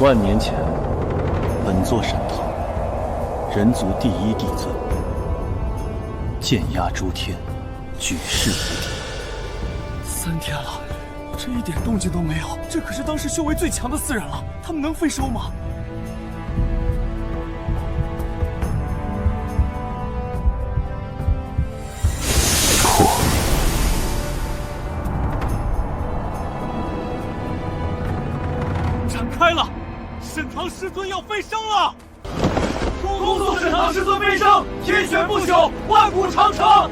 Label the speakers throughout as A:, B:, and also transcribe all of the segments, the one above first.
A: 万年前，本座沈腾，人族第一帝尊，剑压诸天，举世无敌。
B: 3天了，这一点动静都没有。这可是当时修为最强的4人了，他们能飞收吗？展开了，沈唐师尊要飞升了！恭送沈唐师尊飞升，天选不朽，万古长城！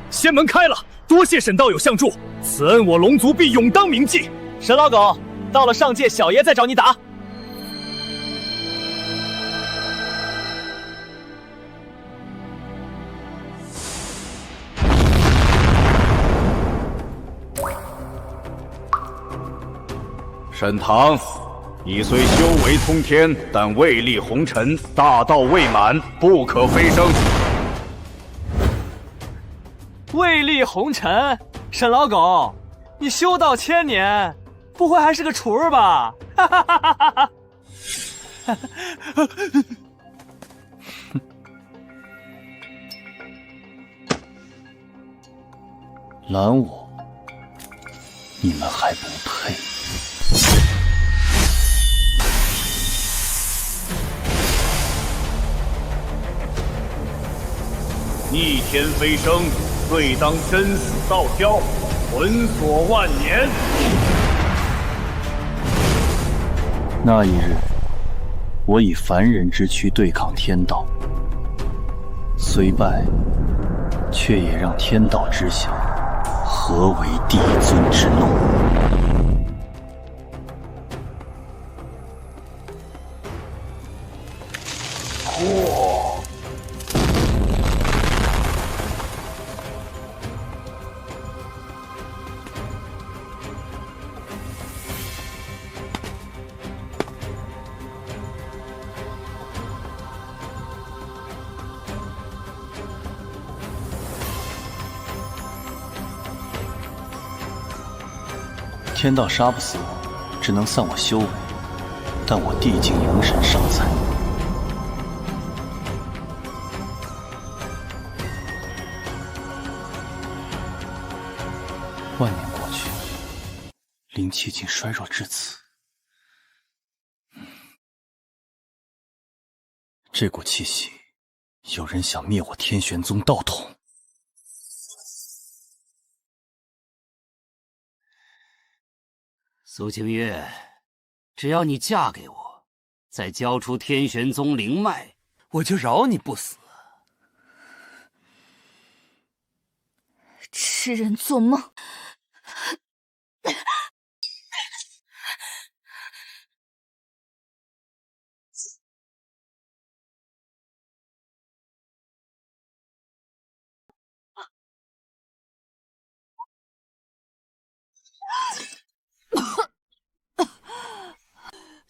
B: 仙门开了，多谢沈道友相助，此恩我龙族必永当铭记。沈老狗，到了上界，小爷再找你打。
C: 沈唐，你虽修为通天，但位立红尘，大道未满，不可飞升。
B: 位立红尘，沈老狗，你修道1000年，不会还是个雏儿吧？哈哈哈哈哈！
A: 拦我，你们还不配。
C: 逆天飞升，罪当生死道交，魂锁万年。
A: 那一日，我以凡人之躯对抗天道，虽败，却也让天道知晓何为帝尊之怒。天道杀不死我，只能散我修为，但我地境阳神尚在。万年过去，灵气竟衰弱至此。这股气息，有人想灭我天玄宗道统。
D: 苏清月，只要你嫁给我，再交出天玄宗灵脉，我就饶你不死。
E: 痴人做梦！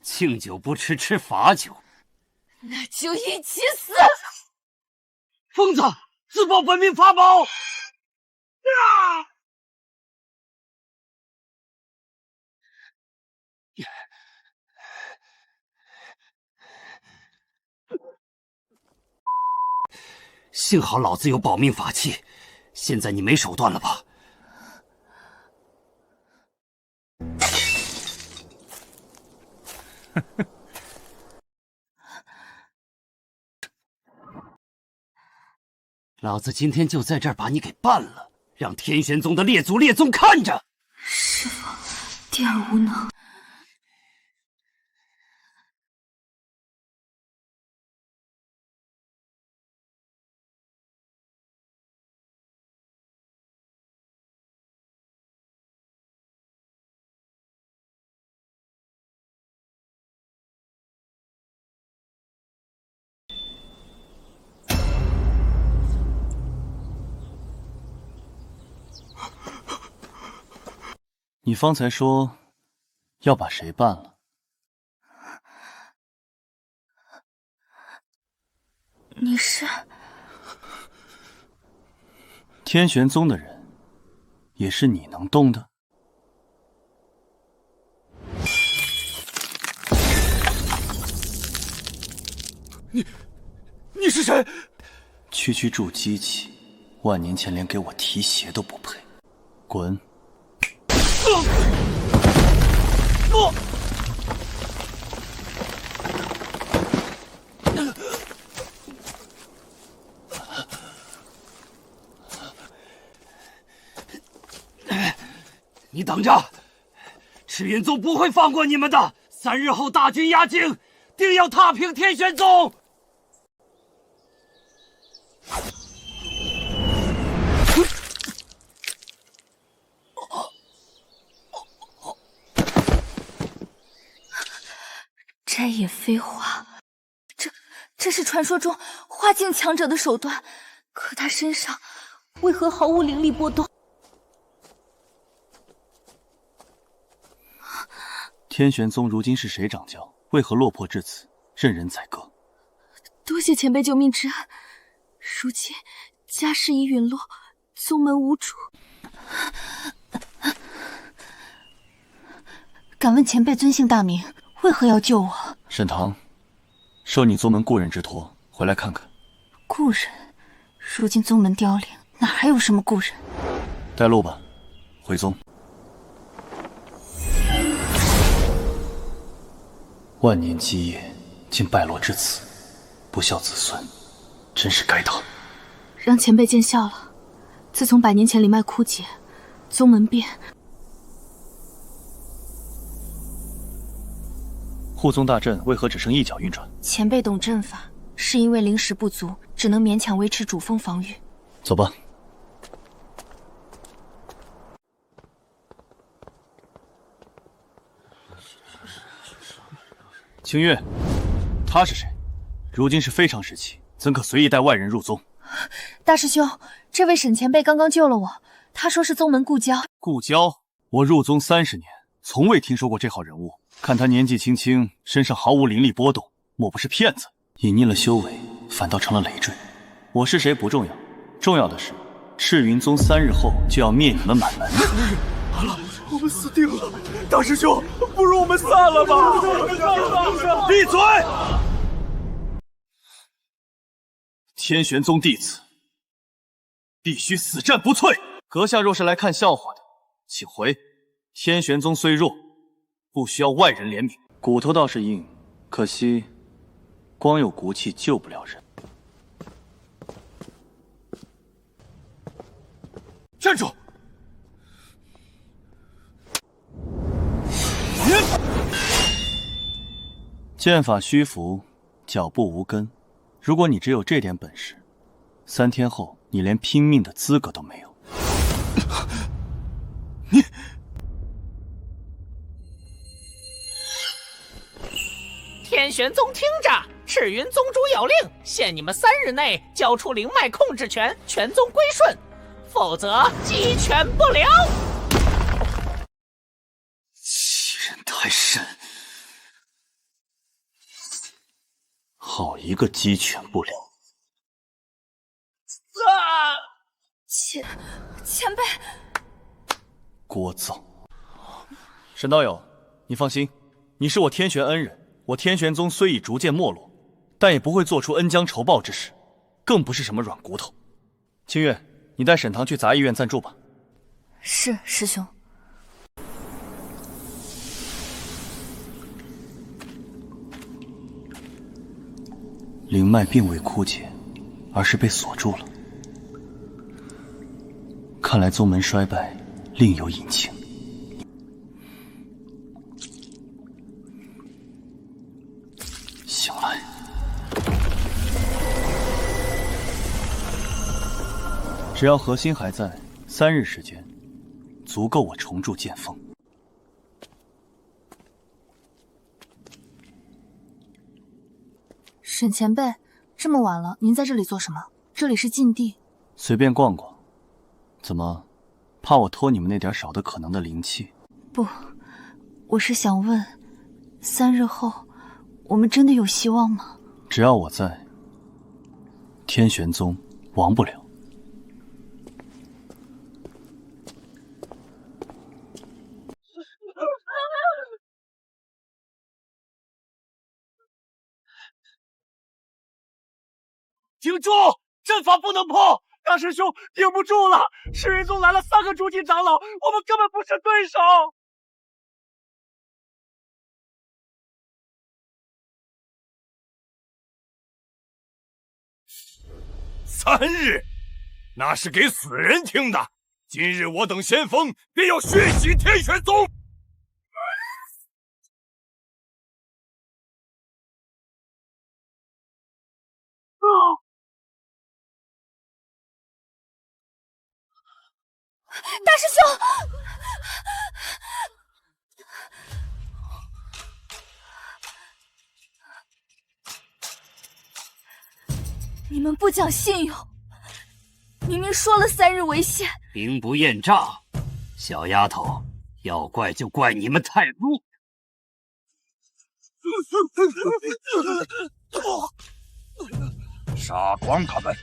D: 敬酒不吃吃罚酒，
E: 那就一起死！
D: 疯子，自报本命法宝！幸好老子有保命法器，现在你没手段了吧？老子今天就在这儿把你给办了，让天玄宗的列祖列宗看着。
E: 师父，弟儿无能。
A: 你方才说要把谁办了？
E: 你是？
A: 天玄宗的人，也是你能动的？
B: 你是谁？
A: 区区筑机器，万年前连给我提鞋都不配，滚！
D: 你等着，赤云宗不会放过你们的！3日后大军压境，定要踏平天玄宗！
E: 摘野飞花，这是传说中化境强者的手段，可他身上为何毫无灵力波动？
A: 天玄宗如今是谁掌教？为何落魄至此，任人宰割？
E: 多谢前辈救命之恩，如今家事已陨落，宗门无主。敢问前辈尊姓大名？为何要救我？
A: 沈棠，受你宗门故人之托，回来看看。
E: 故人？如今宗门凋零，哪还有什么故人？
A: 带路吧，回宗。万年基业竟败落至此，不孝子孙，真是该当。
E: 让前辈见笑了。自从100年前灵脉枯竭，宗门便……
A: 护宗大阵为何只剩一角运转？
E: 前辈懂阵法，是因为灵石不足，只能勉强维持主峰防御。
A: 走吧。清月，他是谁？如今是非常时期，怎可随意带外人入宗？
E: 大师兄，这位沈前辈刚刚救了我，他说是宗门故交。
A: 故交？我入宗30年，从未听说过这号人物。看他年纪轻轻，身上毫无灵力波动，莫不是骗子？隐匿了修为，反倒成了累赘。我是谁不重要，重要的是，赤云宗3日后就要灭你们满门。
B: 完了，我们死定了！大师兄，不如我们散了吧！
A: 闭嘴！天玄宗弟子必须死战不退。阁下若是来看笑话的，请回。天玄宗虽弱，不需要外人怜悯。骨头倒是硬，可惜光有骨气救不了人。
B: 站住！
A: 剑法虚浮，脚步无根。如果你只有这点本事，3天后你连拼命的资格都没有。
B: 你
F: 天玄宗听着，赤云宗主有令，限你们3日内交出灵脉控制权，全宗归顺，否则鸡犬不留。
A: 欺人太甚！好一个鸡犬不留！
E: 前辈，
A: 聒噪！沈道友，你放心，你是我天玄恩人。我天玄宗虽已逐渐没落，但也不会做出恩将仇报之事，更不是什么软骨头。清月，你带沈棠去杂役院暂住吧。
E: 是师兄。
A: 灵脉并未枯竭，而是被锁住了。看来宗门衰败另有隐情。醒来。只要核心还在，3日时间，足够我重铸剑锋。
E: 沈前辈，这么晚了，您在这里做什么？这里是禁地。
A: 随便逛逛。怎么，怕我偷你们那点少的可能的灵气？
E: 不，我是想问，3日后，我们真的有希望吗？
A: 只要我在，天玄宗亡不了。
B: 停住！阵法不能破！大师兄顶不住了！赤云宗来了3个诸级长老，我们根本不是对手。
G: 3日，那是给死人听的。今日我等先锋便要血洗天玄宗。
E: 大师兄，你们不讲信用，明明说了3日为限。
D: 兵不厌诈，小丫头，要怪就怪你们太弱。
G: 杀光他们！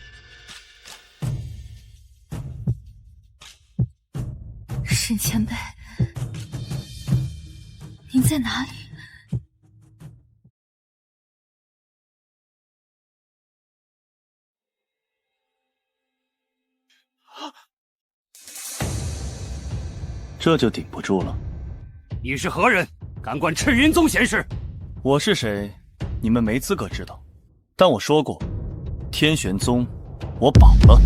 E: 沈前辈，您在哪里？
A: 这就顶不住了。
D: 你是何人？敢管赤云宗闲事？
A: 我是谁，你们没资格知道。但我说过，天玄宗我保了。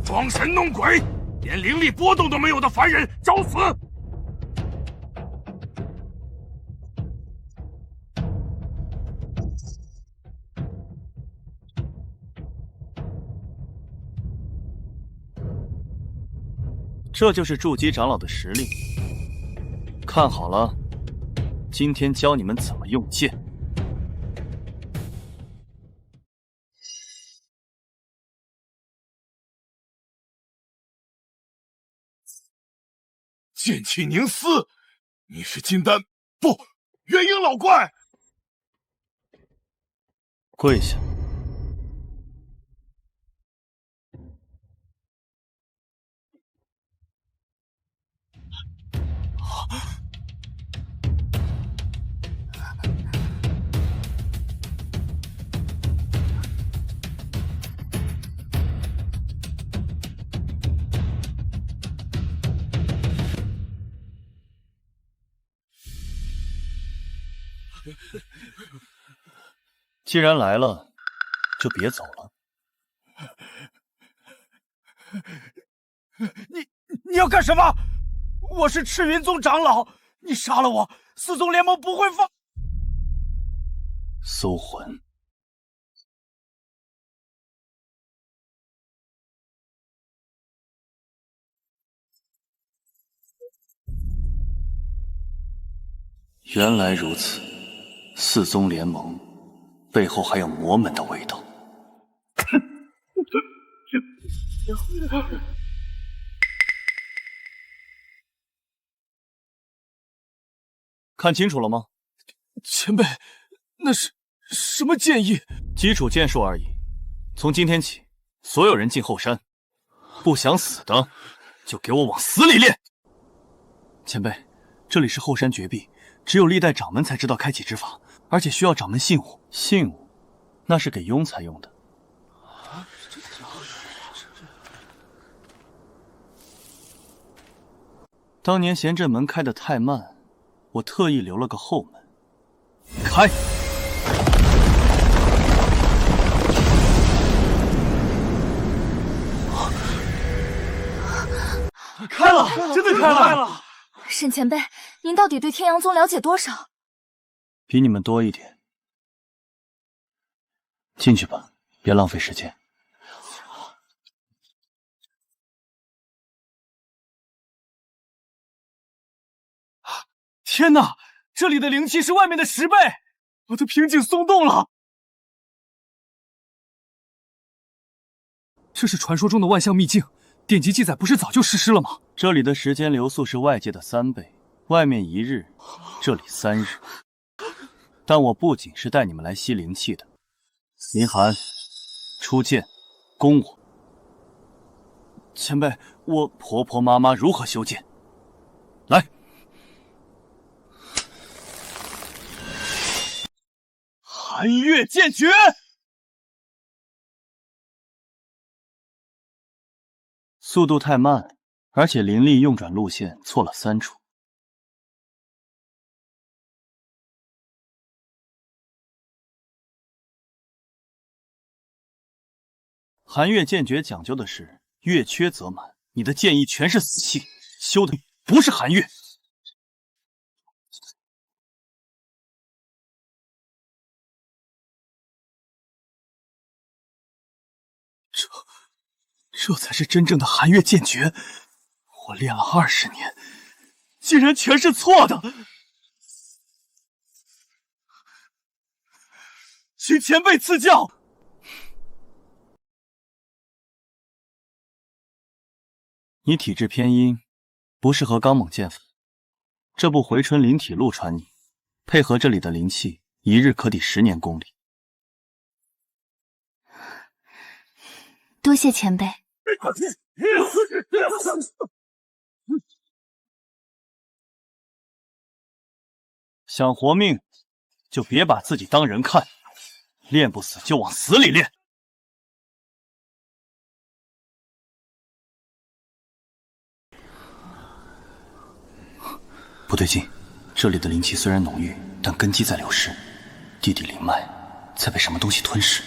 G: 装神弄鬼，连灵力波动都没有的凡人，找死！
A: 这就是筑基长老的实力。看好了，今天教你们怎么用剑。
G: 剑气凝丝，你是金丹不？元婴老怪！
A: 跪下。既然来了，就别走了。
B: 你要干什么？我是赤云宗长老，你杀了我，四宗联盟不会放。
A: 搜魂。原来如此，四宗联盟背后还有魔门的味道。看清楚了吗？
B: 前辈，那是什么剑意？
A: 基础剑术而已。从今天起，所有人进后山，不想死的就给我往死里练。前辈，这里是后山绝壁，只有历代掌门才知道开启之法，而且需要掌门信物。信物，那是给庸才用的。当年贤镇门开得太慢，我特意留了个后门。开！
B: 开了，真的开了！
E: 沈前辈，您到底对天阳宗了解多少？
A: 比你们多一点。进去吧，别浪费时间。
B: 天哪，这里的灵气是外面的10倍！我的瓶颈松动了。这是传说中的万象秘境，典籍记载不是早就实施了吗？
A: 这里的时间流速是外界的3倍，外面1日，这里3日。但我不仅是带你们来吸灵气的。林寒，出剑，攻我！前辈，我婆婆妈妈如何修剑？来！
B: 寒月剑诀！
A: 速度太慢，而且灵力用转路线错了3处。寒月剑诀讲究的是月缺则满，你的剑意全是死气，修的不是寒月。这才是真正的寒月剑诀，我练了20年，竟然全是错的。请前辈赐教。你体质偏阴，不适合刚猛剑法。这部回春灵体录传你，配合这里的灵气，1日可抵10年功力。
E: 多谢前辈。
A: 想活命，就别把自己当人看，练不死就往死里练。不对劲，这里的灵气虽然浓郁，但根基在流失，地底灵脉在被什么东西吞噬。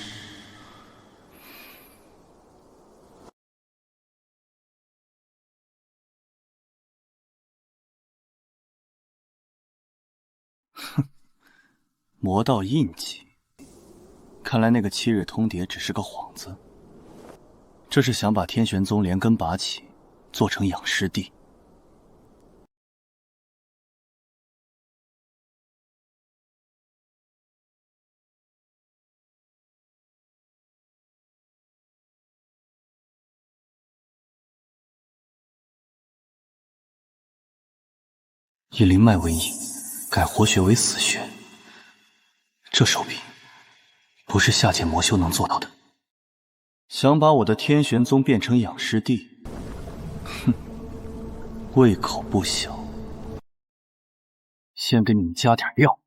A: 哼，魔道印记，看来那个7日通牒只是个幌子，这是想把天玄宗连根拔起，做成养尸地。以灵脉为引，改活血为死穴，这手笔不是下界魔修能做到的。想把我的天玄宗变成养尸地，哼，胃口不小。先给你们加点料。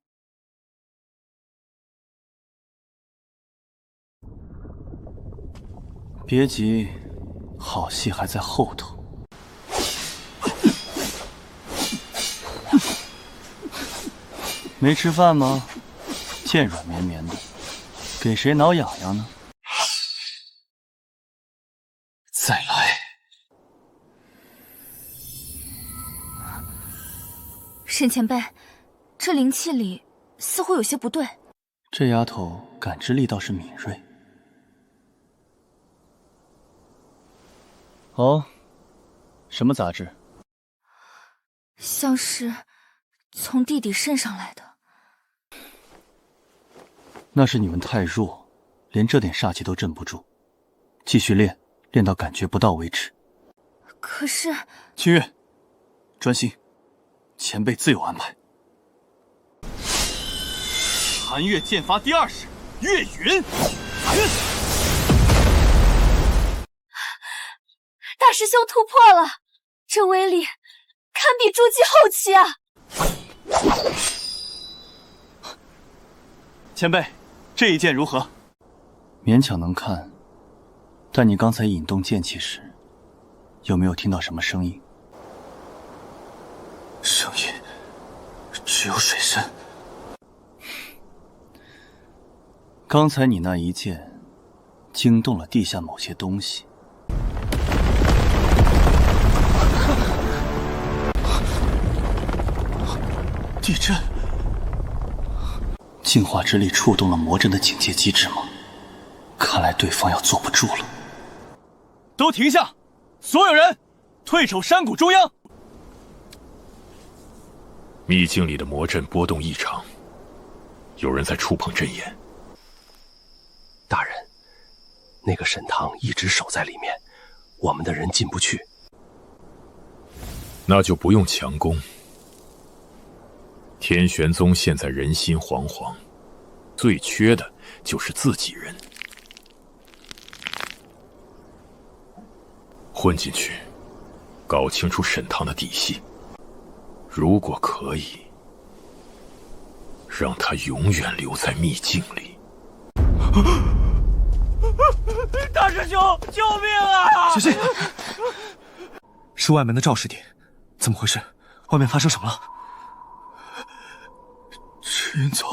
A: 别急，好戏还在后头。没吃饭吗？剑软绵绵的，给谁挠痒痒呢？再来。
E: 沈前辈，这灵气里似乎有些不对。
A: 这丫头感知力倒是敏锐。哦，什么杂质？
E: 像是从地底渗上来的。
A: 那是你们太弱，连这点煞气都镇不住。继续练，练到感觉不到为止。
E: 可是，
A: 清月，专心，前辈自有安排。寒月剑法第20，月云。
E: 大师兄突破了，这威力堪比筑基后期啊！
A: 前辈，这一剑如何？勉强能看，但你刚才引动剑气时，有没有听到什么声音？声音只有水声。刚才你那一剑，惊动了地下某些东西。地震。净化之力触动了魔阵的警戒机制吗？看来对方要坐不住了。都停下！所有人退守山谷中央。
G: 秘境里的魔阵波动异常，有人在触碰阵眼。
H: 大人，那个沈堂一直守在里面，我们的人进不去。
G: 那就不用强攻。天玄宗现在人心惶惶，最缺的就是自己人。混进去，搞清楚沈堂的底细。如果可以，让他永远留在秘境里。
B: 大师兄，救命啊！
I: 小心！是外门的赵师弟，怎么回事？外面发生什么了？
J: 赤云宗，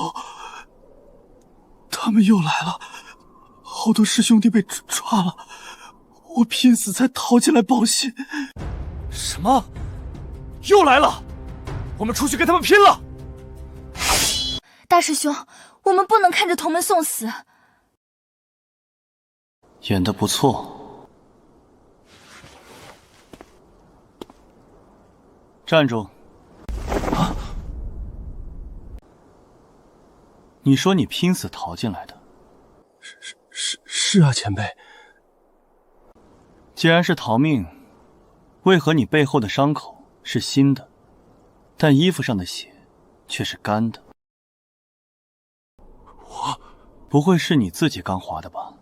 J: 他们又来了，好多师兄弟被抓了，我拼死才逃进来报信。
B: 什么？又来了？我们出去跟他们拼了！
E: 大师兄，我们不能看着同门送死。
A: 演得不错。站住！啊！你说你拼死逃进来的？
H: 是啊，前辈。
A: 既然是逃命，为何你背后的伤口是新的，但衣服上的血却是干的？不会是你自己刚划的吧？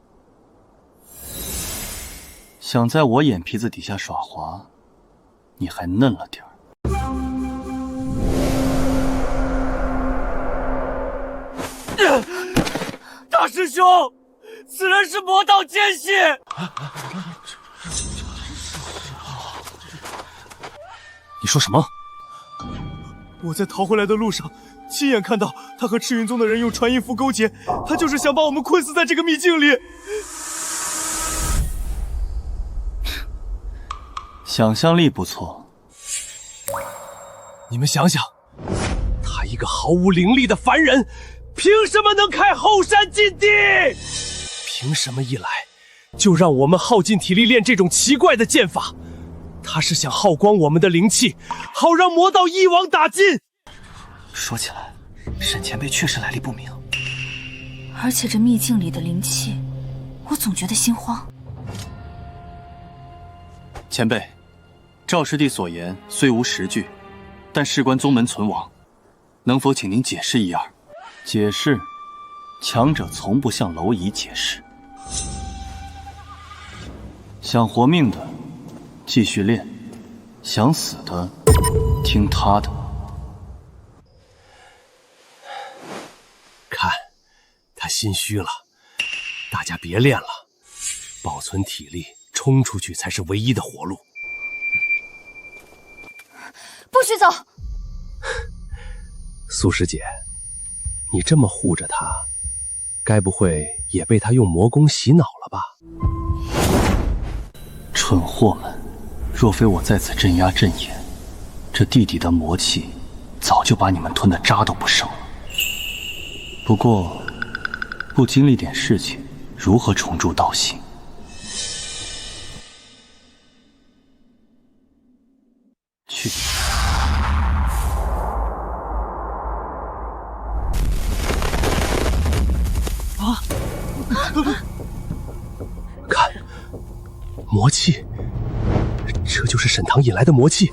A: 想在我眼皮子底下耍滑，你还嫩了点儿。
B: 大师兄，此人是魔道奸细。
I: 你说什么？
J: 我在逃回来的路上，亲眼看到他和赤云宗的人用传音符勾结，他就是想把我们困死在这个秘境里。
A: 想象力不错。
H: 你们想想，他一个毫无灵力的凡人，凭什么能开后山禁地？凭什么一来就让我们耗尽体力练这种奇怪的剑法？他是想耗光我们的灵气，好让魔道一网打尽。
I: 说起来，沈前辈确实来历不明，
E: 而且这秘境里的灵气，我总觉得心慌。
A: 前辈，赵师弟所言虽无实据，但事关宗门存亡，能否请您解释一二？解释，强者从不向蝼蚁解释。想活命的继续练，想死的听他的。
H: 看，他心虚了，大家别练了，保存体力，冲出去才是唯一的活路。
E: 不许走！
H: 苏师姐，你这么护着他，该不会也被他用魔功洗脑了吧？
A: 蠢货们，若非我在此镇压阵眼，这地底的魔气早就把你们吞得渣都不剩了。不过，不经历点事情，如何重铸道行？去。
H: 看，魔气，这就是沈棠引来的魔气，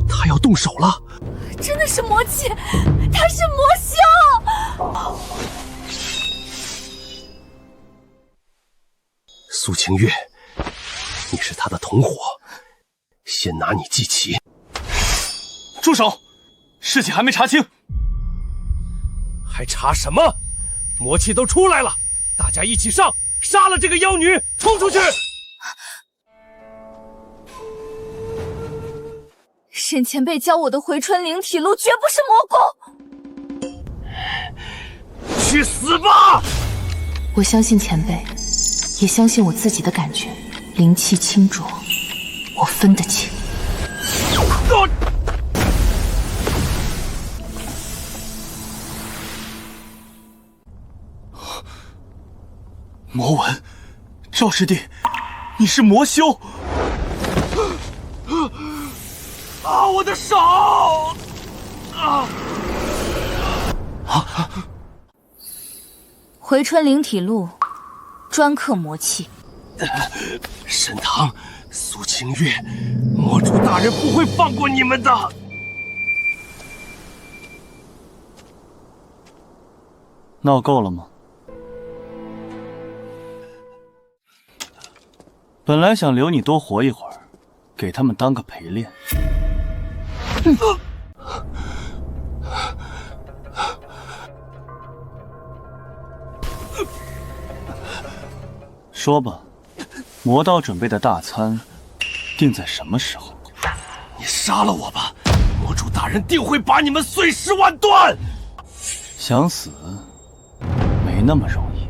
H: 他要动手了。
E: 真的是魔气，他是魔修。
H: 苏清月，你是他的同伙，先拿你祭旗。
J: 住手！事情还没查清。
H: 还查什么？魔气都出来了，大家一起上，杀了这个妖女，冲出去！
E: 沈前辈教我的回春灵体路绝不是魔功。
H: 去死吧！
E: 我相信前辈，也相信我自己的感觉，灵气清浊，我分得清。
J: 魔文，赵师弟，你是魔修！
B: 啊，我的手！
E: 回春灵体路，专克魔气。
H: 沈棠、苏清月，魔主大人不会放过你们的。
A: 闹够了吗？本来想留你多活一会儿，给他们当个陪练。说吧，魔道准备的大餐定在什么时候？
H: 你杀了我吧，魔主大人定会把你们碎尸万段。
A: 想死没那么容易。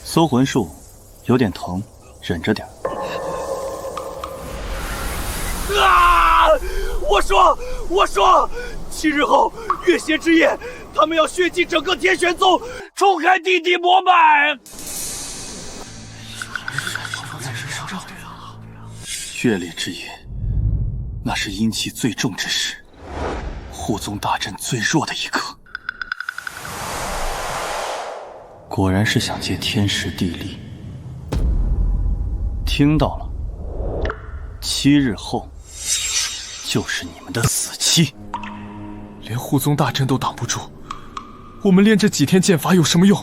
A: 搜魂术有点疼，忍着点。
H: 啊！我说，7日后月邪之夜，他们要血祭整个天玄宗，冲开地底魔脉。
A: 月烈之夜，那是阴气最重之时，护宗大阵最弱的一刻。果然是想借天时地利。听到了，7日后就是你们的死期。
J: 连护宗大阵都挡不住，我们练这几天剑法有什么用？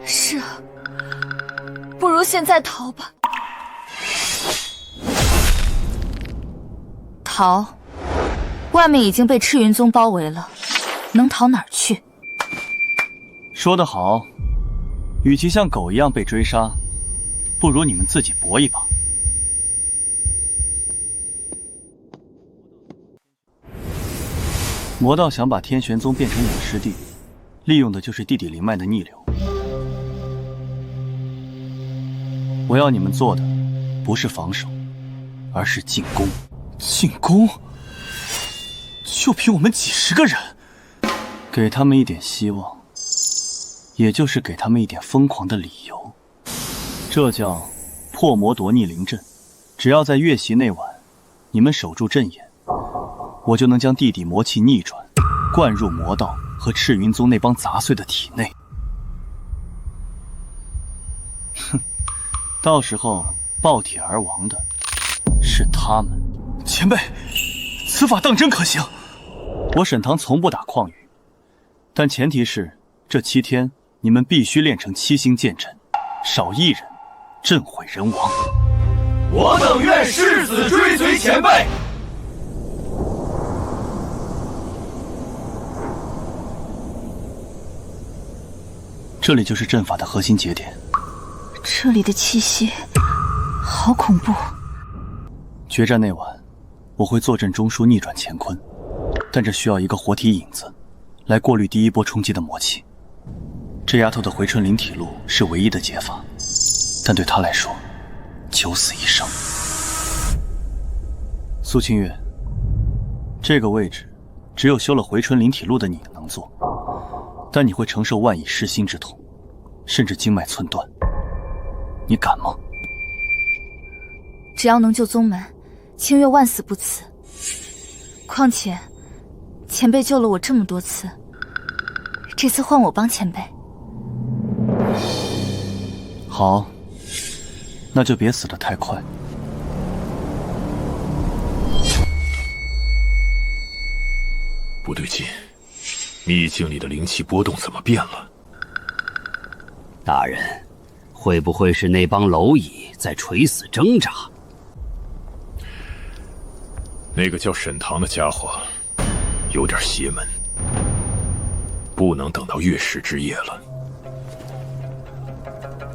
E: 是啊，不如现在逃吧。逃？外面已经被赤云宗包围了，能逃哪儿去？
A: 说得好，与其像狗一样被追杀，不如你们自己搏一把。魔道想把天玄宗变成隐尸地，利用的就是地底灵脉的逆流。我要你们做的不是防守，而是进攻。
J: 进攻？就凭我们几10个人？
A: 给他们一点希望，也就是给他们一点疯狂的理由。这叫破魔夺逆灵阵。只要在月袭那晚，你们守住阵眼，我就能将地底魔气逆转，灌入魔道和赤云宗那帮杂碎的体内。哼，到时候爆体而亡的是他们。
J: 前辈，此法当真可行？
A: 我沈堂从不打诳语，但前提是这7天你们必须练成7星剑阵，少一人，阵毁人亡。
G: 我等愿誓死追随前辈。
A: 这里就是阵法的核心节点。
E: 这里的气息好恐怖。
A: 决战那晚，我会坐镇中枢逆转乾坤，但这需要一个活体影子来过滤第一波冲击的魔气。这丫头的回春灵体路是唯一的解法，但对她来说九死一生。苏清月，这个位置只有修了回春灵体路的你能做，但你会承受万蚁噬心之痛，甚至经脉寸断。你敢吗？
E: 只要能救宗门，清月万死不辞。况且，前辈救了我这么多次，这次换我帮前辈。
A: 好，那就别死得太快。
G: 不对劲，秘境里的灵气波动怎么变了？
D: 大人，会不会是那帮蝼蚁在垂死挣扎？
G: 那个叫沈堂的家伙有点邪门，不能等到月食之夜了。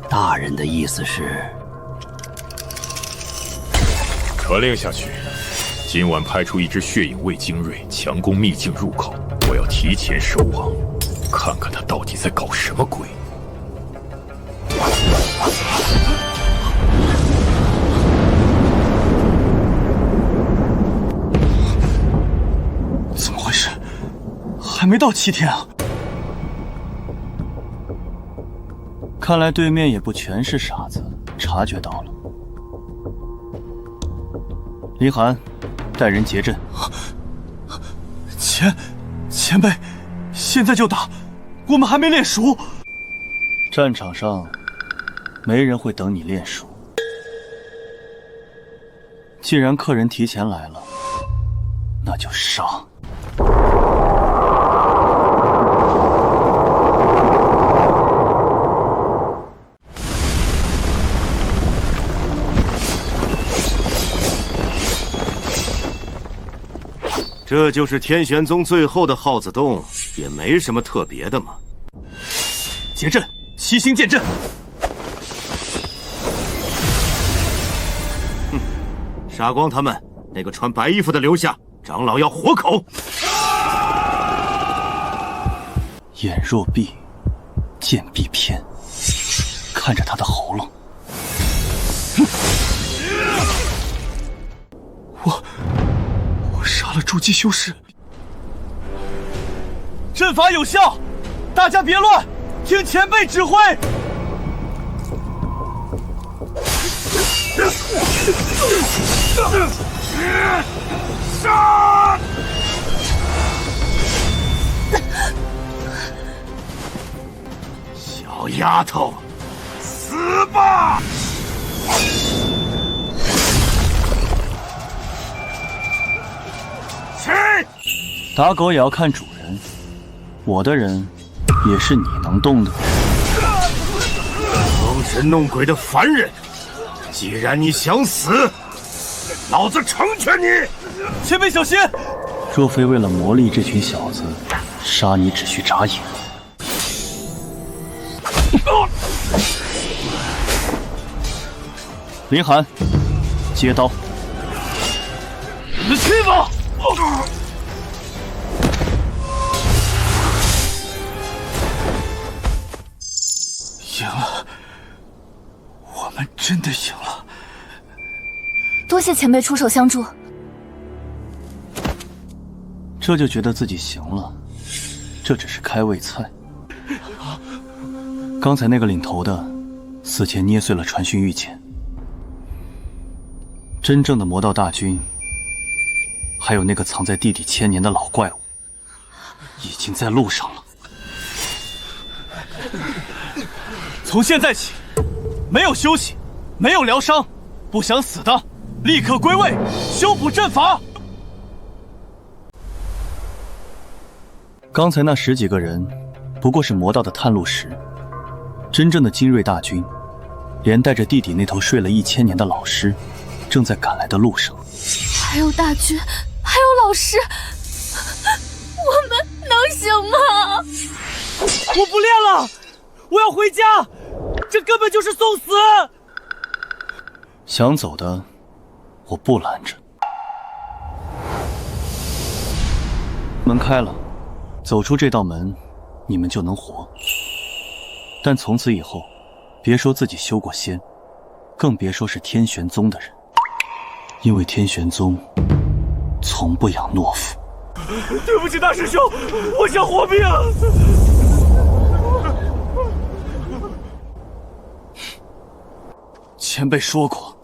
D: 大人的意思是？
G: 传令下去，今晚派出一支血影卫精锐强攻秘境入口，我要提前收网，看看他到底在搞什么鬼。
J: 怎么回事？还没到7天啊！
A: 看来对面也不全是傻子，察觉到了。林寒，带人结阵。
J: 前辈，现在就打，我们还没练熟。
A: 战场上，没人会等你练熟。既然客人提前来了，那就杀。
K: 这就是天玄宗最后的耗子洞，也没什么特别的嘛。
J: 结阵
H: 七星剑阵。
K: 杀光他们！那个穿白衣服的留下，长老要活口。
A: 眼若闭，剑必偏。看着他的喉咙。
H: 我杀了筑基修士。阵法有效，大家别乱，听前辈指挥。
K: 杀！小丫头，死吧！去！
A: 打狗也要看主人，我的人也是你能动的。
K: 装神弄鬼的凡人，既然你想死，老子成全你！
H: 前辈小心！
A: 若非为了磨砺这群小子，杀你只需眨眼。林寒，接刀！
H: 你们去吧！赢了，我们真的赢了！
E: 多谢前辈出手相助。
A: 这就觉得自己行了，这只是开胃菜。刚才那个领头的，死前捏碎了传讯玉简。真正的魔道大军，还有那个藏在地底1000年的老怪物，已经在路上了。
H: 从现在起，没有休息，没有疗伤，不想死的，立刻归位，修补阵法。
A: 刚才那10几个人，不过是魔道的探路石。真正的精锐大军，连带着地底那头睡了1000年的老师，正在赶来的路上。
E: 还有大军，还有老师，我们能行吗？
H: 我不练了，我要回家，这根本就是送死。
A: 想走的，我不拦着。门开了，走出这道门，你们就能活。但从此以后，别说自己修过仙，更别说是天玄宗的人，因为天玄宗从不养懦夫。
H: 对不起，大师兄，我想活命。前辈说过，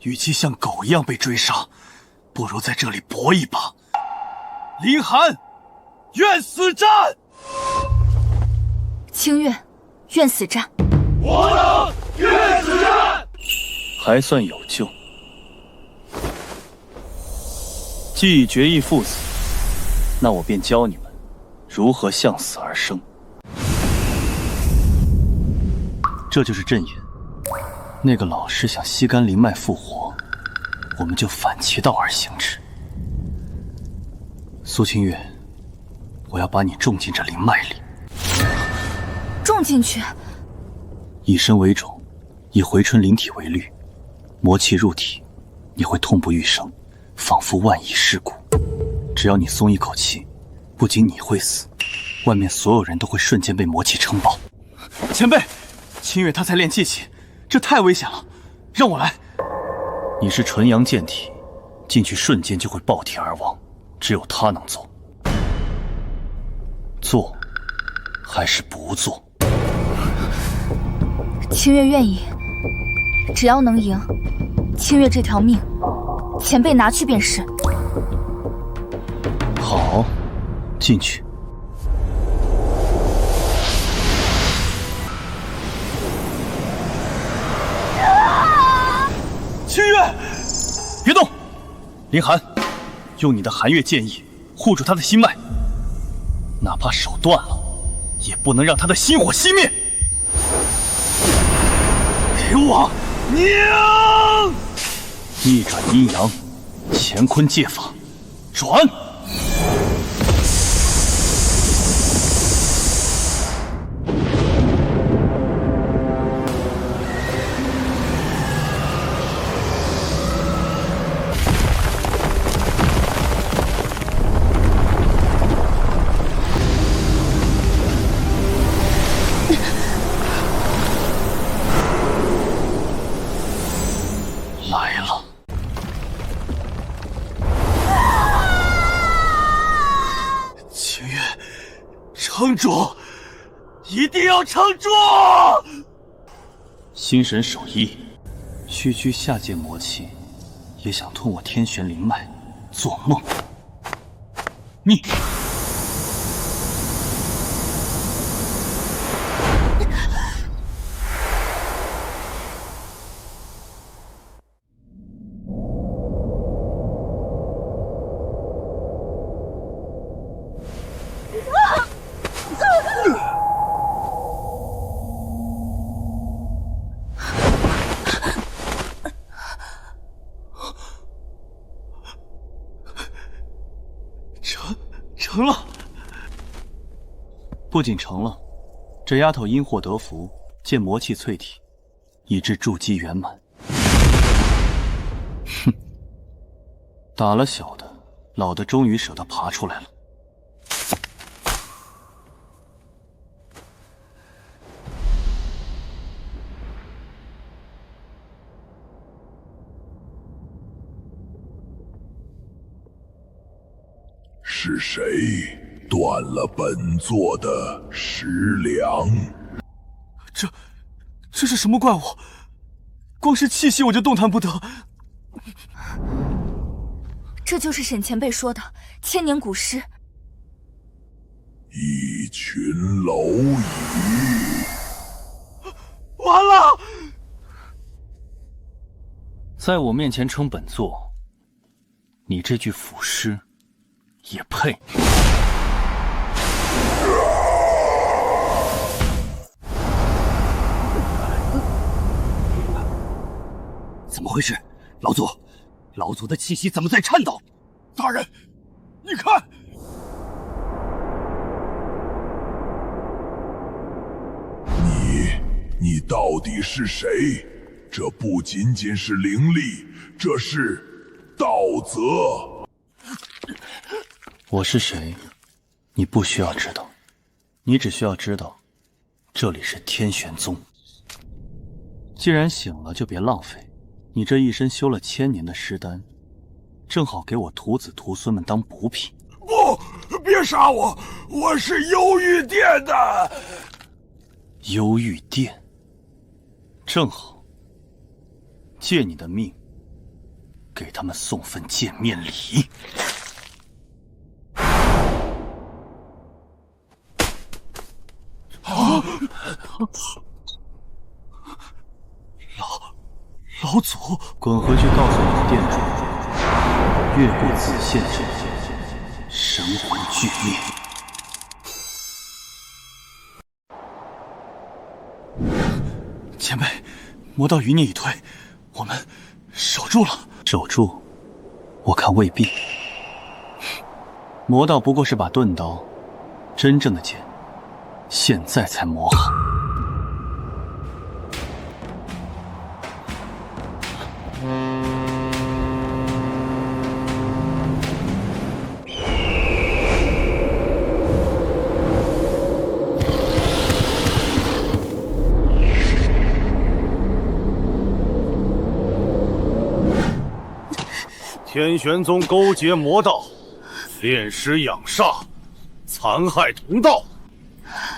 H: 与其像狗一样被追杀，不如在这里搏一把。林寒，愿死战！
E: 清月，愿死战！
H: 我等愿死战！
A: 还算有救。既已决意赴死，那我便教你们如何向死而生。这就是阵眼。那个老师想吸干灵脉复活，我们就反其道而行之。苏清月，我要把你种进这灵脉里。
E: 种进去？
A: 以身为种，以回春灵体为律，魔气入体，你会痛不欲生，仿佛万蚁噬骨。只要你松一口气，不仅你会死，外面所有人都会瞬间被魔气撑爆。
H: 前辈，清月他才练气气，这太危险了，让我来。
A: 你是纯阳剑体，进去瞬间就会爆体而亡，只有他能做。做，还是不做？
E: 清月愿意，只要能赢，清月这条命，前辈拿去便是。
A: 好，进去。
H: 清月，别动！林寒，用你的寒月剑意护住他的心脉，哪怕手断了，也不能让他的心火熄灭。给我拧！
A: 逆转阴阳，乾坤借法，转！
D: 撑住，一定要撑住！
A: 心神守一，区区下界魔气，也想吞我天玄灵脉？做梦！你。
J: 成了，
A: 不仅成了，这丫头因祸得福，见魔气淬体，以致筑基圆满。哼，打了小的，老的终于舍得爬出来了。
L: 是谁断了本座的食粮？
J: 这是什么怪物？光是气息我就动弹不得。
E: 这就是沈前辈说的千年古尸。
L: 一群蝼蚁！
J: 完了！
A: 在我面前称本座，你这具腐尸也配？
D: 怎么回事？老祖的气息怎么在颤抖？
L: 大人，你看，你到底是谁？这不仅仅是灵力，这是道泽。
A: 我是谁，你不需要知道，你只需要知道，这里是天玄宗。既然醒了，就别浪费。你这一身修了1000年的尸丹，正好给我徒子徒孙们当补品。
L: 不，别杀我，我是幽玉殿的。
A: 幽玉殿，正好，借你的命，给他们送份见面礼。
J: 老祖，
A: 滚回去告诉你的店主，越过紫线阵，神魂俱灭。
J: 前辈，魔道余孽已退，我们守住了。
A: 守住？我看未必。魔道不过是把钝刀，真正的剑，现在才磨好。
C: 天玄宗勾结魔道，炼尸养煞，残害同道。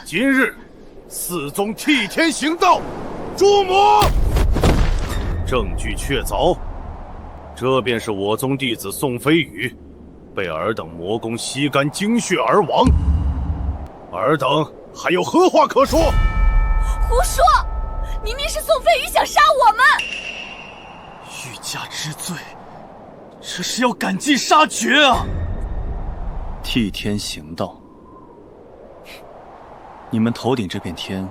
C: 今日，四宗替天行道，诛魔！证据确凿，这便是我宗弟子宋飞宇，被尔等魔功吸干精血而亡。尔等还有何话可说？
E: 胡说！明明是宋飞宇想杀我们。
J: 欲加之罪，这是要赶尽杀绝啊！
A: 替天行道，你们头顶这片天，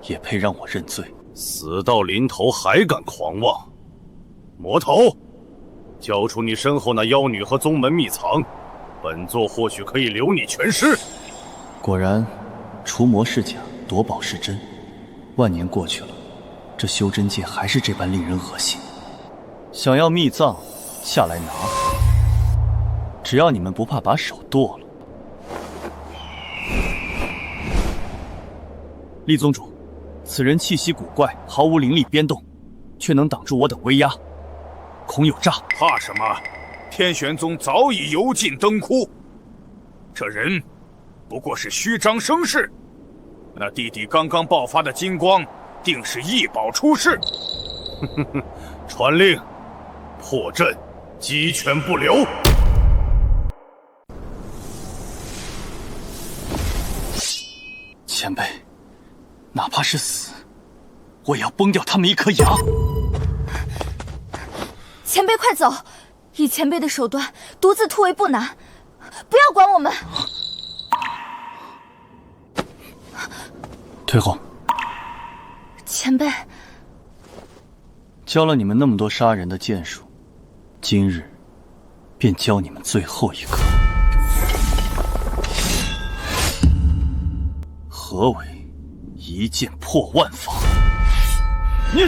A: 也配让我认罪？
C: 死到临头还敢狂妄！魔头，交出你身后那妖女和宗门秘藏，本座或许可以留你全尸。
A: 果然，除魔是假，夺宝是真。万年过去了，这修真界还是这般令人恶心。想要秘藏，下来拿。只要你们不怕把手剁了。厉宗主，此人气息古怪，毫无灵力biến动，却能挡住我等威压，恐有诈。
G: 怕什么？天玄宗早已油尽灯枯，这人
C: 不过是虚张声势。那弟弟刚刚爆发的金光，定是异宝出世。传令，破阵，鸡犬不留。
A: 前辈，哪怕是死，我也要崩掉他们一颗牙。
E: 前辈快走，以前辈的手段，独自突围不难，不要管我们。
A: 退后。
E: 前辈，
A: 教了你们那么多杀人的剑术，今日便教你们最后一课。何为一剑破万法？你！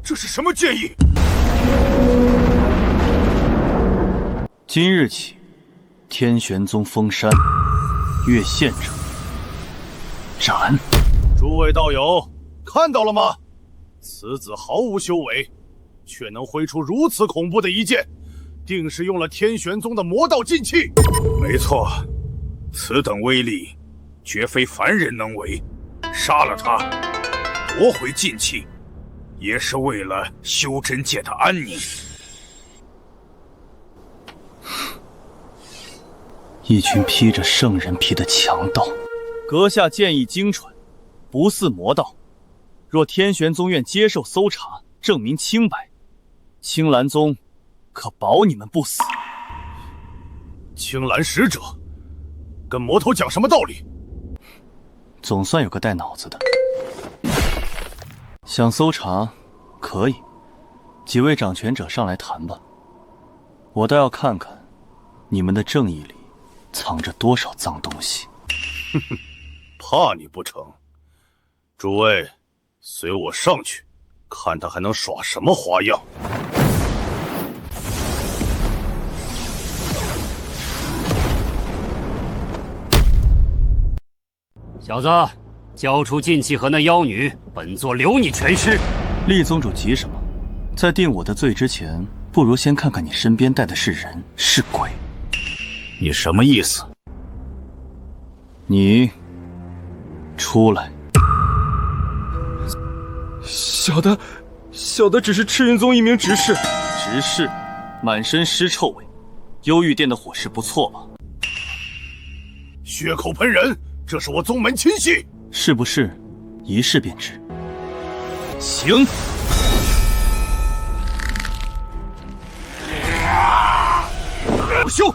C: 这是什么剑意？
A: 今日起，天玄宗封山，越线者斩。
C: 诸位道友，看到了吗？此子毫无修为，却能挥出如此恐怖的一剑，定是用了天玄宗的魔道禁器。没错，此等威力，绝非凡人能为。杀了他，夺回禁器，也是为了修真界的安宁。
A: 一群披着圣人皮的强盗，阁下剑意精纯，不似魔道。若天玄宗愿接受搜查，证明清白，青兰宗可保你们不死。
C: 青兰使者，跟魔头讲什么道理？
A: 总算有个带脑子的。想搜查，可以，几位掌权者上来谈吧。我倒要看看，你们的正义里藏着多少脏东西。
C: 哼哼，怕你不成？诸位，随我上去，看他还能耍什么花样。
D: 小子，交出禁器和那妖女，本座留你全尸。
A: 厉宗主急什么？在定我的罪之前，不如先看看你身边带的是人是鬼。
C: 你什么意思？
A: 你出来。
J: 小的只是赤云宗一名执事。
A: 执事，满身尸臭味。幽玉殿的伙食不错吧？
C: 血口喷人，这是我宗门亲戚。
A: 是不是？一试便知。行。
C: 不休！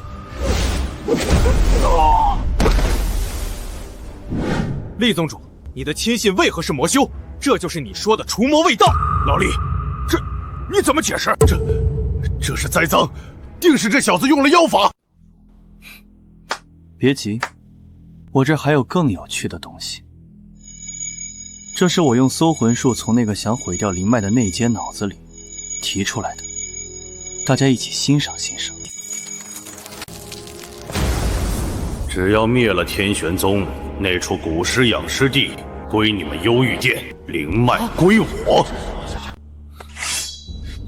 J: 厉宗主，你的亲信为何是魔修？这就是你说的除魔卫道。
C: 老厉，这你怎么解释？这是栽赃，定是这小子用了妖法。
A: 别急，我这还有更有趣的东西。这是我用搜魂术从那个想毁掉灵脉的内奸脑子里提出来的，大家一起欣赏欣赏。
C: 只要灭了天玄宗，那处古尸养尸地归你们幽玉殿，灵脉归我。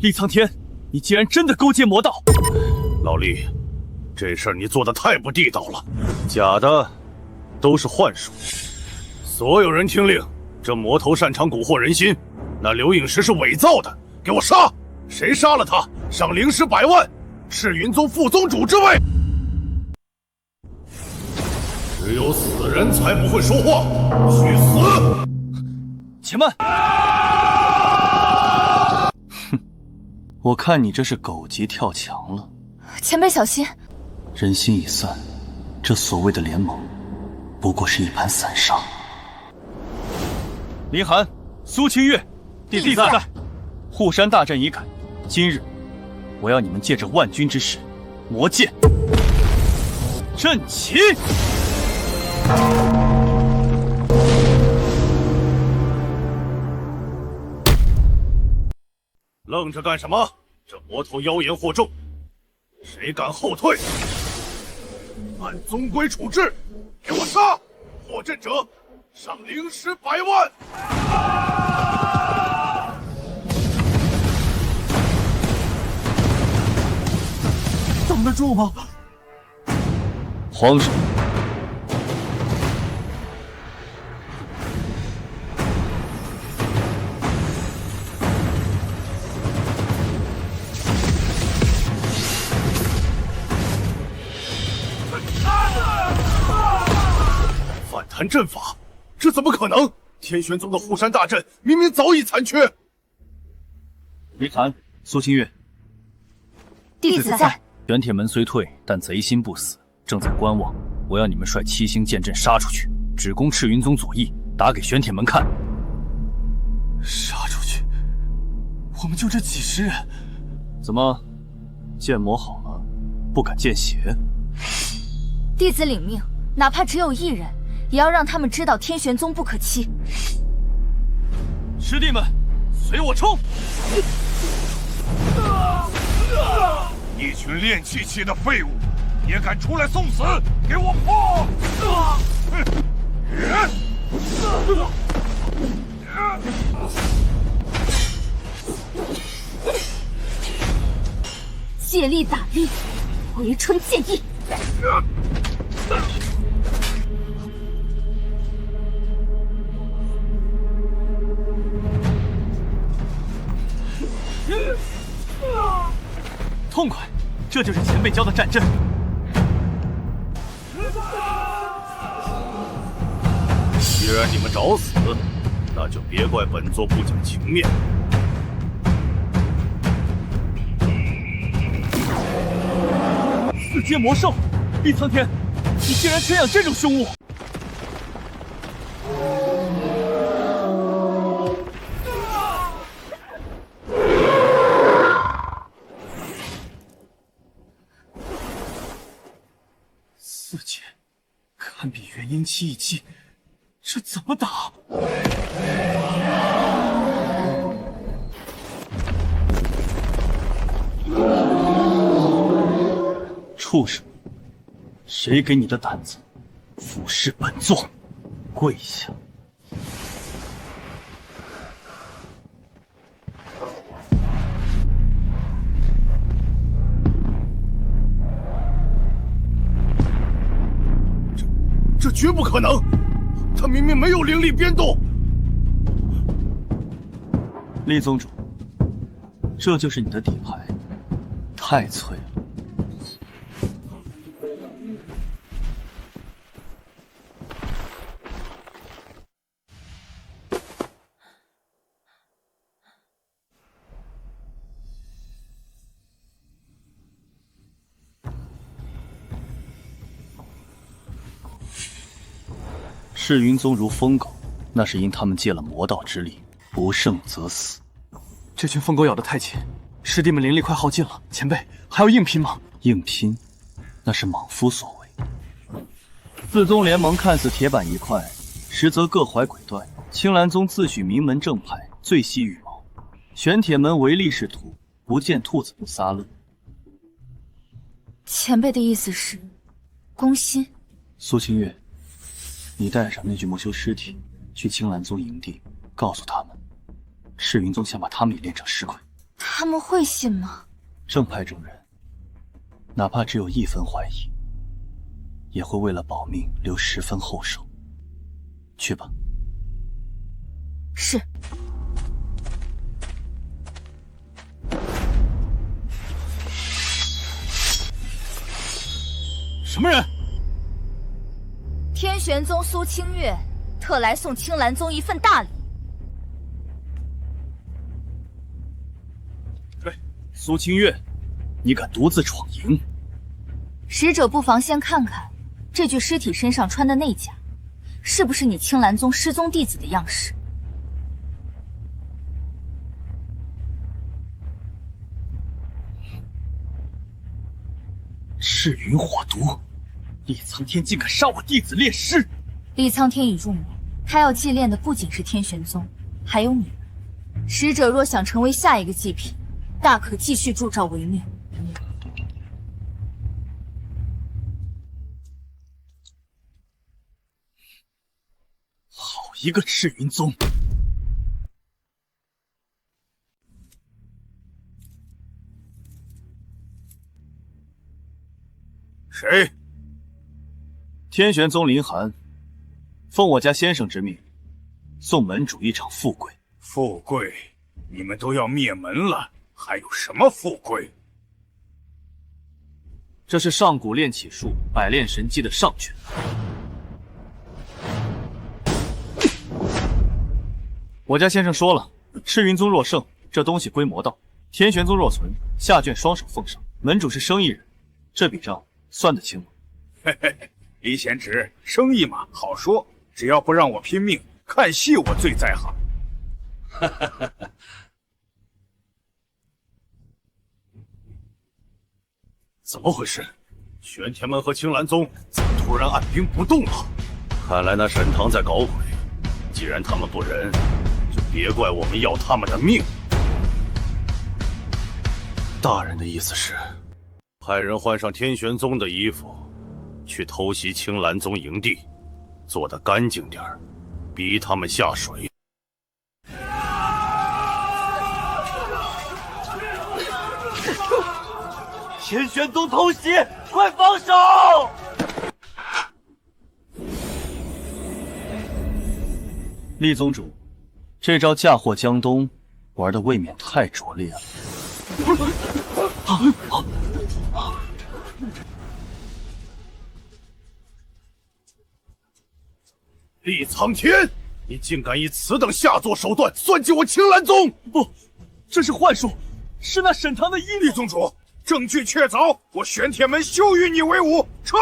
A: 厉苍天，你竟然真的勾结魔道！
C: 老厉，这事儿你做得太不地道了，假的都是幻术。所有人听令，这魔头擅长蛊惑人心，那刘影石是伪造的，给我杀！谁杀了他，赏灵石100万，赤云宗副宗主之位。只有死人才不会说话，去死！
A: 且慢！哼，我看你这是狗急跳墙了。
E: 前辈小心！
A: 人心已散，这所谓的联盟，不过是一盘散沙。林寒、苏清月，弟弟在。护山大阵已改，今日我要你们借着万钧之势，魔剑阵起。
C: 愣着干什么？这魔头妖言惑众，谁敢后退，按宗规处置！给我杀！破阵者，赏灵石100万！
J: 扛得住吗？
A: 皇上，
C: 反弹阵法，这怎么可能？天玄宗的护山大阵明明早已残缺。
A: 离檀，苏清月，
E: 弟子在。
A: 玄铁门虽退，但贼心不死，正在观望。我要你们率7星剑阵杀出去，只攻赤云宗左翼，打给玄铁门看。
J: 杀出去？我们就这几十人？
A: 怎么，剑磨好了，不敢见血？
E: 弟子领命，哪怕只有1人，也要让他们知道天玄宗不可欺。
J: 师弟们，随我冲！
K: 一群练气期的废物，也敢出来送死！给我破！
E: 借力打力，回春剑意。
J: 痛快，这就是前辈教的战阵。
C: 既然你们找死，那就别怪本座不讲情面。
J: 四阶魔兽，厉苍天，你竟然圈养这种凶物！4阶，堪比元婴期一击，这怎么打？
A: 畜生，谁给你的胆子俯视本座？跪下！
C: 这绝不可能！他明明没有灵力变动。
A: 厉宗主，这就是你的底牌，太脆了。赤云宗如疯狗，那是因他们借了魔道之力，不胜则死。
J: 这群疯狗咬得太紧，师弟们灵力快耗尽了。前辈还要硬拼吗？
A: 硬拼，那是莽夫所为。四宗联盟看似铁板一块，实则各怀鬼胎。青蓝宗自诩名门正派，最惜羽毛；玄铁门唯利是图，不见兔子不撒乐。
E: 前辈的意思是，攻心？
A: 苏清月，你带上那具魔修尸体去青蓝宗营地，告诉他们，赤云宗想把他们也练成尸块。
E: 他们会信吗？
A: 正派中人，哪怕只有1分怀疑，也会为了保命留10分后手。去吧。
E: 是。
J: 什么人？
E: 天玄宗苏清月特来送青蓝宗一份大礼。
A: 苏清月，你敢独自闯营？
E: 使者不妨先看看这具尸体身上穿的内甲，是不是你青蓝宗失踪弟子的样式？
A: 赤云火毒，厉苍天竟敢杀我弟子炼尸！
E: 厉苍天已入魔，他要祭炼的不仅是天玄宗，还有你们。使者若想成为下一个祭品，大可继续助纣为虐。
A: 好一个赤云宗！天玄宗林寒，奉我家先生之命，送门主一场富贵。
K: 富贵？你们都要灭门了，还有什么富贵？
A: 这是上古炼起术百炼神技的上卷。我家先生说了，赤云宗若胜，这东西归魔道；天玄宗若存，下卷双手奉上。门主是生意人，这笔账算得清吗？
K: 嘿嘿嘿，李贤侄，生意嘛好说，只要不让我拼命，看戏我最在行。哈哈哈哈。
C: 怎么回事？玄天门和青兰宗怎么突然按兵不动了？看来那沈堂在搞鬼。既然他们不仁，就别怪我们要他们的命。大人的意思是，派人换上天玄宗的衣服，去偷袭青兰宗营地，做得干净点儿，逼他们下水。
B: 天玄宗偷袭，快放手！
A: 厉宗主，这招嫁祸江东玩的未免太拙劣了。
C: 厉苍天，你竟敢以此等下作手段算计我青兰宗！
J: 不，这是幻术，是那沈堂的阴谋。
K: 厉宗主，证据确凿，我玄天门休与你为伍，撤！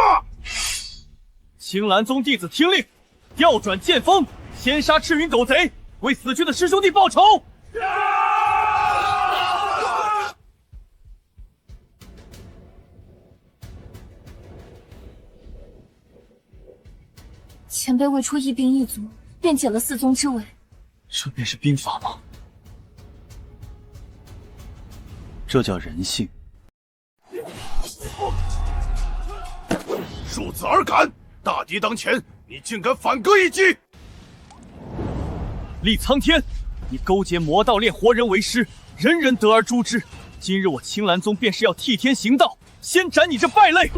J: 青兰宗弟子听令，调转剑锋，先杀赤云狗贼，为死去的师兄弟报仇！
E: 前辈为出一兵一卒，便解了4宗之围。
A: 这便是兵法吗？这叫人性。
C: 庶子而敢！大敌当前，你竟敢反戈一击！
J: 厉苍天，你勾结魔道炼活人为师，人人得而诛之。今日我青兰宗便是要替天行道，先斩你这败类！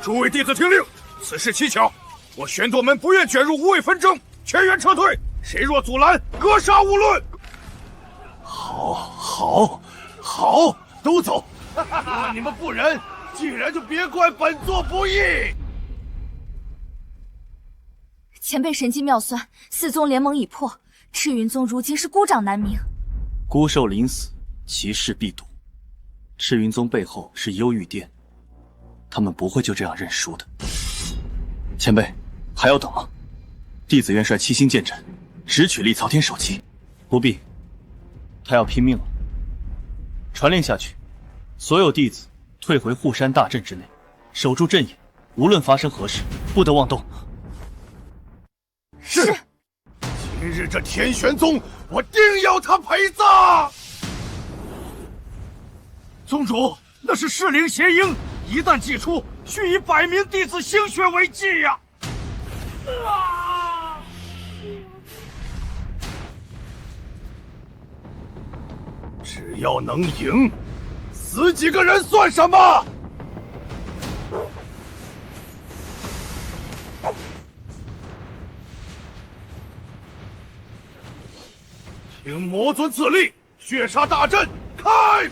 K: 诸位弟子听令，此事蹊跷，我玄斗门不愿卷入无谓纷争，全员撤退。谁若阻拦，格杀勿论。
C: 好，都走。如果你们不仁，既然就别怪本座不义。
E: 前辈神机妙算，4宗联盟已破，赤云宗如今是孤掌难鸣。
A: 孤兽临死，其势必笃。赤云宗背后是幽玉殿，他们不会就这样认输的。前辈，还要等吗？弟子愿率7星剑阵，直取厉苍天首级。不必，他要拼命了。传令下去，所有弟子退回护山大阵之内，守住阵眼，无论发生何事，不得妄动。
C: 是。今日这天玄宗，我定要他陪葬！
K: 宗主，那是噬灵邪鹰，一旦祭出，须以100名弟子鲜血为祭呀！
C: 只要能赢，死几个人算什么？听魔尊赐令，血杀大阵开！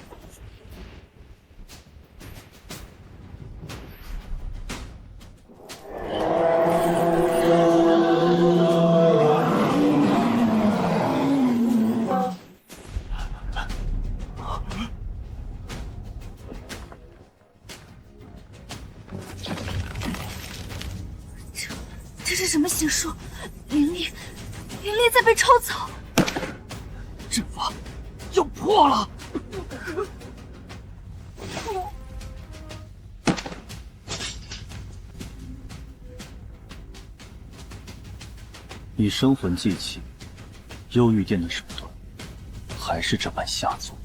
E: 这是什么邪术？灵力在被抽走。
J: 阵法要破了！
A: 以生魂祭器，幽玉殿的手段还是这般下作。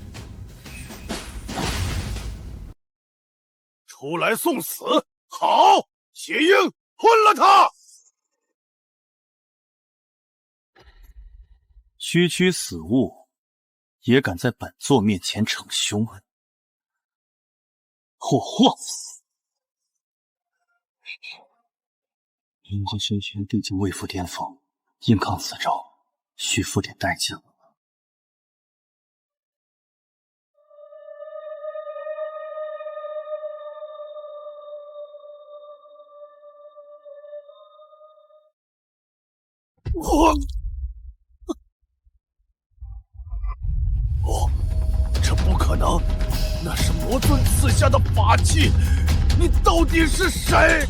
C: 出来送死！好，邪鹰，混了他！
A: 区区死物，也敢在本座面前逞凶啊！霍霍！人家身权毕竟未赴巅峰，硬抗此招，需付点代价。
C: 这不可能，那是魔尊赐下的法器，你到底是谁？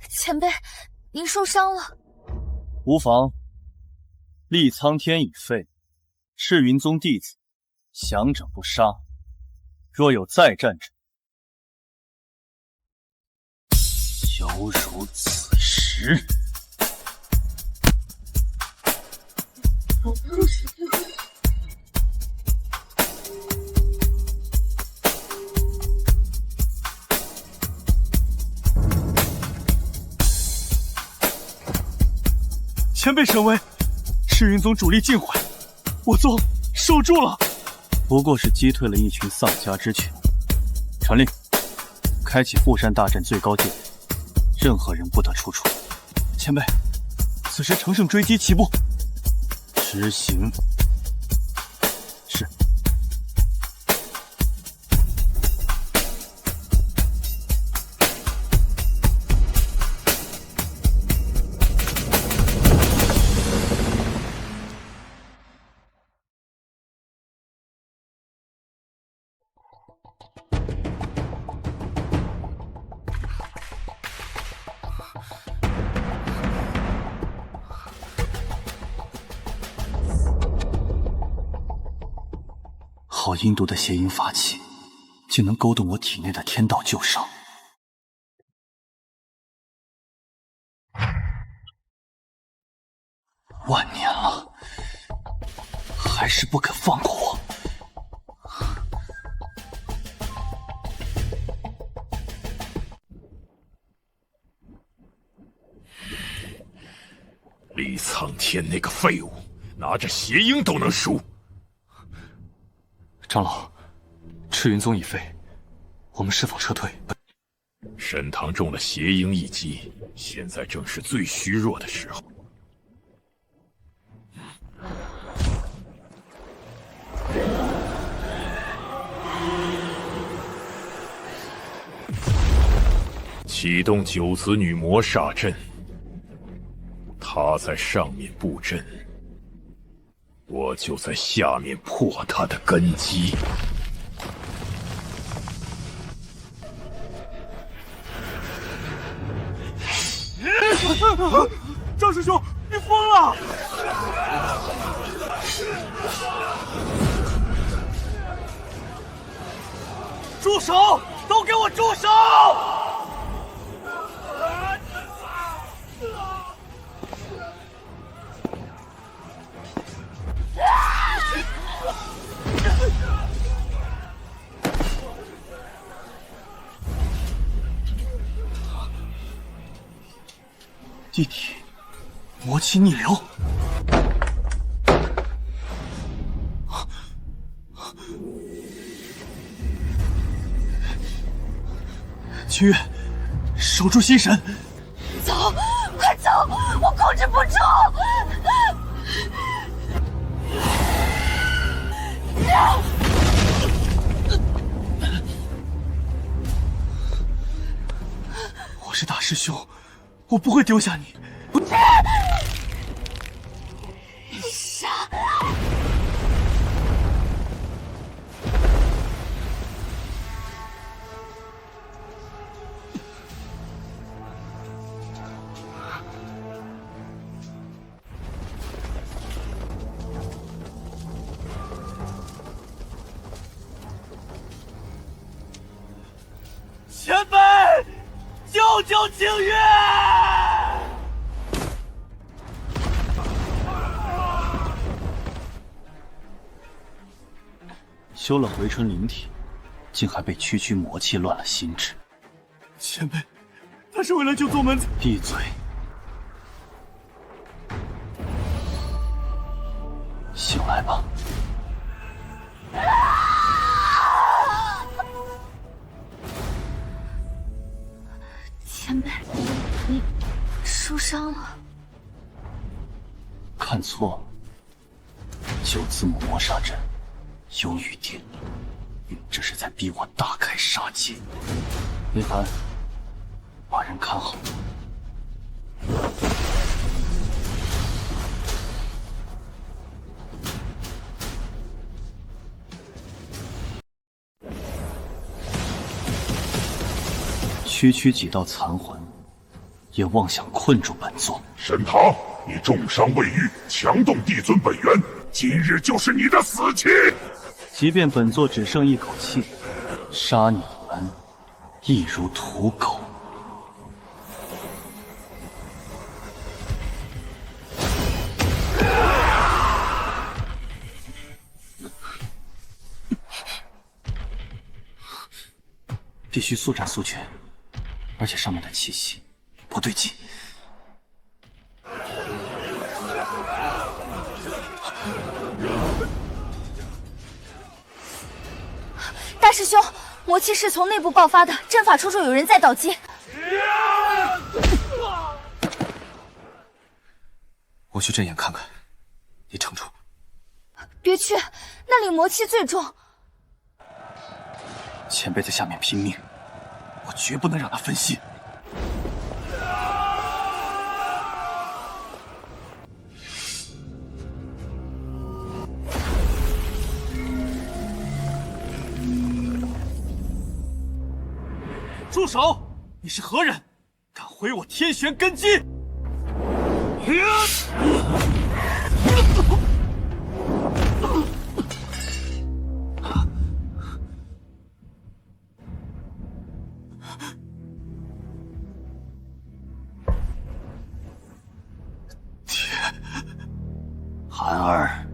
E: 前辈，您受伤了。
A: 无妨，立苍天已废，赤云宗弟子，降者不杀。若有再战者，犹如此时。
J: 前辈神威，赤云宗主力尽毁，我宗守住了。
A: 不过是击退了一群丧家之犬。传令，开启护山大阵最高戒律，任何人不得出处。
J: 前辈，此时乘胜追击，起步。
A: 执行。是。好阴毒的邪淫法器，竟能勾动我体内的天道旧伤。万年了，还是不肯放过我。
G: 李苍天那个废物，拿着邪鹰都能输。
I: 长老，赤云宗已废，我们是否撤退？
G: 沈堂中了邪鹰一击，现在正是最虚弱的时候。启动九子女魔煞阵，他在上面布阵，我就在下面破他的根基。
J: 张师兄，你疯了！住手！都给我住手！
A: 弟弟，魔气逆流。清月，守住心神。
E: 走，快走！我控制不住。
J: 我是大师兄，我不会丢下你。
E: 杀！
J: 前辈，救救清月！
A: 修了回春灵体，竟还被区区魔气乱了心智。
J: 前辈，他是为了救宗门。
A: 闭嘴！醒来吧。
E: 前辈，你受伤了？
A: 看错了，9字母魔杀阵，有雨点，这是在逼我大开杀戒。林寒，把人看好。区区几道残魂，也妄想困住本座。
L: 沈堂，你重伤未愈，强动帝尊本源，今日就是你的死期。
A: 即便本座只剩一口气，杀你们亦如屠狗。必须速战速决，而且上面的气息不对劲。
E: 大师兄，魔气是从内部爆发的，阵法处处有人在捣击。
I: 我去阵眼看看，你撑住。
E: 别去，那里魔气最重。
A: 前辈在下面拼命，我绝不能让他分心。
J: 住手！你是何人？敢毁我天玄根基！
D: 寒儿，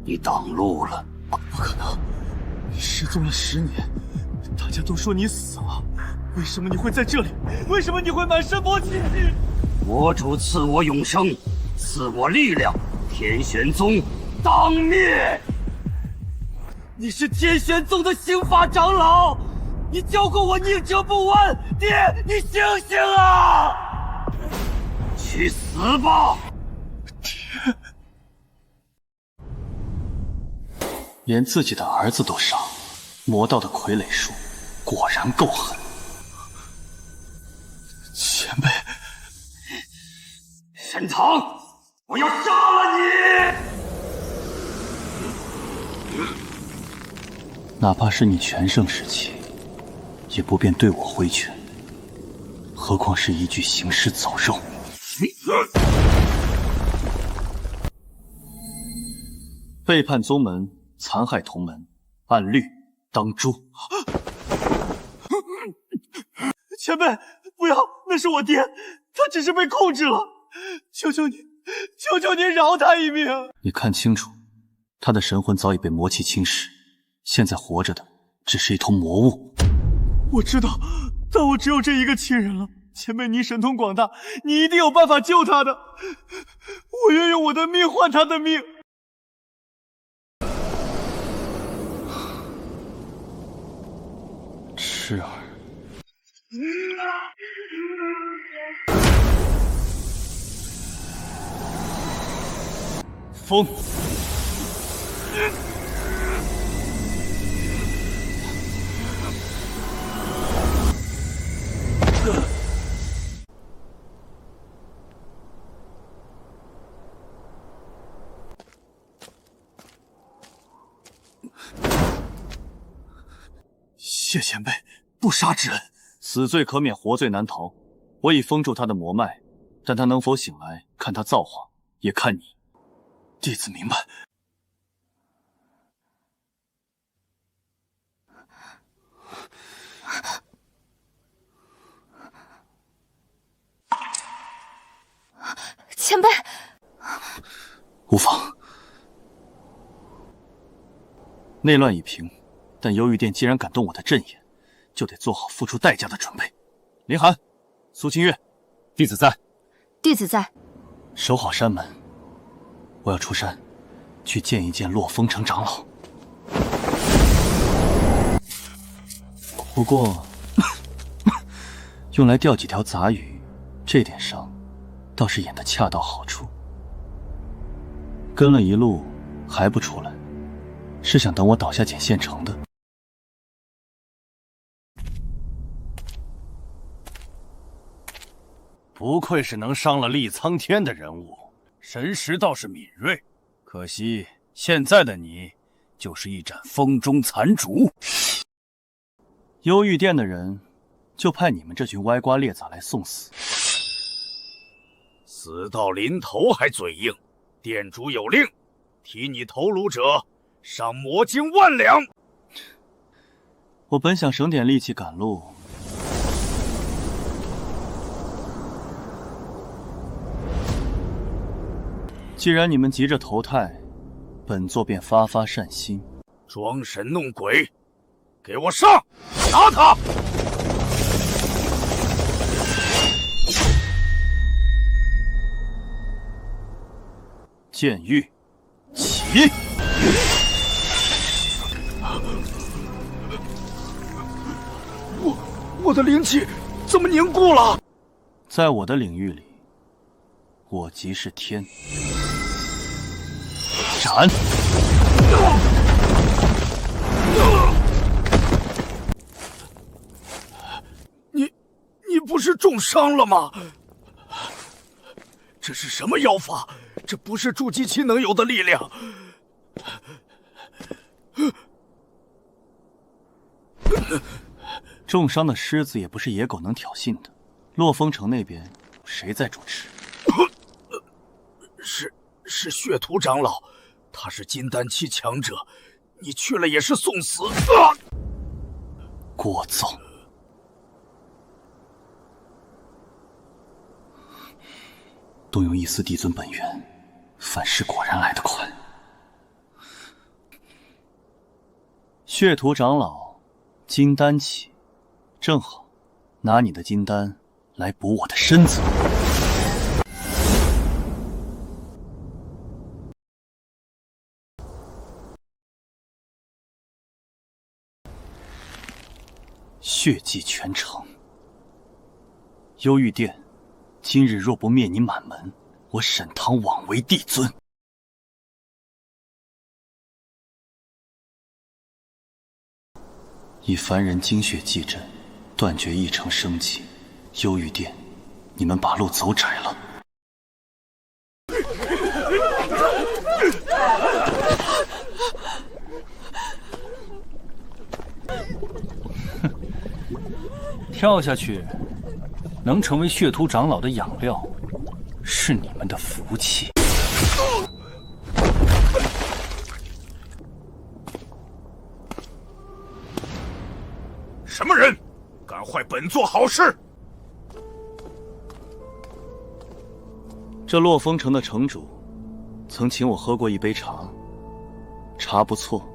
D: 你挡路了。
J: 不可能！你失踪了10年，大家都说你死了，为什么你会在这里？为什么你会满身魔气？
D: 魔主赐我永生，赐我力量，天玄宗当灭！
J: 你是天玄宗的刑法长老，你教过我宁折不弯，爹，你醒醒啊！
D: 去死吧！
J: 爹。
A: 连自己的儿子都杀，魔道的傀儡术果然够狠。
J: 前辈，
D: 沈堂，我要杀了你！
A: 哪怕是你全盛时期，也不便对我挥拳，何况是一具行尸走肉。背叛宗门，残害同门，按律当诛。
J: 前辈，不要，那是我爹，他只是被控制了，求求你，求求你饶他一命！
A: 你看清楚，他的神魂早已被魔气侵蚀，现在活着的只是一头魔物。
J: 我知道，但我只有这一个亲人了。前辈，你神通广大，你一定有办法救他的。我愿用我的命换他的命。
A: 痴儿，
J: 风，谢前辈不杀之恩。
A: 死罪可免，活罪难逃。我已封住他的魔脉，但他能否醒来，看他造化，也看你。
J: 弟子明白。
E: 前辈，
A: 无妨。内乱已平，但幽玉殿既然敢动我的阵眼，就得做好付出代价的准备。林寒，苏清月，
I: 弟子在。
E: 弟子在。
A: 守好山门，我要出山，去见一见洛风城长老。不过，用来钓几条杂鱼，这点伤倒是演得恰到好处。跟了一路还不出来，是想等我倒下捡现成的。
C: 不愧是能伤了厉苍天的人物，神识倒是敏锐。可惜现在的你，就是一盏风中残烛。
A: 幽玉殿的人，就派你们这群歪瓜裂枣来送死。
K: 死到临头还嘴硬，店主有令，提你头颅者，赏魔金10000两。
A: 我本想省点力气赶路。既然你们急着投胎，本座便发发善心。
K: 装神弄鬼，给我上！拿他！
A: 剑狱，起！
K: 我的灵气怎么凝固了？
A: 在我的领域里，我即是天。斩！
K: 你不是重伤了吗？这是什么妖法？这不是筑基期能有的力量。
A: 重伤的狮子也不是野狗能挑衅的。洛风城那边谁在主持？
K: 是血屠长老，他是金丹期强者，你去了也是送死。
A: 聒噪！动用一丝帝尊本源，反噬果然来得快。血屠长老，金丹期，正好拿你的金丹来补我的身子。血祭全城。幽玉殿，今日若不灭你满门，我沈唐枉为帝尊。以凡人精血祭阵，断绝一城生机。幽玉殿，你们把路走窄了。跳下去，能成为血屠长老的养料，是你们的福气。
K: 什么人，敢坏本座好事？
A: 这洛风城的城主，曾请我喝过一杯茶，茶不错，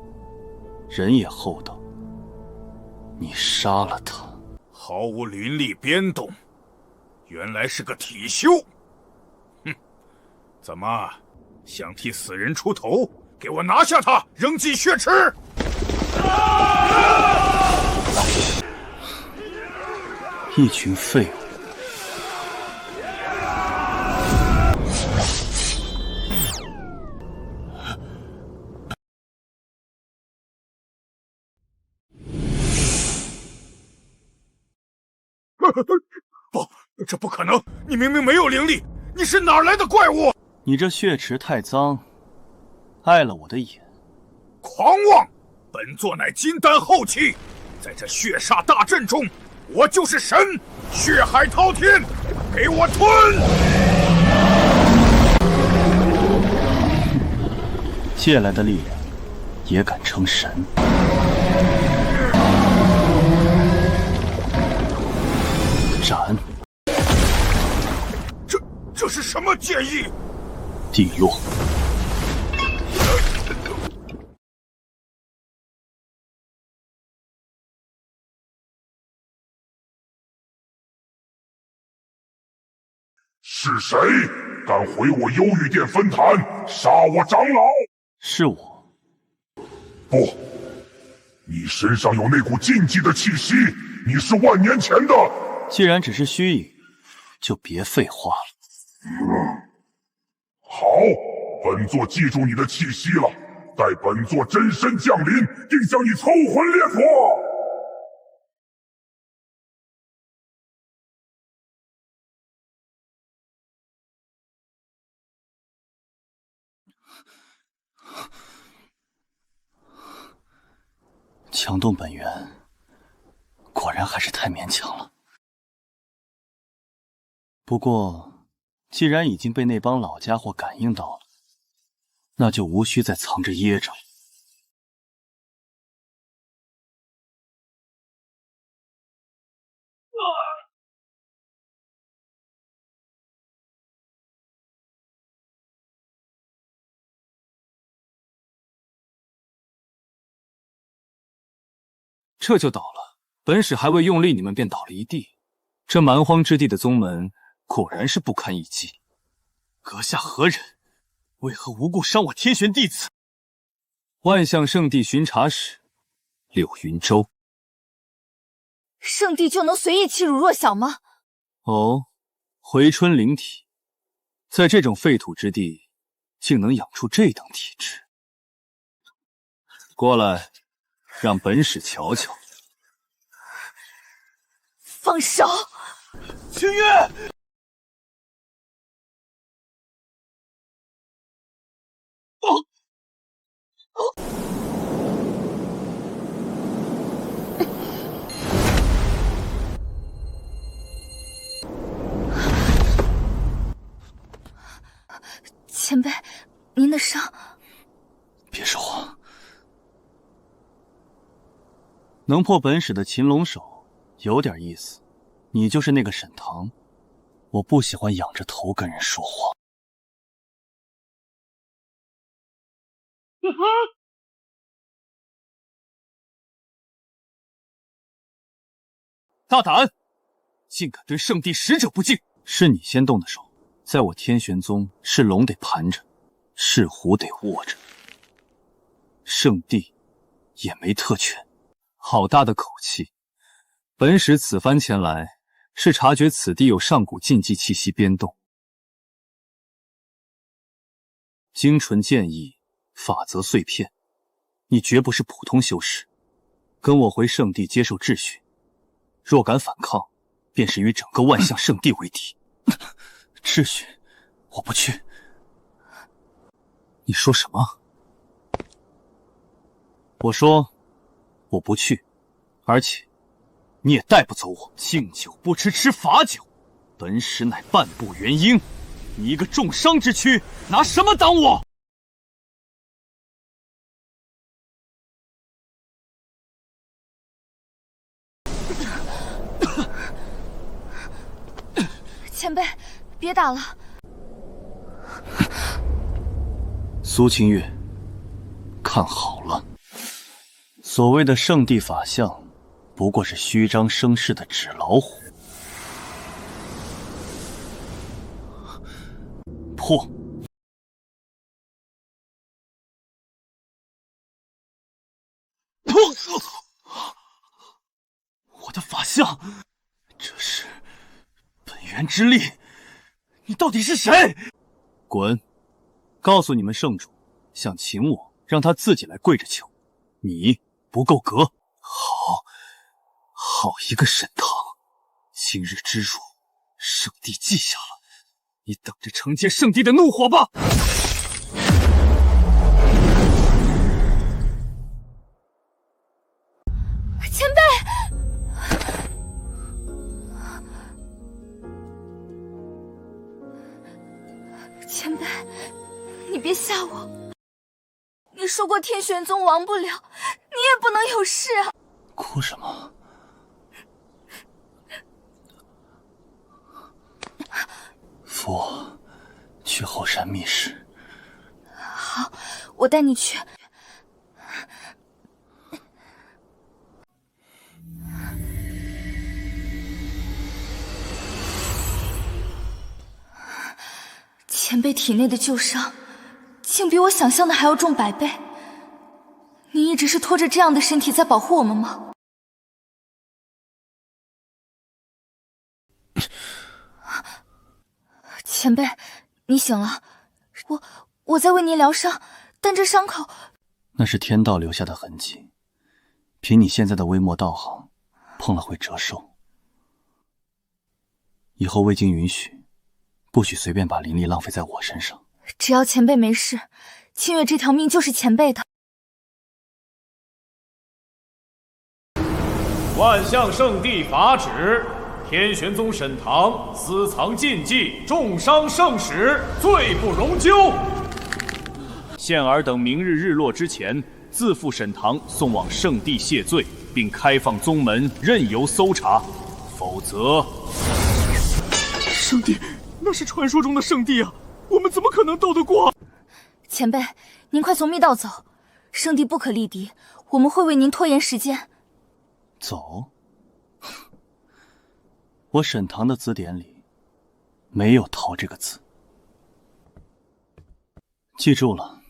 A: 人也厚道。你杀了他。
K: 毫无灵力变动，原来是个体修。哼，怎么想替死人出头？给我拿下他，扔进血池！
A: 一群废物！
K: 不，这不可能！你明明没有灵力，你是哪来的怪物？
A: 你这血池太脏，碍了我的眼。
K: 狂妄！本座乃金丹后期，在这血煞大阵中，我就是神，血海滔天，给我吞！
A: 借来的力量，也敢称神？斩！
K: 这是什么剑意？
A: 地落！
L: 是谁敢毁我幽玉殿分坛，杀我长老？
A: 是我。
L: 不，你身上有那股禁忌的气息，你是万年前的。
A: 既然只是虚影，就别废话了。
L: 好，本座记住你的气息了，待本座真身降临，定将你抽魂炼魄。
A: 强动本源，果然还是太勉强了。不过，既然已经被那帮老家伙感应到了，那就无需再藏着掖着了。
H: 这就倒了，本使还未用力，你们便倒了一地。这蛮荒之地的宗门果然是不堪一击。
J: 阁下何人？为何无故伤我天玄弟子？
H: 万象圣地巡查使柳云舟。
E: 圣地就能随意欺辱弱小吗？
H: 哦，回春灵体，在这种废土之地，竟能养出这等体质。过来，让本使瞧瞧。
E: 放手！
J: 清月！
E: 前辈，您的伤……
A: 别说话。能破本使的擒龙手，有点意思。你就是那个沈棠，我不喜欢仰着头跟人说话。
H: 大胆，竟敢对圣地使者不敬！
A: 是你先动的手，在我天玄宗，是龙得盘着，是虎得握着。圣地也没特权。
H: 好大的口气！本使此番前来，是察觉此地有上古禁忌气息编动。精纯剑意，法则碎片，你绝不是普通修士。跟我回圣地接受质询，若敢反抗，便是与整个万象圣地为敌。
A: 质询，我不去。
H: 你说什么？
A: 我说我不去，而且你也带不走我。敬酒不吃吃罚酒，本使乃半步元婴，你一个重伤之躯，拿什么挡我？
E: 前辈，别打了。
A: 苏清月，看好了，所谓的圣地法相，不过是虚张声势的纸老虎。破！
J: 我的法相，这是本源之力，你到底是谁？
A: 滚！告诉你们圣主，想请我，让他自己来跪着求。你不够格。
H: 好一个沈棠！今日之辱，圣地记下了，你等着承接圣地的怒火吧！
E: 前辈，前辈，你别吓我。你说过天玄宗亡不了，你也不能有事啊！
A: 哭什么？扶我去后山密室。
E: 好，我带你去。前辈体内的旧伤，竟比我想象的还要重100倍。你一直是拖着这样的身体在保护我们吗？前辈，你醒了。我在为您疗伤，但这伤口……
A: 那是天道留下的痕迹，凭你现在的微末道行，碰了会折寿。以后未经允许，不许随便把灵力浪费在我身上。
E: 只要前辈没事，清月这条命就是前辈的。
M: 万象圣地法旨：天玄宗沈堂私藏禁忌，重伤圣使，罪不容咎。现尔等明日日落之前，自赴沈堂送往圣地谢罪，并开放宗门任由搜查，否则……
J: 圣地，那是传说中的圣地啊，我们怎么可能斗得过？
E: 前辈，您快从密道走，圣地不可力敌，我们会为您拖延时间。
A: 走？我沈堂的字典里没有逃这个字。记住了，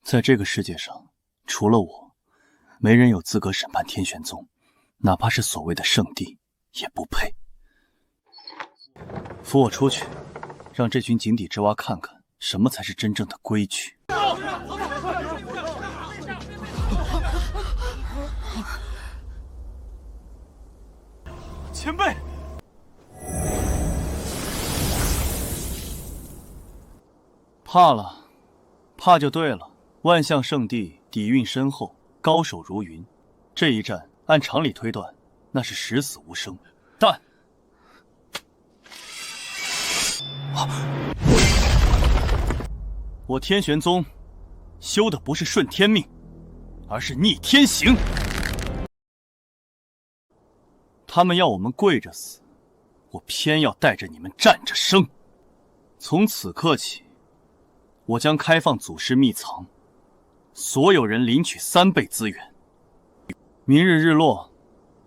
A: 在这个世界上，除了我，没人有资格审判天玄宗，哪怕是所谓的圣地，也不配。扶我出去，让这群井底之蛙看看什么才是真正的规矩。
J: 前辈，
A: 怕了，怕就对了。万象圣地底蕴深厚，高手如云，这一战按常理推断，那是十死无生。但我天玄宗修的不是顺天命，而是逆天行。他们要我们跪着死，我偏要带着你们站着生。从此刻起，我将开放祖师秘藏，所有人领取3倍资源。明日日落，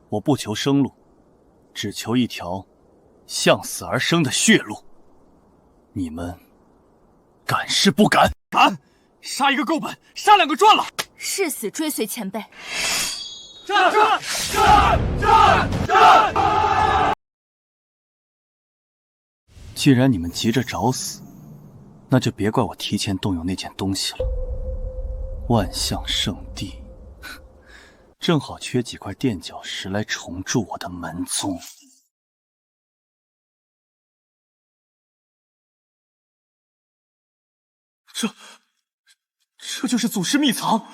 A: 我不求生路，只求一条向死而生的血路。你们敢是不敢？
J: 敢！杀一个够本，杀2个赚了。
E: 誓死追随前辈。
J: 战！
A: 既然你们急着找死，那就别怪我提前动用那件东西了。万象圣地，正好缺几块垫脚石来重铸我的门宗。
J: 这就是祖师秘藏，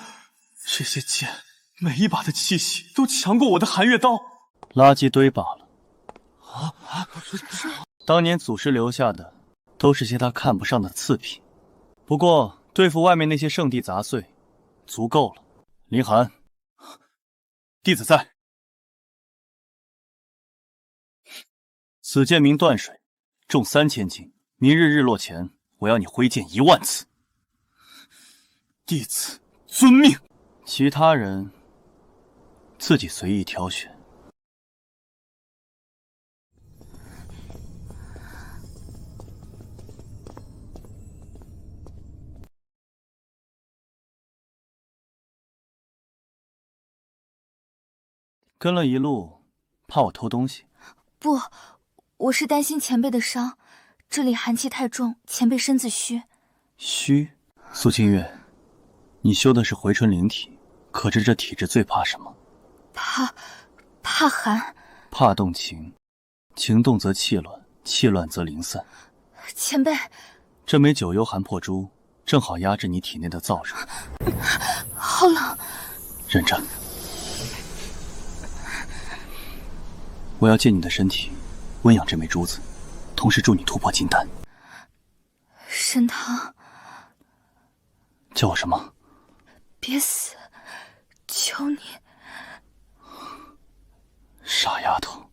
J: 这些剑每一把的气息都强过我的寒月刀。
A: 垃圾堆罢了。当年祖师留下的都是些他看不上的次品，不过对付外面那些圣地杂碎，足够了。林寒，弟子在。此剑名断水，重3000斤。明日日落前，我要你挥剑1万次。弟子遵命。其他人自己随意挑选。跟了一路，怕我偷东西？
E: 不，我是担心前辈的伤，这里寒气太重，前辈身子虚。
A: 虚？苏清月，你修的是回春灵体，可知这体质最怕什么？
E: 怕寒。
A: 怕动情，情动则气乱，气乱则灵散。
E: 前辈，
A: 这枚九幽寒魄珠正好压制你体内的燥热。
E: 好冷。
A: 忍着。我要借你的身体温养这枚珠子，同时助你突破金丹。
E: 沈堂，
A: 叫我什么？
E: 别死，求你。
A: 傻丫头，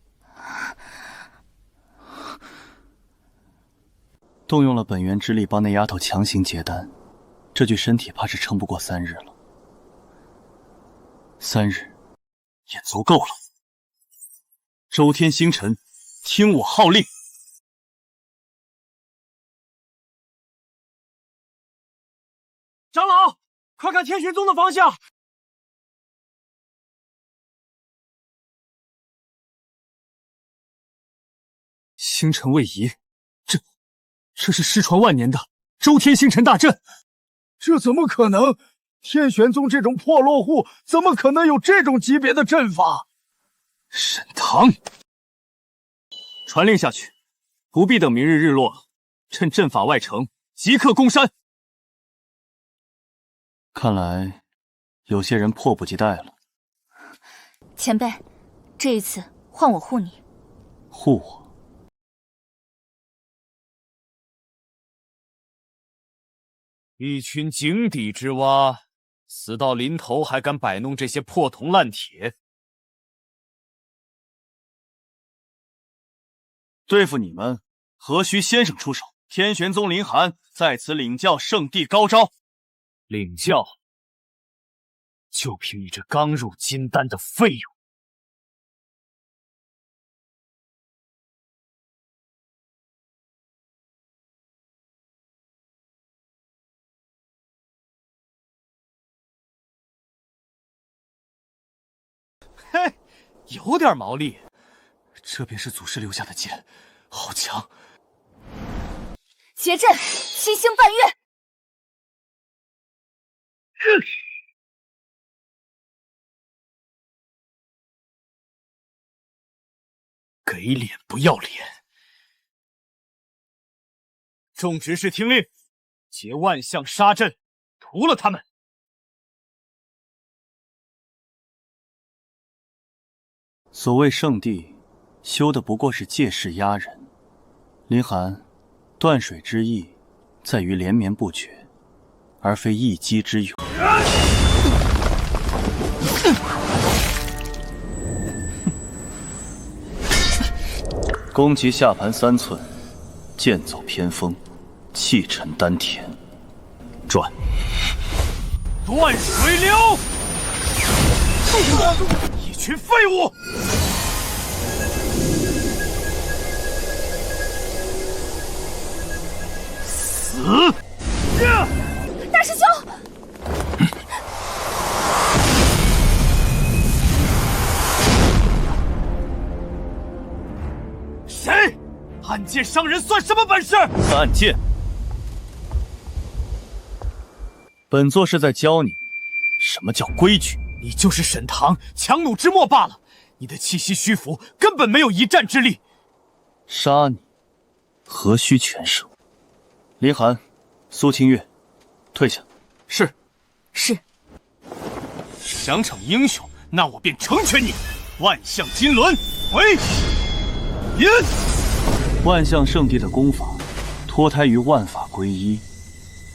A: 动用了本源之力帮那丫头强行结丹，这具身体怕是撑不过3日了。3日也足够了。周天星辰，听我号令！
J: 长老，快看天玄宗的方向！星辰位移，这是失传万年的周天星辰大阵。
L: 这怎么可能？天玄宗这种破落户，怎么可能有这种级别的阵法？
J: 沈堂，传令下去，不必等明日日落，趁阵法外成，即刻攻山。
A: 看来有些人迫不及待了。
E: 前辈，这一次换我护你。
A: 护我？
J: 一群井底之蛙，死到临头还敢摆弄这些破铜烂铁？
A: 对付你们，何须先生出手？天玄宗林寒在此领教圣地高招。
J: 领教？就凭你这刚入金丹的废物！嘿，有点毛利。这便是祖师留下的剑，好强！
E: 结阵，七星半月。
J: 给脸不要脸！众执事听令，结万象杀阵，屠了他们！
A: 所谓圣地，修的不过是借势压人。林寒，断水之意，在于连绵不绝，而非一击之勇。攻击下盘3寸，剑走偏锋，气沉丹田。转。
J: 断水流！一群废物！死！
E: 大师兄！
J: 谁？暗箭伤人算什么本事？
A: 暗箭！本座是在教你什么叫规矩。
J: 你就是沈堂强弩之末罢了，你的气息虚浮，根本没有一战之力。
A: 杀你，何须全胜？林寒，苏清月，退下。
J: 是。
E: 是。
J: 想逞英雄，那我便成全你。万象金轮回！引！
A: 万象圣地的功法脱胎于万法归一，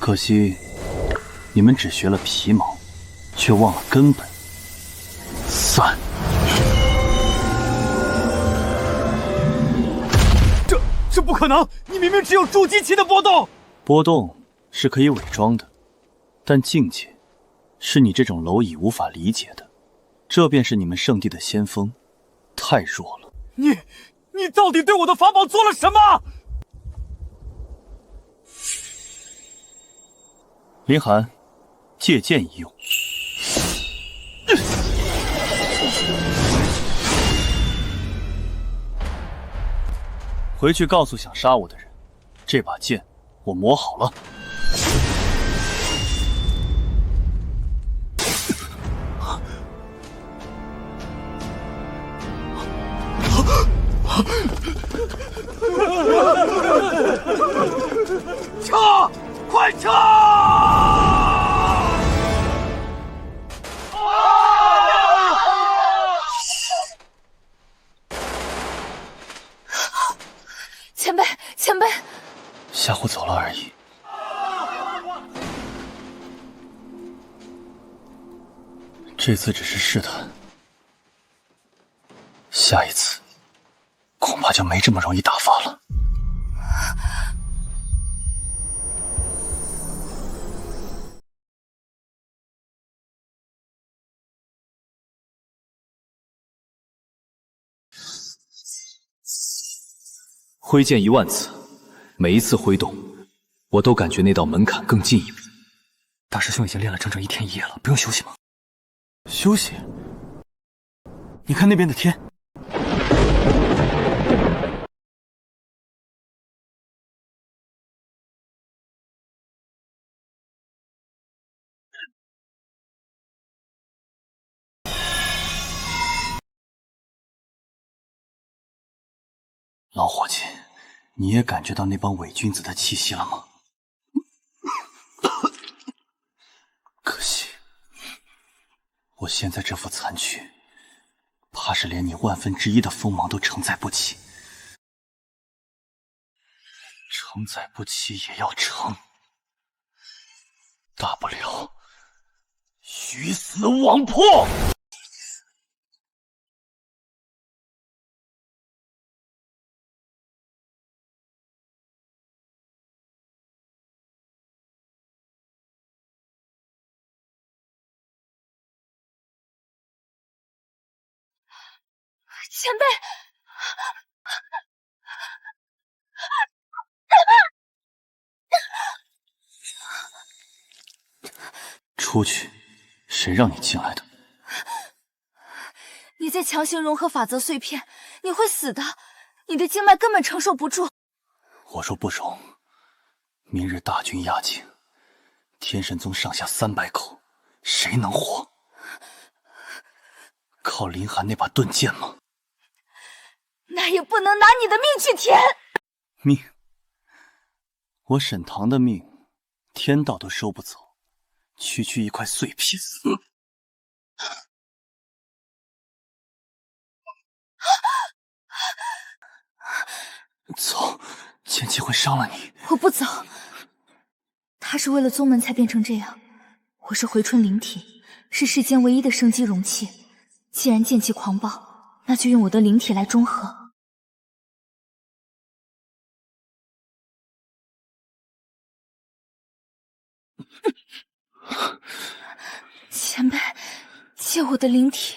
A: 可惜你们只学了皮毛，却忘了根本。散！
J: 这不可能！你明明只有筑基期的波动。
A: 波动是可以伪装的，但境界是你这种蝼蚁无法理解的。这便是你们圣地的先锋，太弱了。
J: 你到底对我的法宝做了什么？
A: 林寒，借剑一用。回去告诉想杀我的人，这把剑我磨好了。
J: 撤！快撤！
E: 前辈，前辈，
A: 吓唬走了而已。这次只是试探，下一次恐怕就没这么容易打发了。挥剑10000次，每一次挥动，我都感觉那道门槛更进一步。
I: 大师兄已经练了整整1天1夜了，不用休息吗？
J: 休息？你看那边的天。
A: 老伙计，你也感觉到那帮伪君子的气息了吗？可惜，我现在这副残躯，怕是连你1/1000的锋芒都承载不起。承载不起也要承，大不了鱼死网破。
E: 前辈，
A: 出去，谁让你进来的？
E: 你在强行融合法则碎片，你会死的，你的经脉根本承受不住。
A: 我若不融，明日大军压境，天神宗上下300口，谁能活？靠林寒那把盾剑吗？
E: 那也不能拿你的命去填。
A: 命？我沈棠的命，天道都收不走，区区一块碎片。走，剑气会伤了你。
E: 我不走。他是为了宗门才变成这样，我是回春灵体，是世间唯一的生机容器。既然剑气狂暴，那就用我的灵体来中和。前辈，借我的灵体。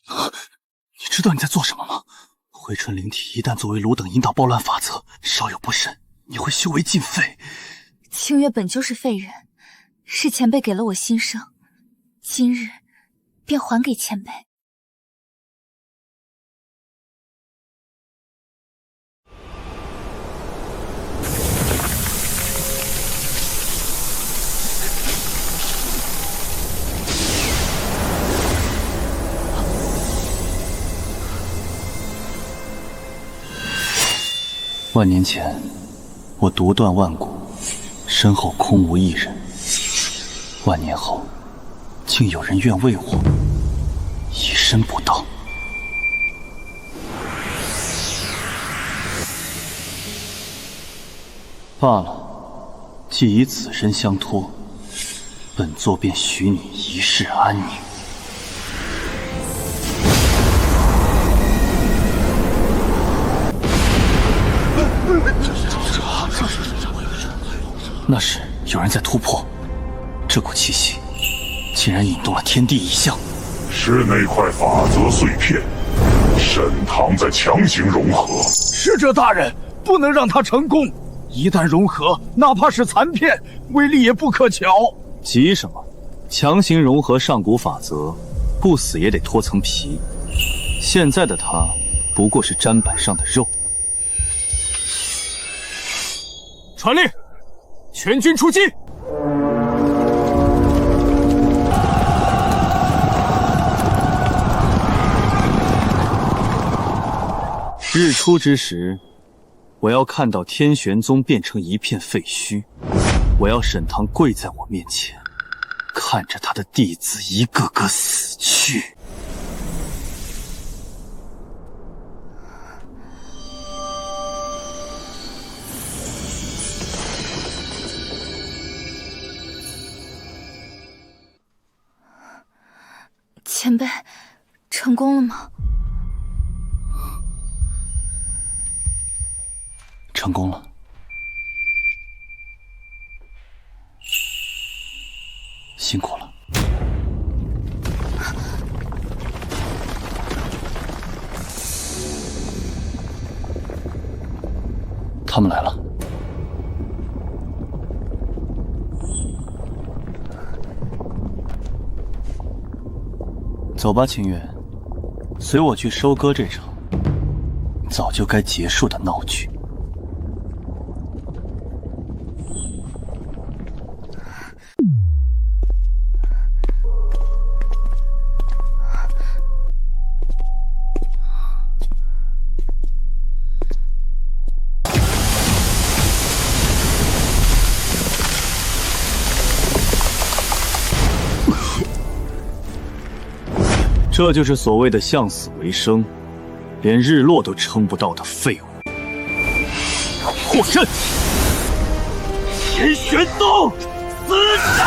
A: 你知道你在做什么吗？回春灵体一旦作为炉等引导暴乱法则，稍有不慎，你会修为尽废。
E: 清月本就是废人，是前辈给了我新生，今日便还给前辈。
A: 万年前，我独断万古，身后空无一人。万年后，竟有人愿为我以身补道。罢了，既以此身相托，本座便许你一世安宁。那时有人在突破，这股气息竟然引动了天地异象。
L: 是那块法则碎片，沈棠在强行融合。
C: 使者大人，不能让它成功，一旦融合，哪怕是残片，威力也不可瞧。
A: 急什么？强行融合上古法则，不死也得脱层皮。现在的他不过是砧板上的肉。
M: 传令，全军出击！
A: 日出之时，我要看到天玄宗变成一片废墟，我要沈棠跪在我面前，看着他的弟子一个个死去。
E: 前辈，成功了吗？
A: 成功了。辛苦了。他们来了。走吧，清月，随我去收割这场早就该结束的闹剧。这就是所谓的向死为生，连日落都撑不到的废物。破阵！
D: 天玄宗，死战！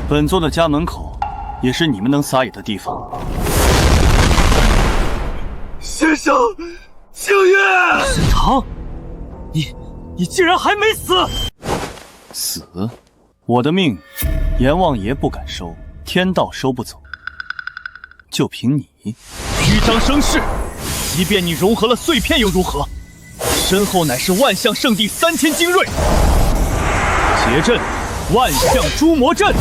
A: 本座的家门口，也是你们能撒野的地方。
D: 先生，清月，
H: 沈唐，你竟然还没死！
A: 死？我的命，阎王爷不敢收，天道收不走。就凭你，
H: 虚张声势，即便你融合了碎片又如何？身后乃是万象圣地3000精锐，结阵，万象诛魔阵。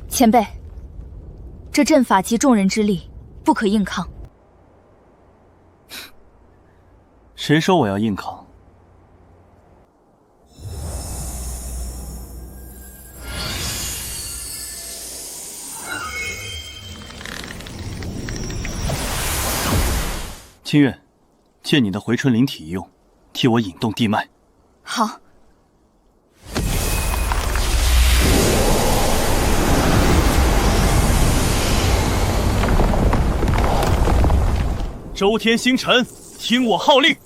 E: 前辈，这阵法集众人之力，不可硬抗。
A: 谁说我要硬抗？清月，借你的回春灵体一用，替我引动地脉。
E: 好。
H: 周天星辰，听我号令，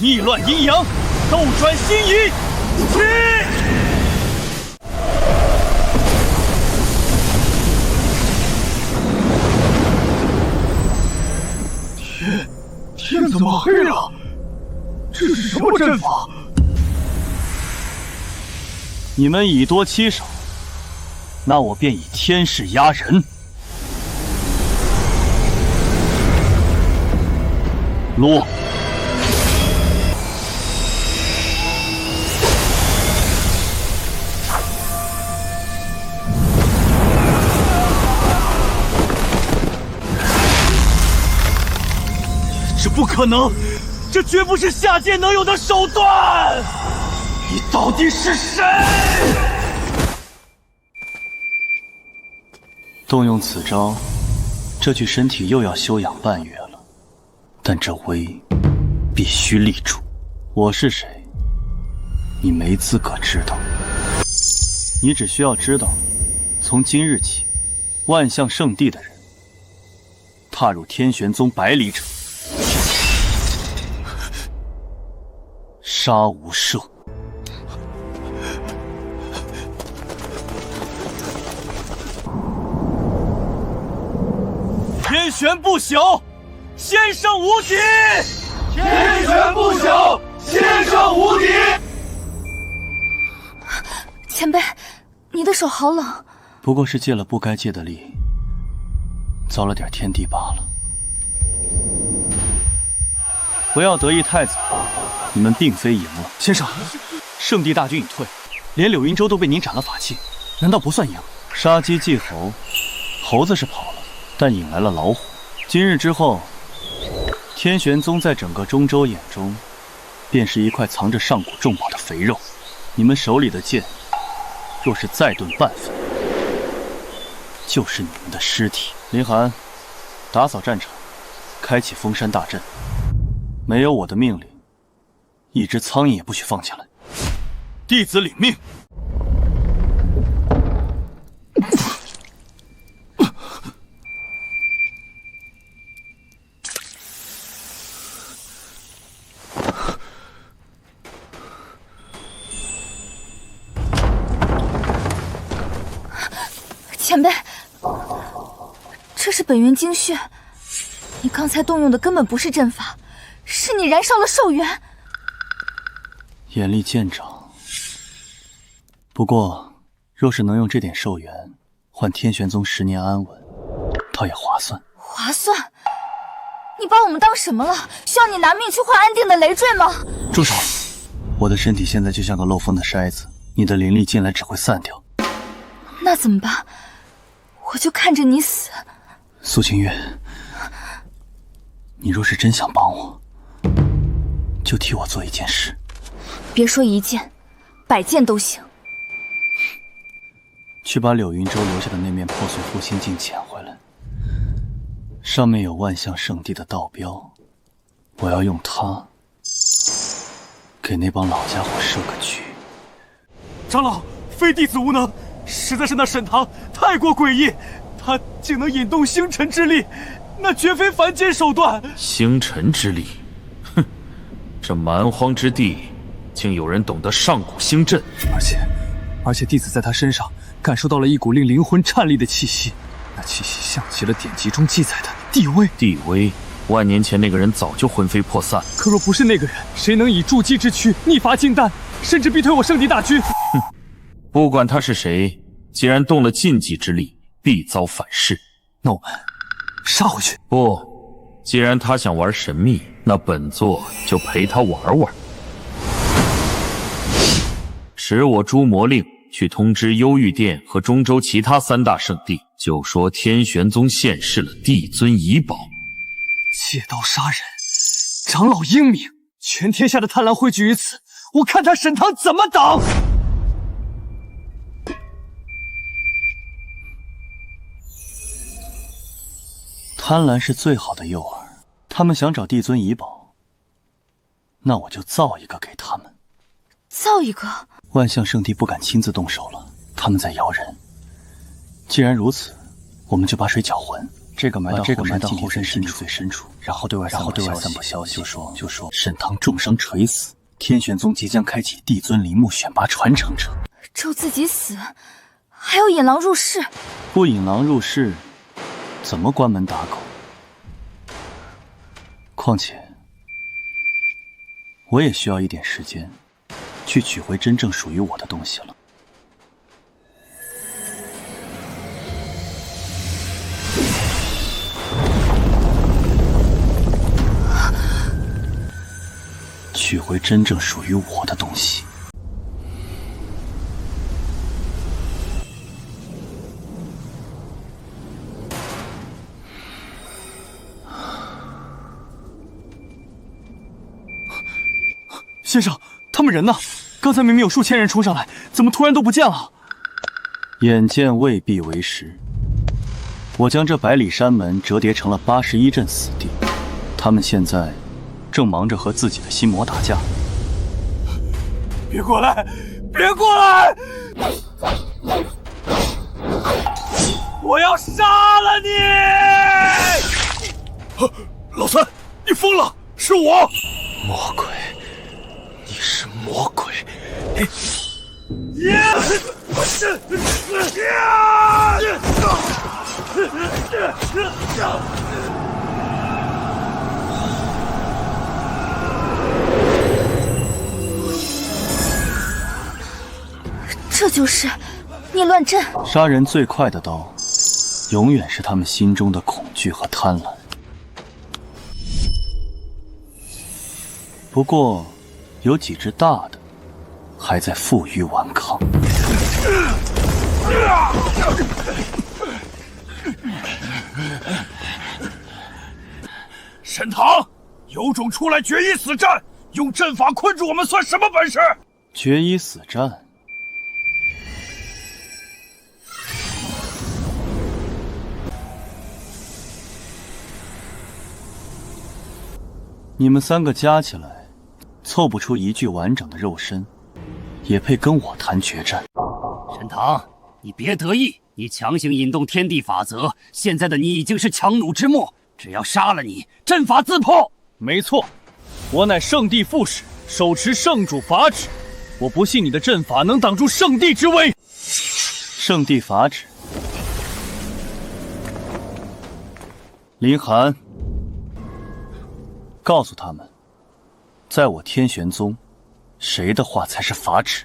H: 逆乱阴阳，斗转星移，起！
L: 天怎么黑了？这是什么阵法？
A: 你们以多欺少，那我便以天势压人。落！
H: 这不可能，这绝不是下界能有的手段！你到底是谁？
A: 动用此招，这具身体又要休养半月了。但这威必须立住。我是谁，你没资格知道。你只需要知道，从今日起，万象圣地的人踏入天玄宗100里者，杀无赦。
H: 天玄不朽，先生无敌！
D: 天玄不朽，先生无敌！
E: 前辈，你的手好冷。
A: 不过是借了不该借的力，遭了点天地罢了。不要得意太早，你们并非赢了。
I: 先生，圣地大军已退，连柳云州都被您斩了法器，难道不算赢？
A: 杀鸡祭猴，猴子是跑了，但引来了老虎。今日之后，天玄宗在整个中州眼中，便是一块藏着上古重宝的肥肉。你们手里的剑，若是再钝半分，就是你们的尸体。林寒，打扫战场，开启封山大阵。没有我的命令，一只苍蝇也不许放下来。
H: 弟子领命。
E: 前辈，这是本源精血，你刚才动用的根本不是阵法，是你燃烧了寿元。
A: 眼力见长。不过，若是能用这点寿元换天玄宗10年安稳，倒也划算。
E: 划算？你把我们当什么了？需要你拿命去换安定的累赘吗？
A: 住手！我的身体现在就像个漏风的筛子，你的灵力进来只会散掉。
E: 那怎么办？我就看着你死。
A: 苏清月，你若是真想帮我，就替我做一件事。
E: 别说1件，100件都行。
A: 去把柳云州留下的那面破碎护心镜捡回来，上面有万象圣地的道标，我要用它给那帮老家伙设个局。
J: 长老，非弟子无能，实在是那沈堂太过诡异，他竟能引动星辰之力，那绝非凡间手段。
G: 星辰之力，哼，这蛮荒之地，竟有人懂得上古星阵，
I: 而且弟子在他身上感受到了一股令灵魂颤栗的气息，那气息像极了典籍中记载的地威。
G: 地威，万年前那个人早就魂飞魄散。
I: 可若不是那个人，谁能以筑基之躯逆伐金丹，甚至逼退我圣地大军？
G: 哼，不管他是谁，既然动了禁忌之力，必遭反噬。
I: 那我们杀回去？
G: 不，既然他想玩神秘，那本座就陪他玩玩。持我诛魔令，去通知幽玉殿和中州其他3大圣地，就说天玄宗现世了帝尊遗宝。
I: 借刀杀人，长老英明，全天下的贪婪汇聚于此，我看他沈堂怎么挡！
A: 贪婪是最好的诱饵，他们想找帝尊遗宝，那我就造一个给他们。
E: 造一个？
A: 万象圣地不敢亲自动手了，他们在摇人。既然如此，我们就把水搅浑，这个埋到后山身体最深处，然后对外散布消息，就说沈堂重伤垂死，天玄宗即将开启帝尊陵墓选拔传承者。
E: 咒自己死，还要引狼入室？
A: 不引狼入室，怎么关门打狗？况且，我也需要一点时间，去取回真正属于我的东西了。取回真正属于我的东西。
J: 先生，他们人呢？刚才明明有数千人冲上来，怎么突然都不见了？
A: 眼见未必为实，我将这百里山门折叠成了81阵死地，他们现在正忙着和自己的心魔打架。
J: 别过来！别过来！我要杀了你！
C: 老三，你疯了！是我，
I: 魔鬼，你是魔鬼！
E: 这就是逆乱阵。
A: 杀人最快的刀，永远是他们心中的恐惧和贪婪。不过，有几只大的还在负隅顽抗。
C: 沈堂，有种出来决一死战，用阵法困住我们算什么本事？
A: 决一死战。你们3个加起来，凑不出一具完整的肉身，也配跟我谈决战？
D: 沈堂，你别得意，你强行引动天地法则，现在的你已经是强弩之末，只要杀了你，阵法自破。
M: 没错，我乃圣地副使，手持圣主法旨，我不信你的阵法能挡住圣地之威。
A: 圣地法旨，林寒。告诉他们，在我天玄宗，谁的话才是法旨？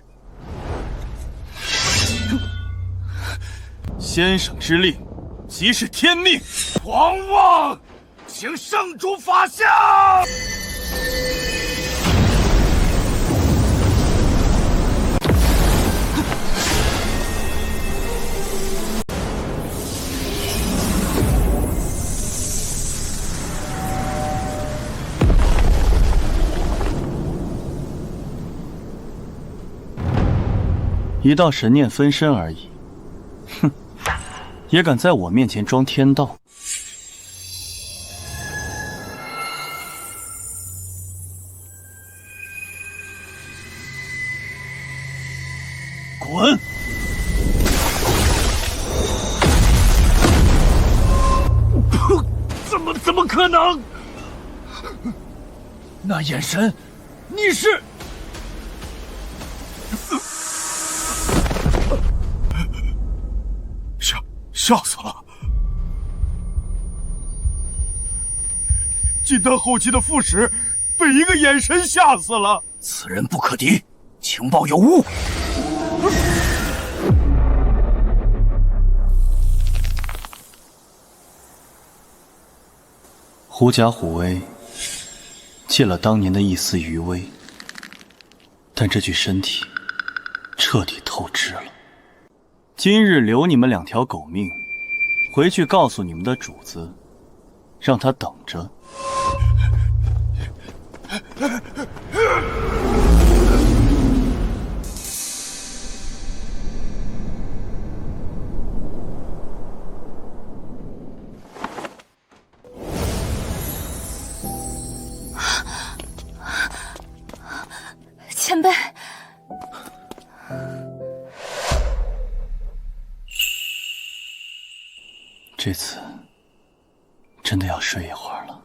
A: 先生之令，即是天命。
K: 狂妄，请圣主法下！
A: 一道神念分身而已，哼，也敢在我面前装天道？
J: 滚！怎么可能？那眼神，你是？
K: 吓死了！金丹后期的副使被一个眼神吓死了。
D: 此人不可敌，情报有误。
A: 狐假虎威，借了当年的一丝余威，但这具身体彻底透支了。今日留你们2条狗命，回去告诉你们的主子，让他等着。
E: 前辈。
A: 这次真的要睡一会儿了。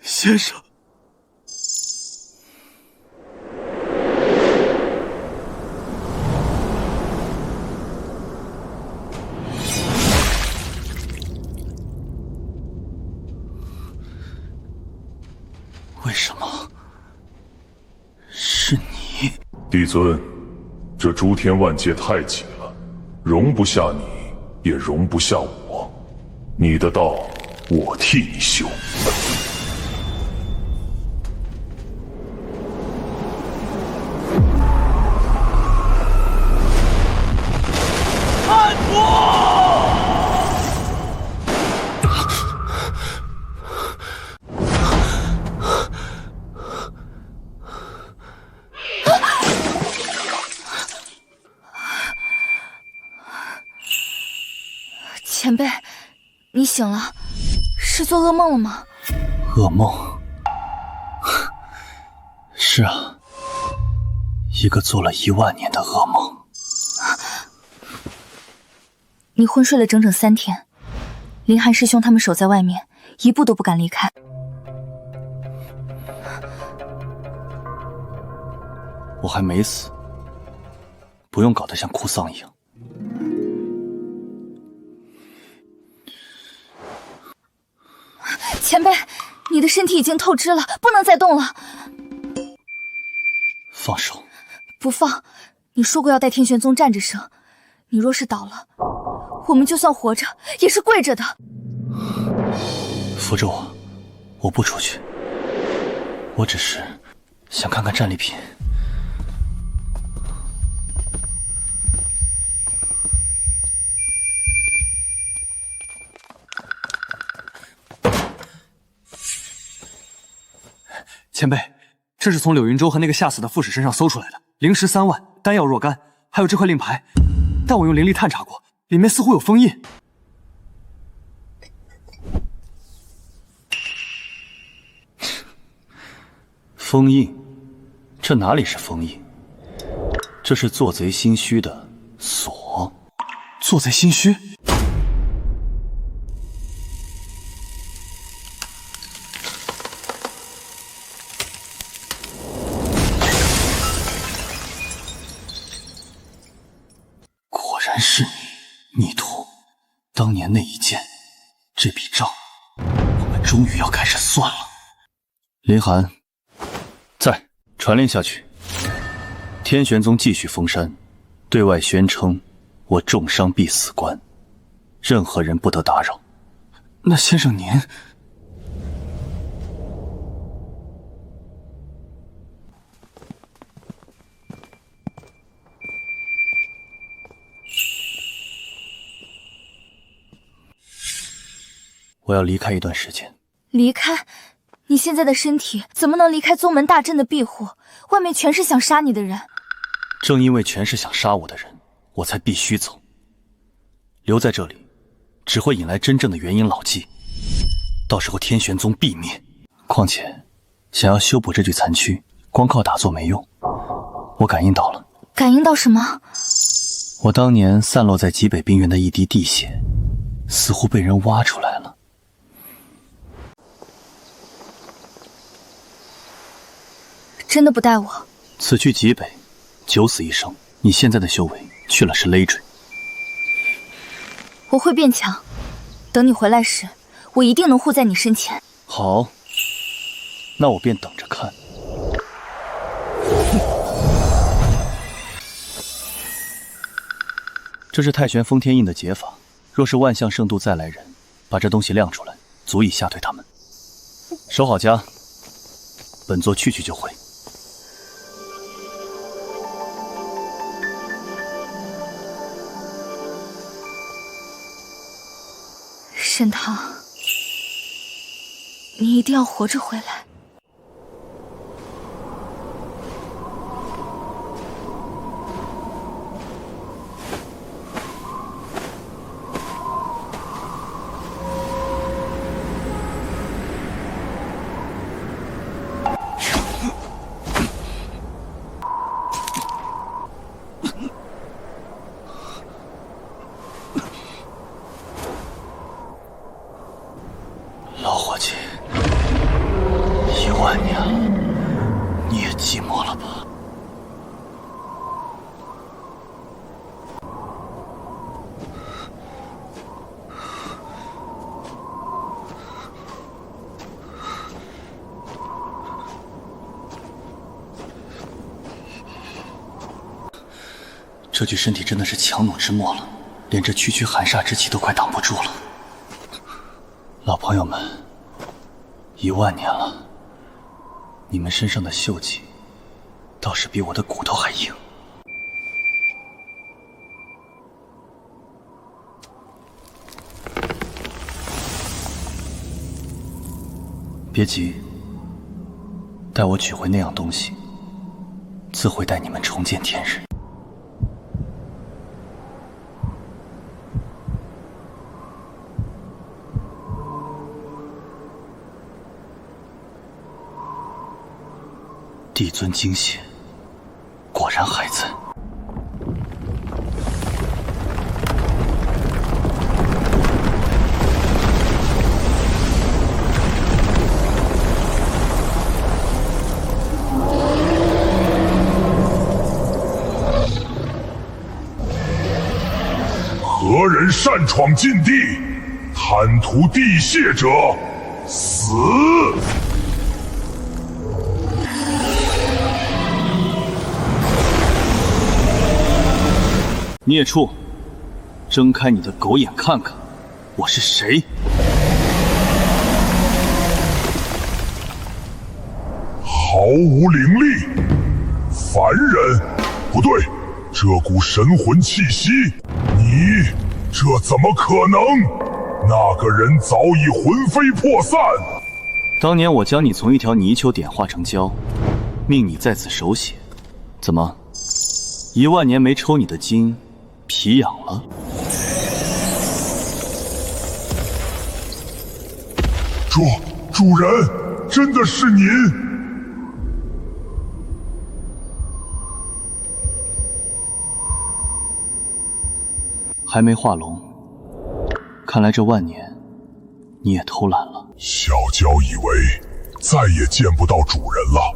J: 先生，
A: 为什么是你？
L: 帝尊，这诸天万界太紧了，容不下你，也容不下我。你的道，我替你修。
J: 叛徒！
E: 前辈，你醒了，是做噩梦了吗？
A: 噩梦？是啊，一个做了10000年的噩梦。
E: 你昏睡了整整3天，凌寒师兄他们守在外面，一步都不敢离开。
A: 我还没死，不用搞得像哭丧一样。
E: 前辈，你的身体已经透支了，不能再动了。
A: 放手！
E: 不放！你说过要带天玄宗站着生，你若是倒了，我们就算活着也是跪着的。
A: 扶着我，我不出去。我只是想看看战利品。
I: 前辈，这是从柳云州和那个吓死的副使身上搜出来的，灵石3万，丹药若干，还有这块令牌，但我用灵力探查过，里面似乎有封印。
A: 封印？这哪里是封印？这是做贼心虚的锁。
I: 做贼心虚？
A: 是你，逆徒。当年那一剑，这笔账，我们终于要开始算了。林寒，在传令下去，天玄宗继续封山，对外宣称我重伤必死关，任何人不得打扰。
I: 那先生您……
A: 我要离开一段时间。
E: 离开？你现在的身体怎么能离开宗门大阵的庇护？外面全是想杀你的人。
A: 正因为全是想杀我的人，我才必须走。留在这里，只会引来真正的元婴老纪，到时候天玄宗必灭。况且，想要修补这具残躯，光靠打坐没用。我感应到了。
E: 感应到什么？
A: 我当年散落在极北冰原的一滴地血，似乎被人挖出来了。
E: 真的不带我？
A: 此去极北，九死一生。你现在的修为去了是累赘。
E: 我会变强，等你回来时，我一定能护在你身前。
A: 好，那我便等着看。这是太玄封天印的解法，若是万象圣度再来人，把这东西亮出来，足以吓退他们。守好家，本座去就回。
E: 沈棠，你一定要活着回来。
A: 老伙计，1万年了，你也寂寞了吧？这具身体真的是强弩之末了，连这区区寒煞之气都快挡不住了。老朋友们，1万年了，你们身上的锈迹倒是比我的骨头还硬。别急，待我取回那样东西，自会带你们重见天日。帝尊精血果然还在。
L: 何人擅闯禁地，贪图地血者，死！
A: 孽畜，睁开你的狗眼看看，我是谁！
L: 毫无灵力，凡人，不对，这股神魂气息，你这怎么可能？那个人早已魂飞魄散。
A: 当年我将你从一条泥鳅点化成蛟，命你在此守血，怎么1万年没抽你的筋，皮痒了？
L: 主人，真的是您！
A: 还没化龙，看来这万年你也偷懒了。
L: 小蛟以为再也见不到主人了。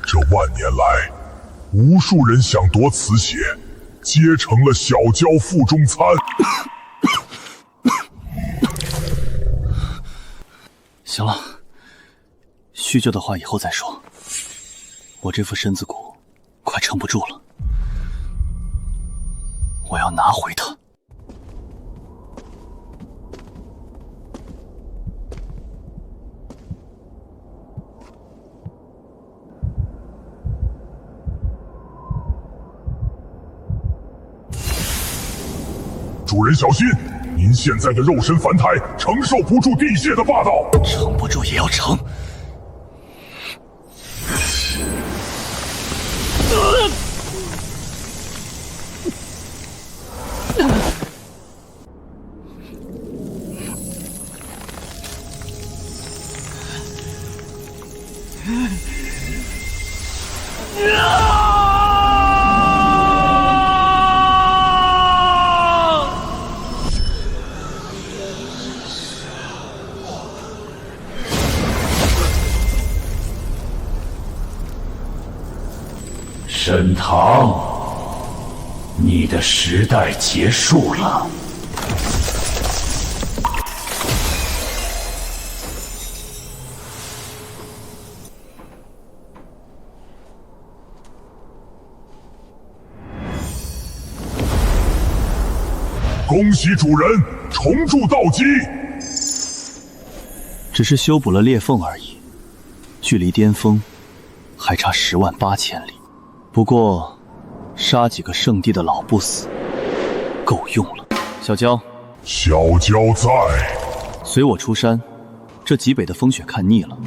L: 这万年来，无数人想夺此血，皆成了小蛟腹中餐。
A: 行了，叙旧的话以后再说。我这副身子骨快撑不住了，我要拿回它。
L: 主人小心，您现在的肉身凡胎承受不住地界的霸道，
A: 撑不住也要撑。
G: 沈棠，你的时代结束了。
L: 恭喜主人重铸道基，
A: 只是修补了裂缝而已，距离巅峰还差108000里。不过，杀几个圣地的老不死，够用了。小娇，
L: 小娇在，
A: 随我出山。这极北的风雪看腻了，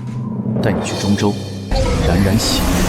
A: 带你去中州，冉冉喜悦。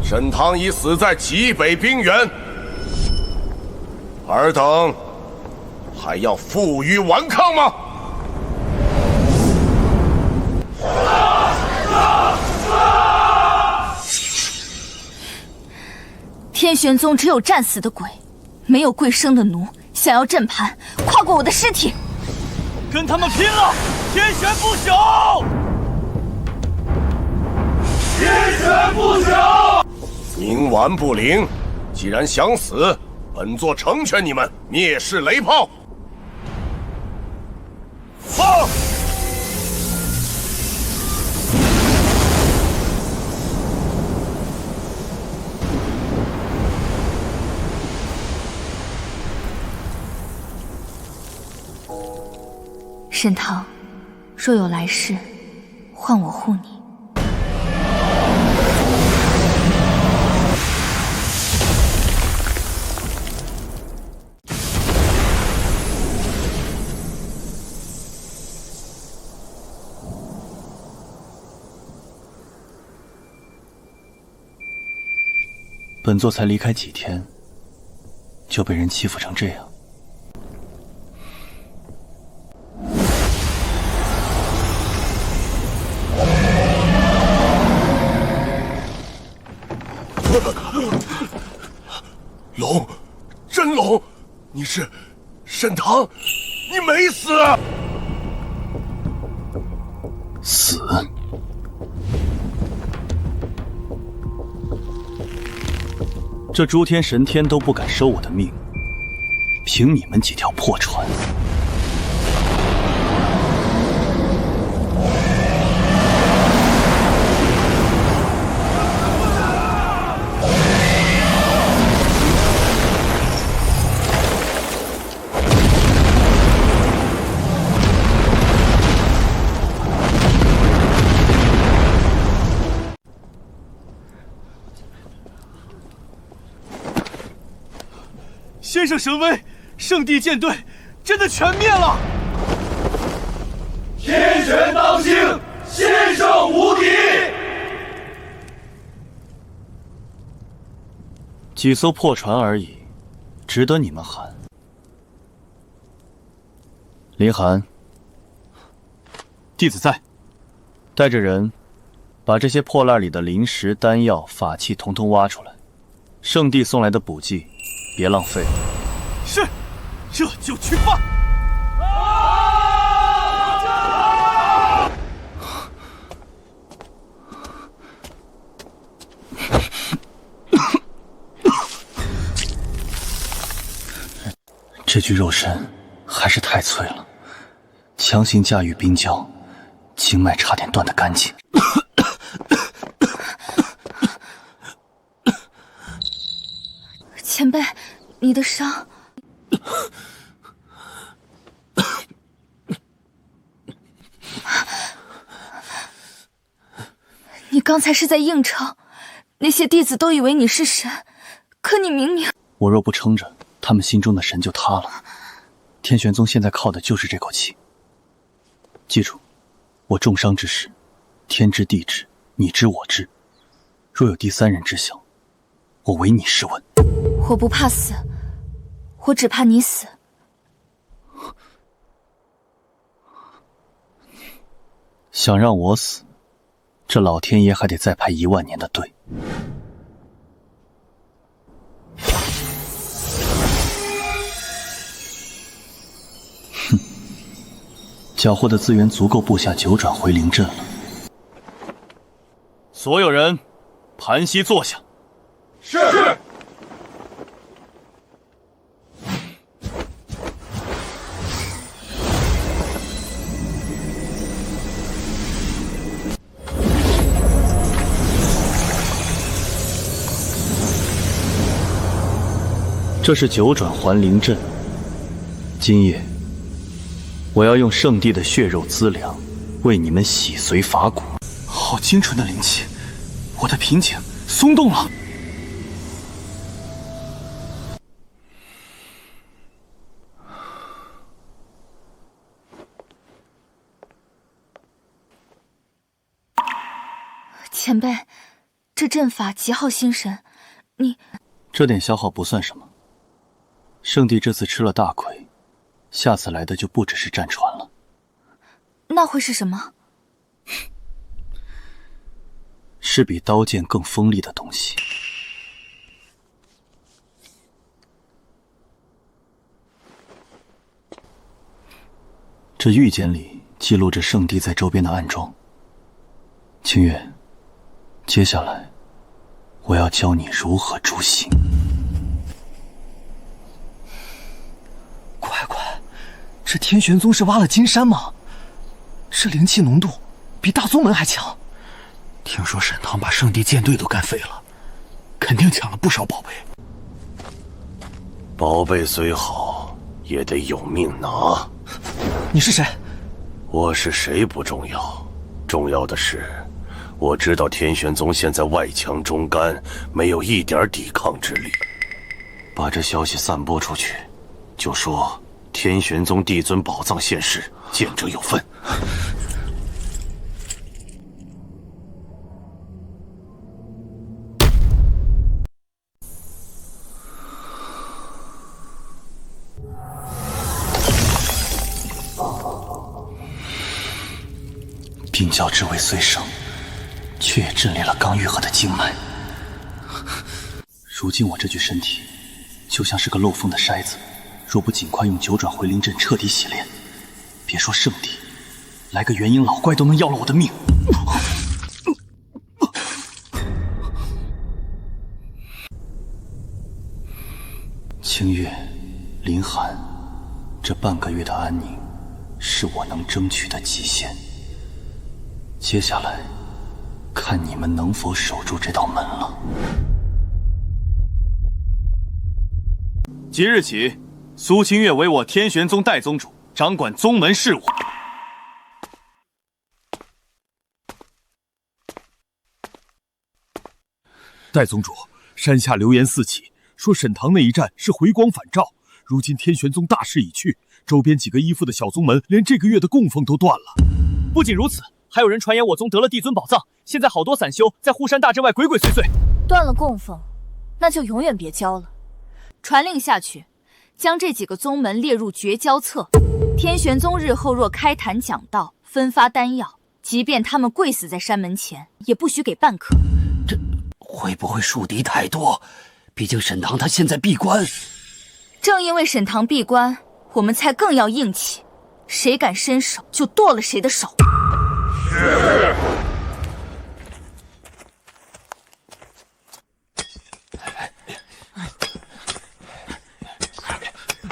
C: 沈棠已死在极北冰原，尔等还要负隅顽抗吗？
E: 天玄宗只有战死的鬼，没有贵生的奴。想要阵盘，跨过我的尸体，
J: 跟他们拼了！天玄不朽！
C: 天玄不朽！冥顽不灵，既然想死，本座成全你们，灭世雷炮！放！
E: 沈棠，若有来世，换我护你。
A: 本座才离开几天，就被人欺负成这样。
C: 龙，真龙，你是沈棠，你没死？
A: 死？这诸天神天都不敢收我的命，凭你们几条破船！
J: 先生神威，圣地舰队真的全灭了！
B: 天玄当幸，先生无敌！
A: 几艘破船而已，值得你们喊。林寒，
I: 弟子在。
A: 带着人，把这些破烂里的灵石、丹药、法器统统挖出来。圣地送来的补剂，别浪费了。
J: 是，这就去办。
A: 这具肉身还是太脆了，强行驾驭冰胶，经脉差点断得干净。
E: 前辈，你的伤……你刚才是在硬撑，那些弟子都以为你是神，可你明明……
A: 我若不撑着，他们心中的神就塌了。天玄宗现在靠的就是这口气。记住，我重伤之时，天知地知，你知我知。若有第三人知晓，我唯你是问。
E: 我不怕死，我只怕你死。
A: 想让我死，这老天爷还得再排10000年的队。哼，缴获的资源足够部下9转回灵阵了。
I: 所有人，盘膝坐下。
B: 是。
A: 这是9转还灵阵。今夜，我要用圣地的血肉资粮，为你们洗髓伐骨。
I: 好精纯的灵气，我的瓶颈松动了。
E: 前辈，这阵法极耗心神，你……
A: 这点消耗不算什么。圣地这次吃了大亏，下次来的就不只是战船了。
E: 那会是什么？
A: 是比刀剑更锋利的东西。这玉简里记录着圣地在周边的暗桩。清月，接下来我要教你如何诛心。
I: 这天玄宗是挖了金山吗？这灵气浓度比大宗门还强。听说沈堂把圣地舰队都干废了，肯定抢了不少宝贝。
C: 宝贝虽好，也得有命拿。
I: 你是谁？
C: 我是谁不重要，重要的是，我知道天玄宗现在外强中干，没有一点抵抗之力。把这消息散播出去，就说天玄宗帝尊宝藏现世，见者有份。
A: 冰窖之味虽生，却也震裂了刚愈合的经脉。如今我这具身体，就像是个漏风的筛子。若不尽快用9转回灵阵彻底洗炼，别说圣地，来个元婴老怪都能要了我的命。清月，林寒，这半个月的安宁，是我能争取的极限。接下来，看你们能否守住这道门了。
I: 即日起，苏清月为我天玄宗代宗主，掌管宗门事务。
H: 代宗主，山下流言四起，说沈堂那一战是回光返照。如今天玄宗大势已去，周边几个依附的小宗门连这个月的供奉都断了。
I: 不仅如此，还有人传言我宗得了帝尊宝藏，现在好多散修在护山大阵外鬼鬼祟祟。
E: 断了供奉，那就永远别交了。传令下去，将这几个宗门列入绝交册。天玄宗日后若开坛讲道，分发丹药，即便他们跪死在山门前，也不许给半颗。
D: 这会不会树敌太多？毕竟沈堂他现在闭关。
E: 正因为沈堂闭关，我们才更要硬气，谁敢伸手就剁了谁的手。
L: 是。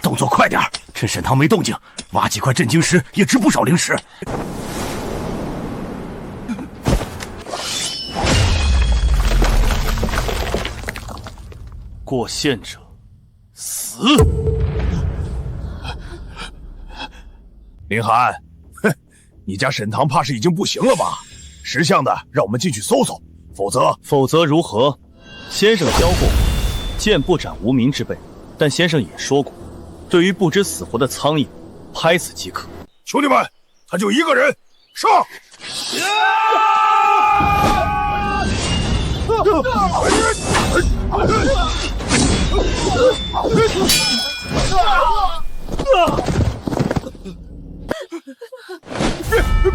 D: 动作快点，趁沈堂没动静，挖几块镇惊石也值不少灵石。
A: 过线者死。
C: 林寒，哼，你家沈堂怕是已经不行了吧？识相的，让我们进去搜搜，
A: 否则如何？先生教过我，剑不斩无名之辈，但先生也说过，对于不知死活的苍蝇，拍死即可。
C: 兄弟们，他就一个人，上！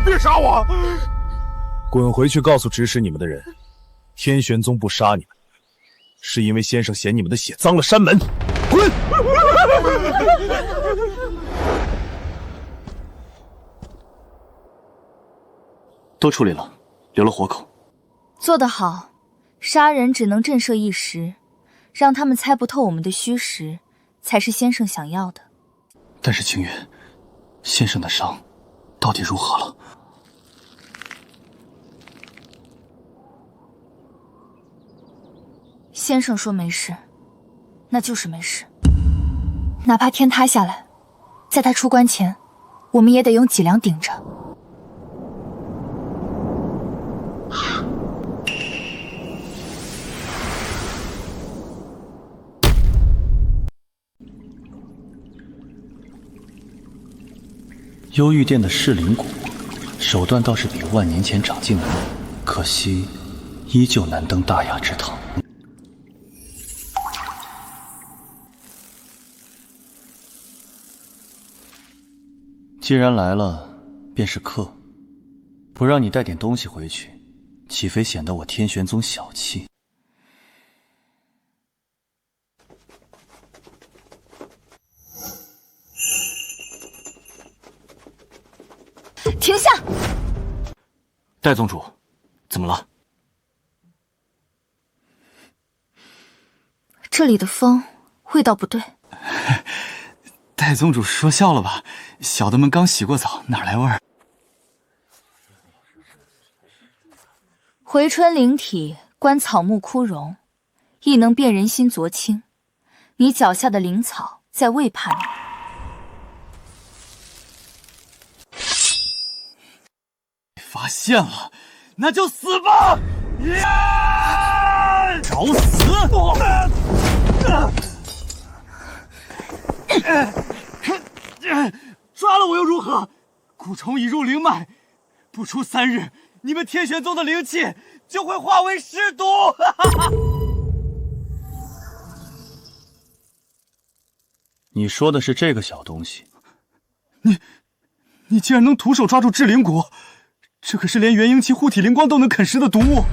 C: 别杀我！滚回去告诉指使你们的人，天玄宗不杀你们，是因为先生嫌你们的血脏了山门。滚！
A: 都处理了，留了活口。
E: 做得好，杀人只能震慑一时，让他们猜不透我们的虚实，才是先生想要的。
A: 但是清月，先生的伤到底如何了？
E: 先生说没事，那就是没事。哪怕天塌下来，在他出关前，我们也得用脊梁顶着。
A: 幽玉殿的噬灵蛊，手段倒是比万年前长进了，可惜依旧难登大雅之堂。既然来了，便是客，不让你带点东西回去，岂非显得我天玄宗小气？
E: 停下！
I: 戴宗主，怎么了？
E: 这里的风味道不对。
I: 戴宗主说笑了吧？小的们刚洗过澡，哪来味儿？
E: 回春灵体，观草木枯荣，亦能辨人心浊清。你脚下的灵草在背叛你。
I: 发现了，那就死吧！找死！
J: 抓了我又如何？蛊虫已入灵脉，不出3日，你们天玄宗的灵气就会化为尸毒。
A: 你说的是这个小东西？
J: 你竟然能徒手抓住至灵蛊，这可是连元婴期护体灵光都能啃食的毒物。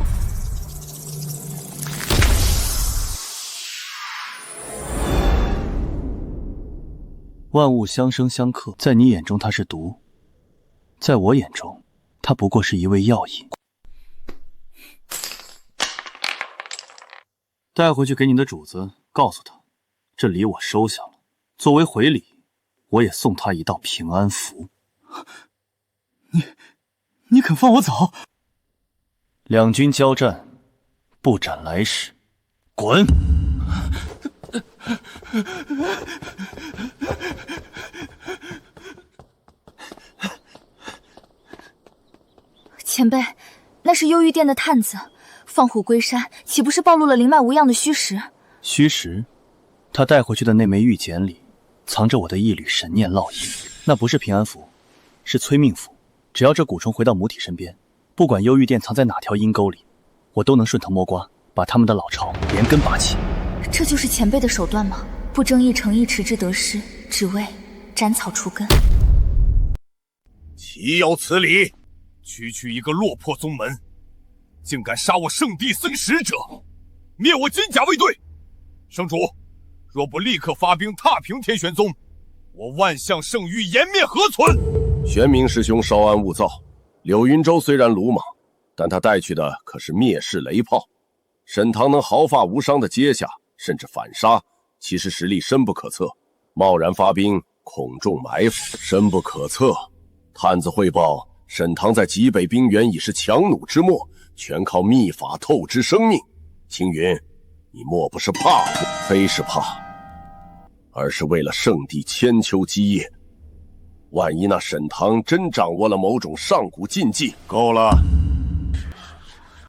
A: 万物相生相克，在你眼中它是毒，在我眼中，它不过是一味药引。带回去给你的主子，告诉他，这礼我收下了。作为回礼，我也送他一道平安符。
J: 你肯放我走？
A: 两军交战，不斩来使，滚！
E: 前辈，那是幽玉殿的探子，放虎归山，岂不是暴露了灵脉无恙的虚实？
A: 虚实？他带回去的那枚玉简里，藏着我的一缕神念烙印，那不是平安符，是催命符。只要这蛊虫回到母体身边，不管幽玉殿藏在哪条阴沟里，我都能顺藤摸瓜，把他们的老巢连根拔起。
E: 这就是前辈的手段吗？不争一城一池之得失，只为斩草除根。
C: 岂有此理！区一个落魄宗门，竟敢杀我圣地僧使者，灭我金甲卫队！圣主，若不立刻发兵踏平天玄宗，我万象圣域颜面何存？
N: 玄冥师兄稍安勿躁。柳云州虽然鲁莽，但他带去的可是灭世雷炮。沈唐能毫发无伤地接下，甚至反杀，其实实力深不可测。贸然发兵，恐中埋伏，深不可测。探子汇报，沈唐在极北冰原已是强弩之末，全靠秘法透支生命。青云，你莫不是怕？非是怕，而是为了圣地千秋基业。万一那沈唐真掌握了某种上古禁忌……
G: 够了！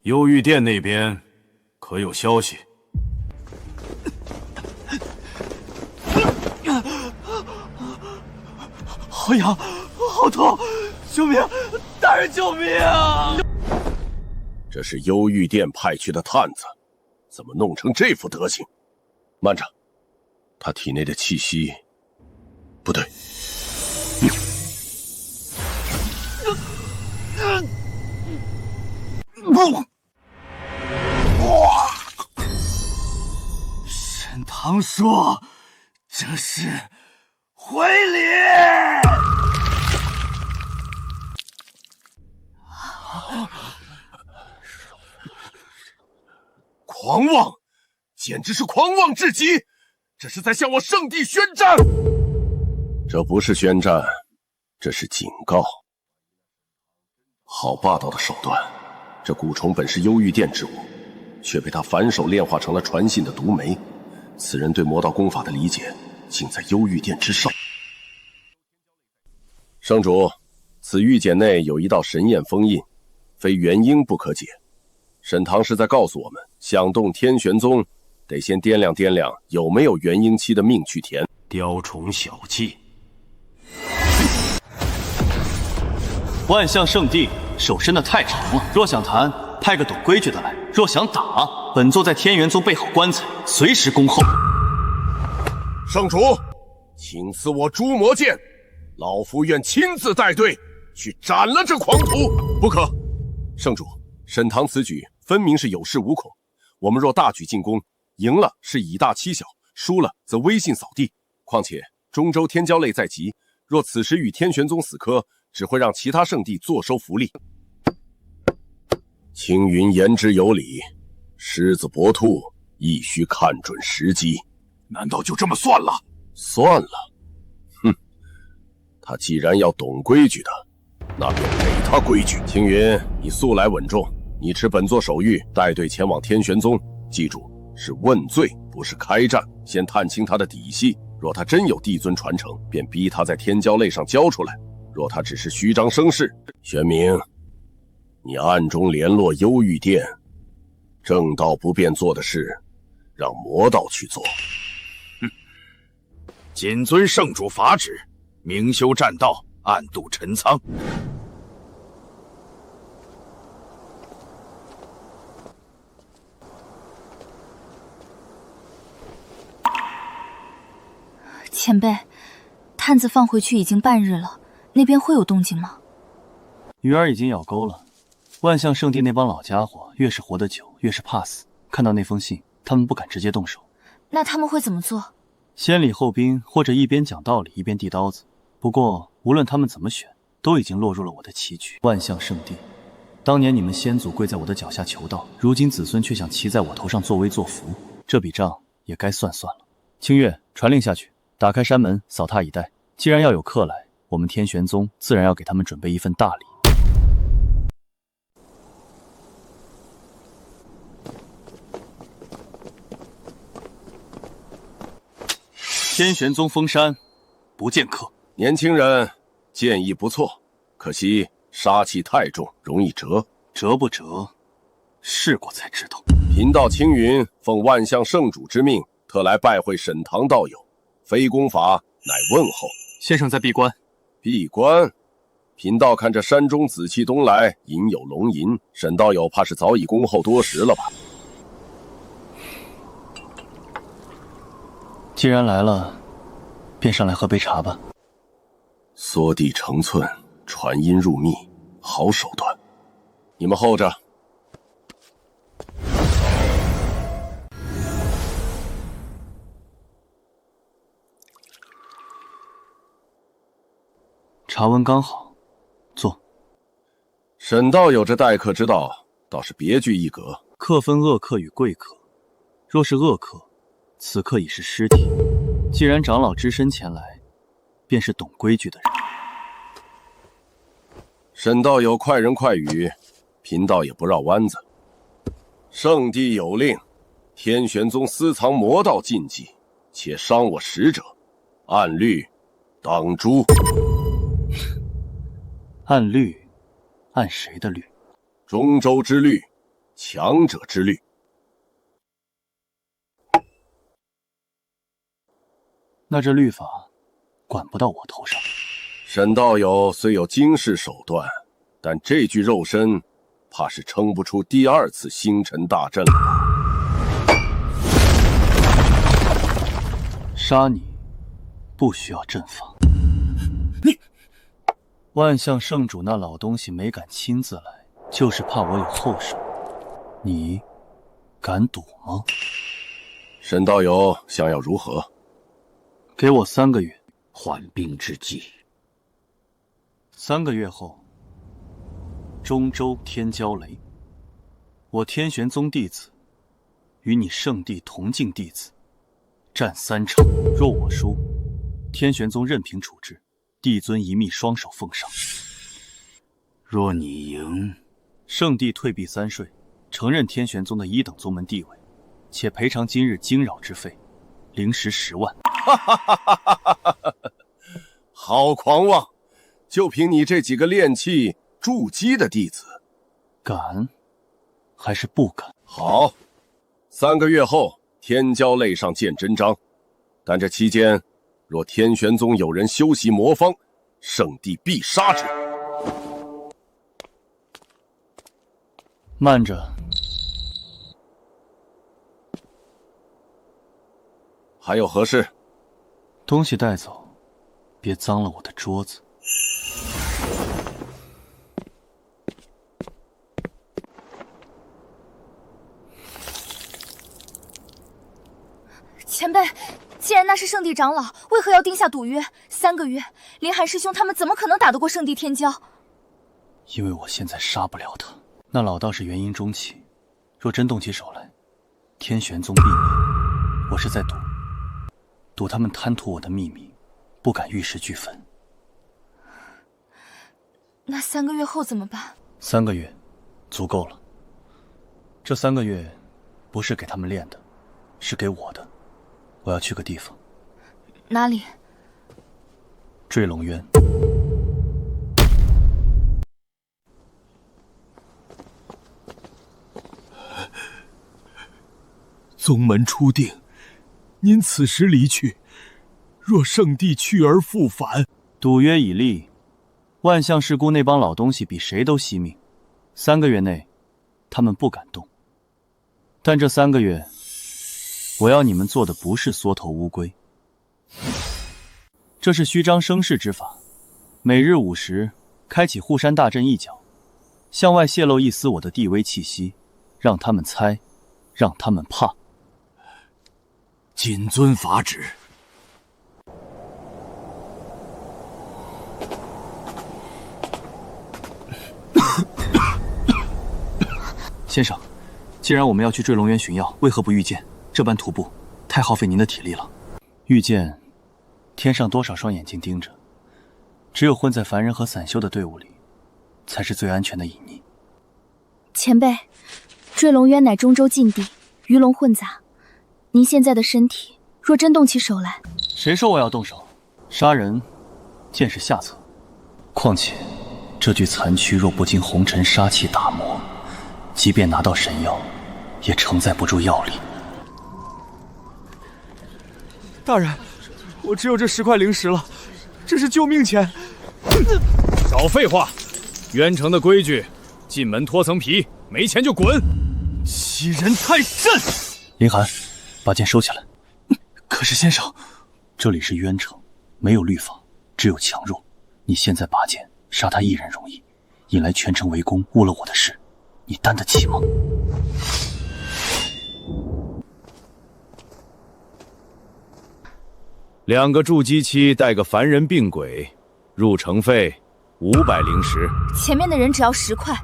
G: 幽玉殿那边可有消息？
J: 好痒，好痛！救命！大人救命啊！
N: 这是幽玉殿派去的探子，怎么弄成这副德行？慢着，他体内的气息不对。
J: 沈唐说这是回礼。
N: 狂妄，简直是狂妄至极！这是在向我圣地宣战。这不是宣战，这是警告。好霸道的手段！这蛊虫本是幽玉殿之物，却被他反手炼化成了传信的毒梅。此人对魔道功法的理解，竟在幽玉殿之上。圣主，此玉简内有一道神焰封印，非元婴不可解。沈唐是在告诉我们，想动天玄宗，得先掂量掂量有没有元婴期的命去填。
G: 雕虫小技。
A: 万象圣地手伸得太长了，若想谈，派个懂规矩的来；若想打，本座在天元宗备好棺材，随时恭候。
N: 圣主，请赐我诛魔剑，老夫愿亲自带队去斩了这狂徒。不可！圣主，沈唐此举分明是有恃无恐。我们若大举进攻，赢了是以大欺小，输了则威信扫地。况且中州天骄类在即，若此时与天玄宗死磕，只会让其他圣地坐收福利。青云言之有理，狮子搏兔亦需看准时机。
K: 难道就这么算了？
N: 算了，哼！他既然要懂规矩的，那便给他规矩。青云，你素来稳重，你持本座手谕，带队前往天玄宗。记住，是问罪，不是开战。先探清他的底细，若他真有帝尊传承，便逼他在天骄类上交出来。若他只是虚张声势，玄冥，你暗中联络幽玉殿，正道不便做的事，让魔道去做。
K: 哼，谨遵圣主法旨，明修栈道，暗度陈仓。
E: 前辈，探子放回去已经半日了，那边会有动静吗？
A: 鱼儿已经咬钩了。万象圣地那帮老家伙，越是活得久，越是怕死。看到那封信，他们不敢直接动手。
E: 那他们会怎么做？
A: 先礼后兵，或者一边讲道理，一边递刀子。不过，无论他们怎么选，都已经落入了我的棋局。万象圣地，当年你们先祖跪在我的脚下求道，如今子孙却想骑在我头上作威作福，这笔账也该算算了。清月，传令下去，打开山门，扫榻以待。既然要有客来，我们天玄宗自然要给他们准备一份大礼。天玄宗封山，不见客。
N: 年轻人，建议不错，可惜杀气太重，容易折。
A: 折不折，试过才知道。
N: 贫道青云奉万象圣主之命，特来拜会沈唐道友，非功法，乃问候。
A: 先生在闭关。
N: 闭关？贫道看这山中紫气东来，隐有龙吟，沈道友怕是早已恭候多时了吧？
A: 既然来了，便上来喝杯茶吧。
N: 缩地成寸，传音入密，好手段。你们候着。
A: 茶温刚好，坐。
N: 沈道友这待客之道倒是别具一格。
A: 客分恶客与贵客，若是恶客，此刻已是尸体。既然长老只身前来，便是懂规矩的人。
N: 沈道友快人快语，贫道也不绕弯子。圣帝有令，天玄宗私藏魔道禁忌，且伤我使者，按律当诛。
A: 按律？按谁的律？
N: 中州之律，强者之律。
A: 那这律法管不到我头上。
N: 沈道友虽有惊世手段，但这具肉身怕是撑不出第二次星辰大阵了吧？
A: 杀你不需要阵法。万象圣主那老东西没敢亲自来，就是怕我有后手。你敢赌吗？
N: 沈道友想要如何？
A: 给我3个月
D: 缓兵之计。
A: 3个月后，中州天骄雷，我天玄宗弟子与你圣地同境弟子战3场，若我输，天玄宗任凭处置，帝尊一密双手奉上。
D: 若你赢，
A: 圣帝退避3税，承认天玄宗的1等宗门地位，且赔偿今日惊扰之费，灵石10万。
N: 好狂妄！就凭你这几个炼器筑基的弟子，
A: 敢还是不敢？
N: 好，3个月后天骄类上见真章。但这期间，若天玄宗有人修习魔方，圣帝必杀之。
A: 慢着，
N: 还有何事？
A: 东西带走，别脏了我的桌子。
E: 前辈，既然那是圣地长老，为何要定下赌约？3个月，林寒师兄他们怎么可能打得过圣地天骄？
A: 因为我现在杀不了他。那老道士元婴中期，若真动起手来，天玄宗必灭。我是在赌他们贪图我的秘密，不敢玉石俱焚。
E: 那3个月后怎么办
A: ？3个月，足够了。这3个月，不是给他们练的，是给我的。我要去个地方。
E: 哪里？
A: 坠龙渊。
H: 宗门初定，您此时离去，若圣帝去而复返，
A: 赌约已立。万象世姑那帮老东西比谁都惜命，3个月内，他们不敢动。但这3个月，我要你们做的不是缩头乌龟，这是虚张声势之法。每日5时，开启护山大阵一角，向外泄露一丝我的地威气息，让他们猜，让他们怕。
D: 谨遵法旨。
A: 先生，既然我们要去坠龙渊寻药，为何不御剑？这般徒步，太耗费您的体力了。御剑，天上多少双眼睛盯着，只有混在凡人和散修的队伍里，才是最安全的隐匿。
E: 前辈，坠龙渊乃中州禁地，鱼龙混杂。您现在的身体，若真动起手来，
A: 谁说我要动手？杀人，剑是下策。况且，这具残躯若不经红尘杀气打磨，即便拿到神药，也承载不住药力。
J: 大人，我只有这10块灵石了，这是救命钱。
M: 少废话！渊城的规矩，进门脱层皮，没钱就滚！
J: 欺人太甚！
A: 林寒，把剑收起来。可是先生，这里是渊城，没有律法，只有强弱。你现在拔剑杀他一人容易，引来全城围攻，误了我的事，你担得起吗？2
G: 个筑基期带个凡人病鬼，入城费500灵石。
E: 前面的人只要10块，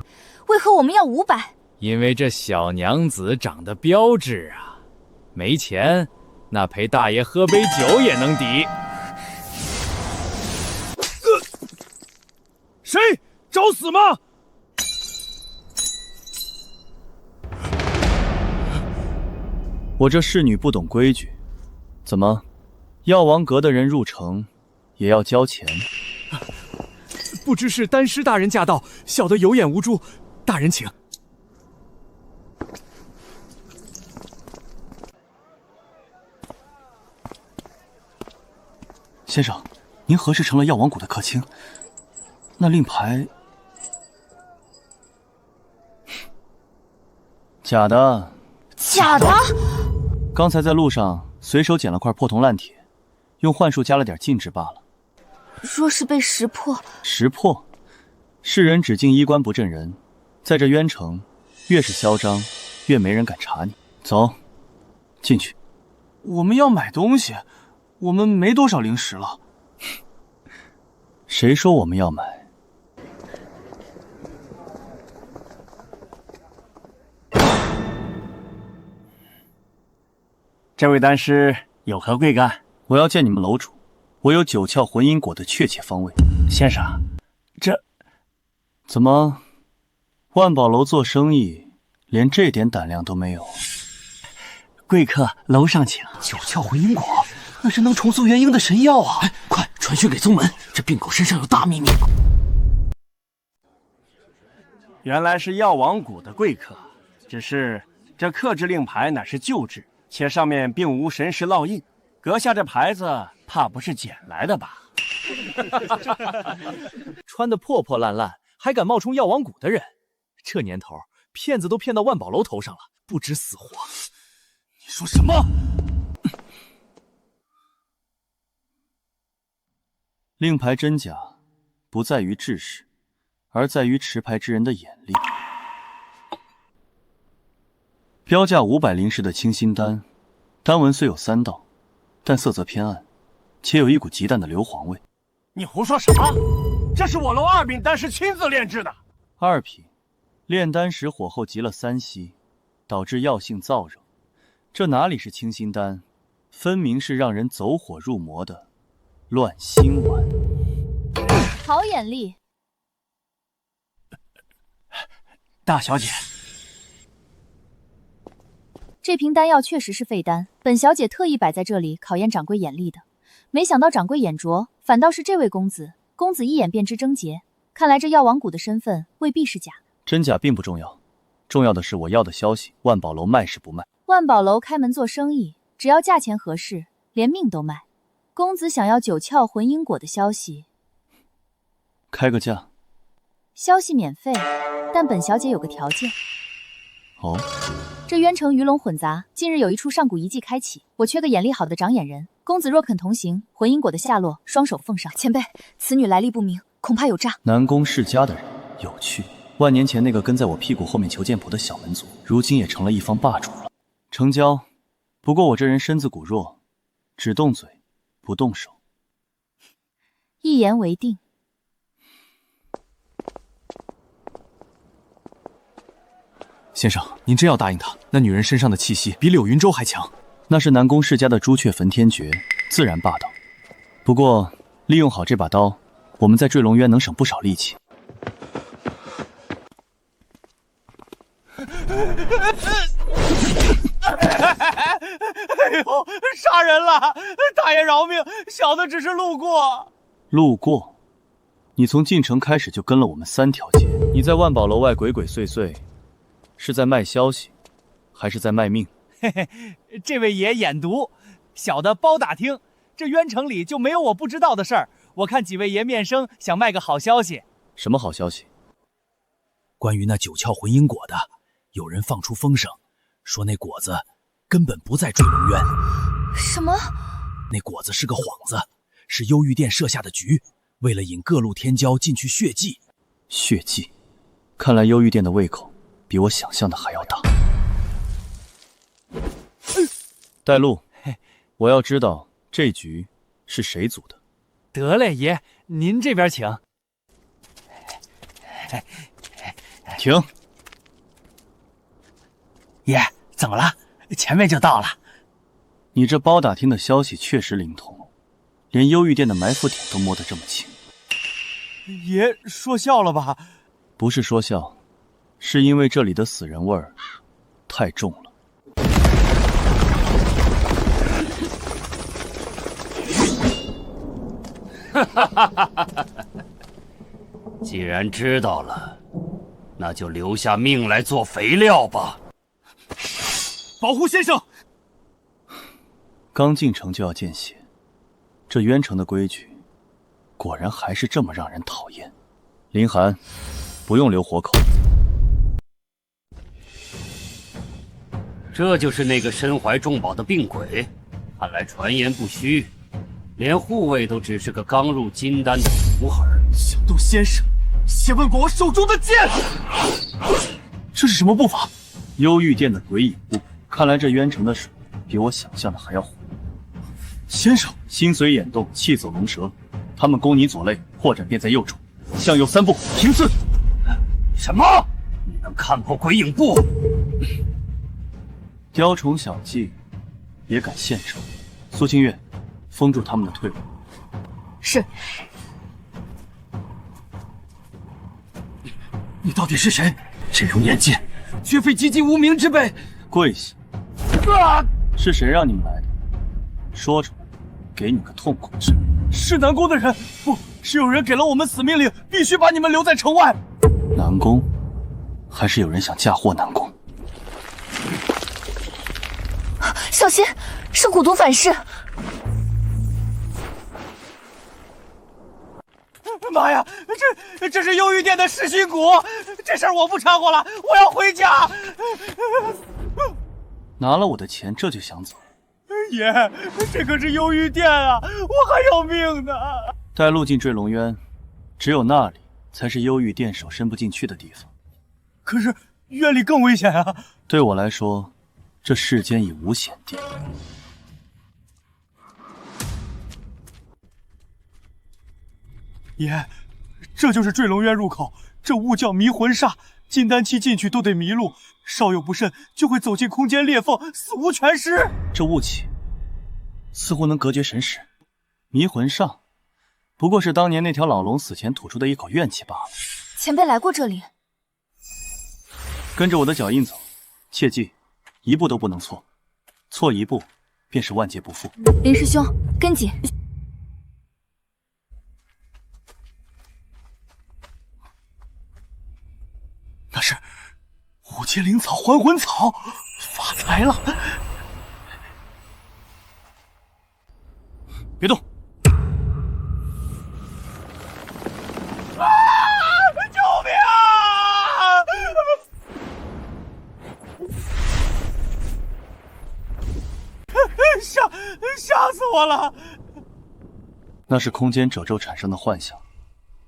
E: 为何我们要500？
O: 因为这小娘子长得标致啊，没钱，那陪大爷喝杯酒也能抵。
H: 谁？找死吗？
A: 我这侍女不懂规矩，怎么，药王阁的人入城也要交钱？
H: 不知是丹师大人驾到，小的有眼无珠，大人请。
A: 先生，您何时成了药王谷的客卿？那令牌假的。
E: 假的？
A: 刚才在路上随手捡了块破铜烂铁，用幻术加了点禁制罢了。
E: 若是被识破，
A: 识破？世人只敬衣冠不正人，在这渊城，越是嚣张，越没人敢查你。走，进去。
J: 我们要买东西，我们没多少灵石了。
A: 谁说我们要买？
J: 这位丹师有何贵干？
A: 我要见你们楼主，我有9窍魂因果的确切方位。
J: 先生，这
A: 怎么，万宝楼做生意连这点胆量都没有？
J: 贵客楼上请。
I: 9窍魂因果，那是能重塑元婴的神药啊！
D: 快传讯给宗门，这病狗身上有大秘密。
J: 原来是药王谷的贵客，只是这刻制令牌乃是旧制，且上面并无神识烙印，阁下这牌子怕不是捡来的吧？
H: 穿得破破烂烂，还敢冒充药王谷的人，这年头骗子都骗到万宝楼头上了，不知死活。
J: 你说什么？
A: 令牌真假，不在于制式，而在于持牌之人的眼力。标价500灵石的清心丹，丹纹虽有3道，但色泽偏暗，且有一股极淡的硫磺味。
C: 你胡说什么？这是我楼2品丹师亲自炼制的。
A: 2品炼丹时火候极了3息，导致药性燥热。这哪里是清心丹，分明是让人走火入魔的乱心丸。
E: 好眼力。
J: 大小姐，
E: 这瓶丹药确实是废丹，本小姐特意摆在这里考验掌柜眼力的。没想到掌柜眼拙，反倒是这位公子。公子一眼便知症结，看来这药王谷的身份未必是假。
A: 真假并不重要，重要的是我要的消息，万宝楼卖是不卖？
E: 万宝楼开门做生意，只要价钱合适，连命都卖。公子想要9窍魂因果的消息，
A: 开个价。
E: 消息免费，但本小姐有个条件。
A: 哦，
E: 这渊城鱼龙混杂，近日有一处上古遗迹开启，我缺个眼力好的长眼人。公子若肯同行，魂因果的下落双手奉上。前辈，此女来历不明，恐怕有诈。
A: 南宫世家的人有趣，万年前那个跟在我屁股后面求剑谱的小门族，如今也成了一方霸主了。成交，不过我这人身子骨弱，只动嘴，不动手。
E: 一言为定。
H: 先生，您真要答应他？那女人身上的气息比柳云舟还强。
A: 那是南宫世家的朱雀焚天诀，自然霸道。不过利用好这把刀，我们在坠龙渊能省不少力气。
J: 哎呦，杀人了！大爷饶命，小的只是路过。
A: 路过？你从进城开始就跟了我们3条街，你在万宝楼外鬼鬼祟祟，是在卖消息，还是在卖命？
P: 嘿嘿，这位爷眼毒，小的包打听，这渊城里就没有我不知道的事儿。我看几位爷面生，想卖个好消息。
A: 什么好消息？
I: 关于那9窍魂因果的，有人放出风声，说那果子根本不在坠龙渊。
E: 什么？
H: 那果子是个幌子，是幽玉殿设下的局，为了引各路天骄进去血祭。
A: 血祭，看来幽玉殿的胃口比我想象的还要大。带路，我要知道这局是谁组的。
P: 得嘞，爷，您这边请。
A: 停。
P: 爷，怎么了？前面就到了。
A: 你这包打听的消息确实灵通，连幽玉殿的埋伏点都摸得这么清。
P: 爷说笑了吧？
A: 不是说笑，是因为这里的死人味儿太重了。
D: 既然知道了，那就留下命来做肥料吧。
P: 保护先生。
A: 刚进城就要见血，这渊城的规矩果然还是这么让人讨厌。林寒，不用留活口。
D: 这就是那个身怀重宝的病鬼，看来传言不虚，连护卫都只是个刚入金丹的徒儿。
P: 小豆先生，先问过我手中的剑。
A: 这是什么步伐？幽玉殿的鬼影步，看来这渊城的水比我想象的还要浑。先生，心随眼动，气走龙蛇，他们攻你左肋，破绽便在右处，向右3步，平刺。
D: 什么？你能看破鬼影步？
A: 雕虫小技，也敢献丑？苏清月，封住他们的退路。
E: 是。
P: 你到底是谁？这种眼界，绝非籍籍无名之辈。
A: 跪下！是谁让你们来的？说出来，给你个痛苦。
P: 是南宫的人，不是有人给了我们死命令，必须把你们留在城外。
A: 南宫，还是有人想嫁祸南宫？
E: 小心，是蛊毒反噬！
P: 妈呀，这是幽玉殿的噬心蛊，这事儿我不掺和了，我要回家。
A: 拿了我的钱，这就想走？
P: 爷，这可是幽玉殿啊，我还要命呢。
A: 带路进坠龙渊，只有那里才是幽玉殿手伸不进去的地方。
P: 可是渊里更危险啊！
A: 对我来说，这世间已无险地。
P: 爷，这就是坠龙渊入口，这物叫迷魂煞，金丹期进去都得迷路，稍有不慎就会走进空间裂缝，死无全尸。
A: 这雾气似乎能隔绝神识。迷魂煞不过是当年那条老龙死前吐出的一口怨气罢了。
E: 前辈来过这里，
A: 跟着我的脚印走，切记一步都不能错，错一步便是万劫不复。
E: 林师兄，跟紧。
P: 那是五阶灵草还魂草，发财了！
A: 别动！
P: 啊！救命啊！吓死我了！
A: 那是空间褶皱产生的幻象，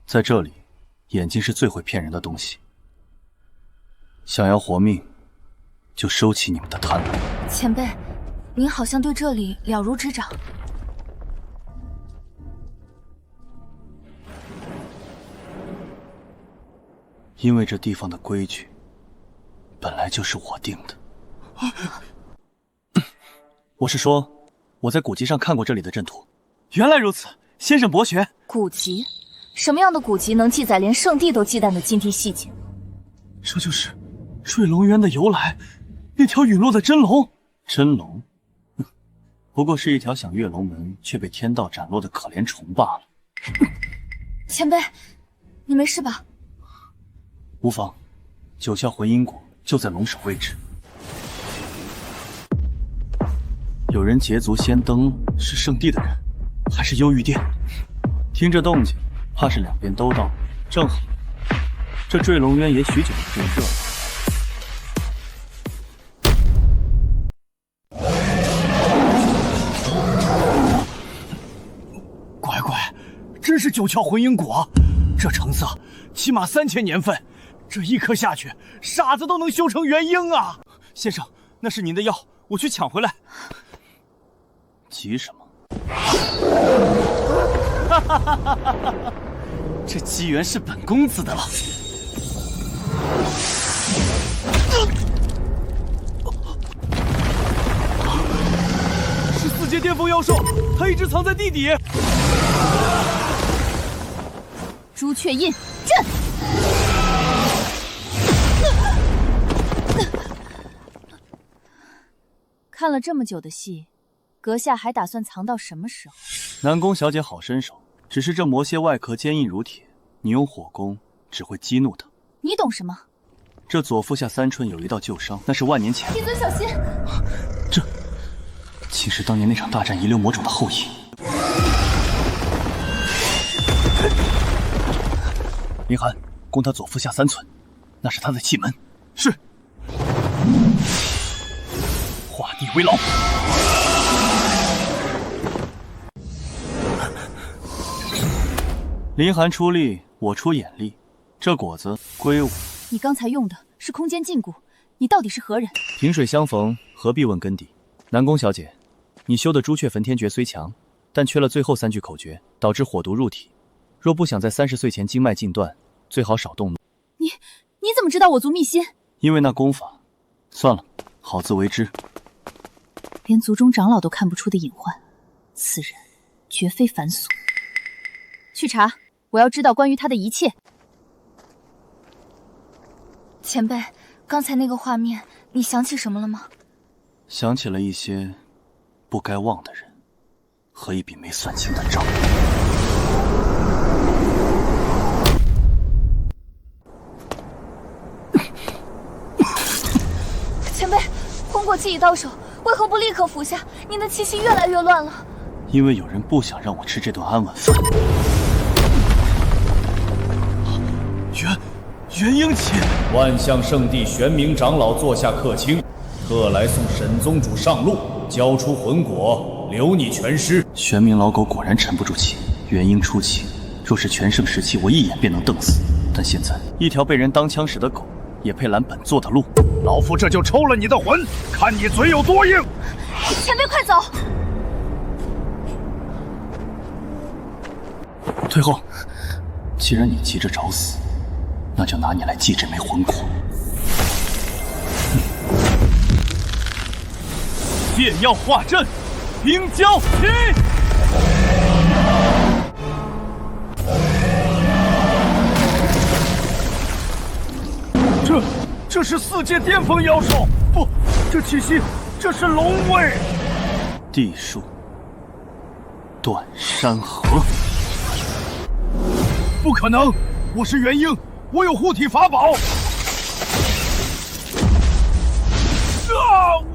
A: 在这里，眼睛是最会骗人的东西。想要活命，就收起你们的贪婪。
E: 前辈，您好像对这里了如指掌。
A: 因为这地方的规矩，本来就是我定的。我是说，我在古籍上看过这里的阵图。
P: 原来如此，先生博学。
E: 古籍？什么样的古籍能记载连圣地都忌惮的禁地细节？
P: 这就是坠龙渊的由来，那条陨落的真龙。
A: 真龙？不过是一条想跃龙门却被天道斩落的可怜虫罢了。
E: 前辈，你没事吧？
A: 无妨，九窍回音果就在龙首位置。有人捷足先登，是圣地的人，还是幽玉殿？听这动静，怕是两边都到，正好。这坠龙渊也许久不这么热闹。
H: 是9窍混音果，这成色起码3000年份，这一颗下去，傻子都能修成元婴啊！先生，那是您的药，我去抢回来。
A: 急什么？
H: 哈哈哈哈哈！这机缘是本公子的了。是4阶巅峰妖兽，他一直藏在地底。
E: 朱雀印震！看了这么久的戏，阁下还打算藏到什么时候？
A: 南宫小姐好身手，只是这魔蝎外壳坚硬如铁，你用火攻只会激怒它。
E: 你懂什么？
A: 这左腹下3寸有一道旧伤，那是万年前。
E: 帝尊小心！
A: 这竟是当年那场大战遗留魔种的后遗。林寒，攻他左腹下3寸，那是他的气门。
H: 是。
A: 画地为牢。林寒出力，我出眼力，这果子归我。
E: 你刚才用的是空间禁锢，你到底是何人？
A: 萍水相逢，何必问根底？南宫小姐，你修的朱雀焚天诀虽强，但缺了最后3句口诀，导致火毒入体。若不想在30岁前经脉尽断，最好少动怒。
E: 你怎么知道我族秘辛？
A: 因为那功法。算了，好自为之。
E: 连族中长老都看不出的隐患，此人绝非凡俗。去查，我要知道关于他的一切。前辈，刚才那个画面，你想起什么了吗？
A: 想起了一些不该忘的人，和一笔没算清的账。
E: 前辈，昏过气已到手，为何不立刻服下？您的气息越来越乱了。
A: 因为有人不想让我吃这顿安稳饭。
H: 元婴气！
G: 万象圣地玄冥长老坐下客卿，特来送沈宗主上路，交出魂果，留你全尸。
A: 玄冥老狗果然沉不住气，元婴出气，若是全盛时期，我一眼便能瞪死。但现在，一条被人当枪使的狗，也配拦本座的路？
K: 老夫这就抽了你的魂，看你嘴有多硬！
E: 前辈，快走！
A: 退后！既然你急着找死，那就拿你来祭这枚魂果。
H: 炼药化阵，冰胶起！这是4阶巅峰妖兽，不，这气息，这是龙味。
A: 地术，断山河。
K: 不可能，我是元婴，我有护体法宝。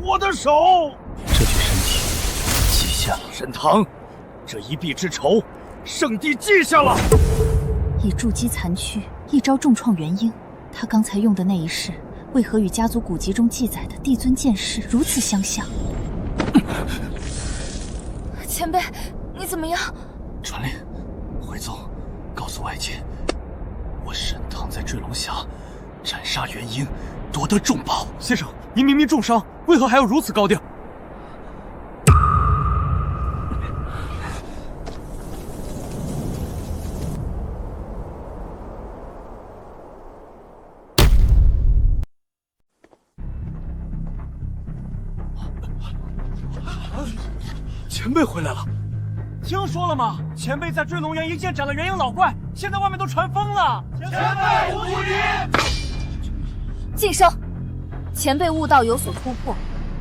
K: 我的手！
A: 这具身体记下了。
H: 沈堂，这一臂之仇，圣帝记下了。
E: 以筑基残躯，一招重创元婴。他刚才用的那一式，为何与家族古籍中记载的帝尊剑式如此相像？前辈，你怎么样？
A: 传令，回宗，告诉外界，我沈堂在坠龙峡斩杀元婴，夺得重宝。
H: 先生，您明明重伤，为何还要如此高调？前辈回来了，听说了吗？前辈在坠龙岩一剑斩了元婴老怪，现在外面都传疯了。前辈无敌！
E: 晋升，前辈悟道有所突破，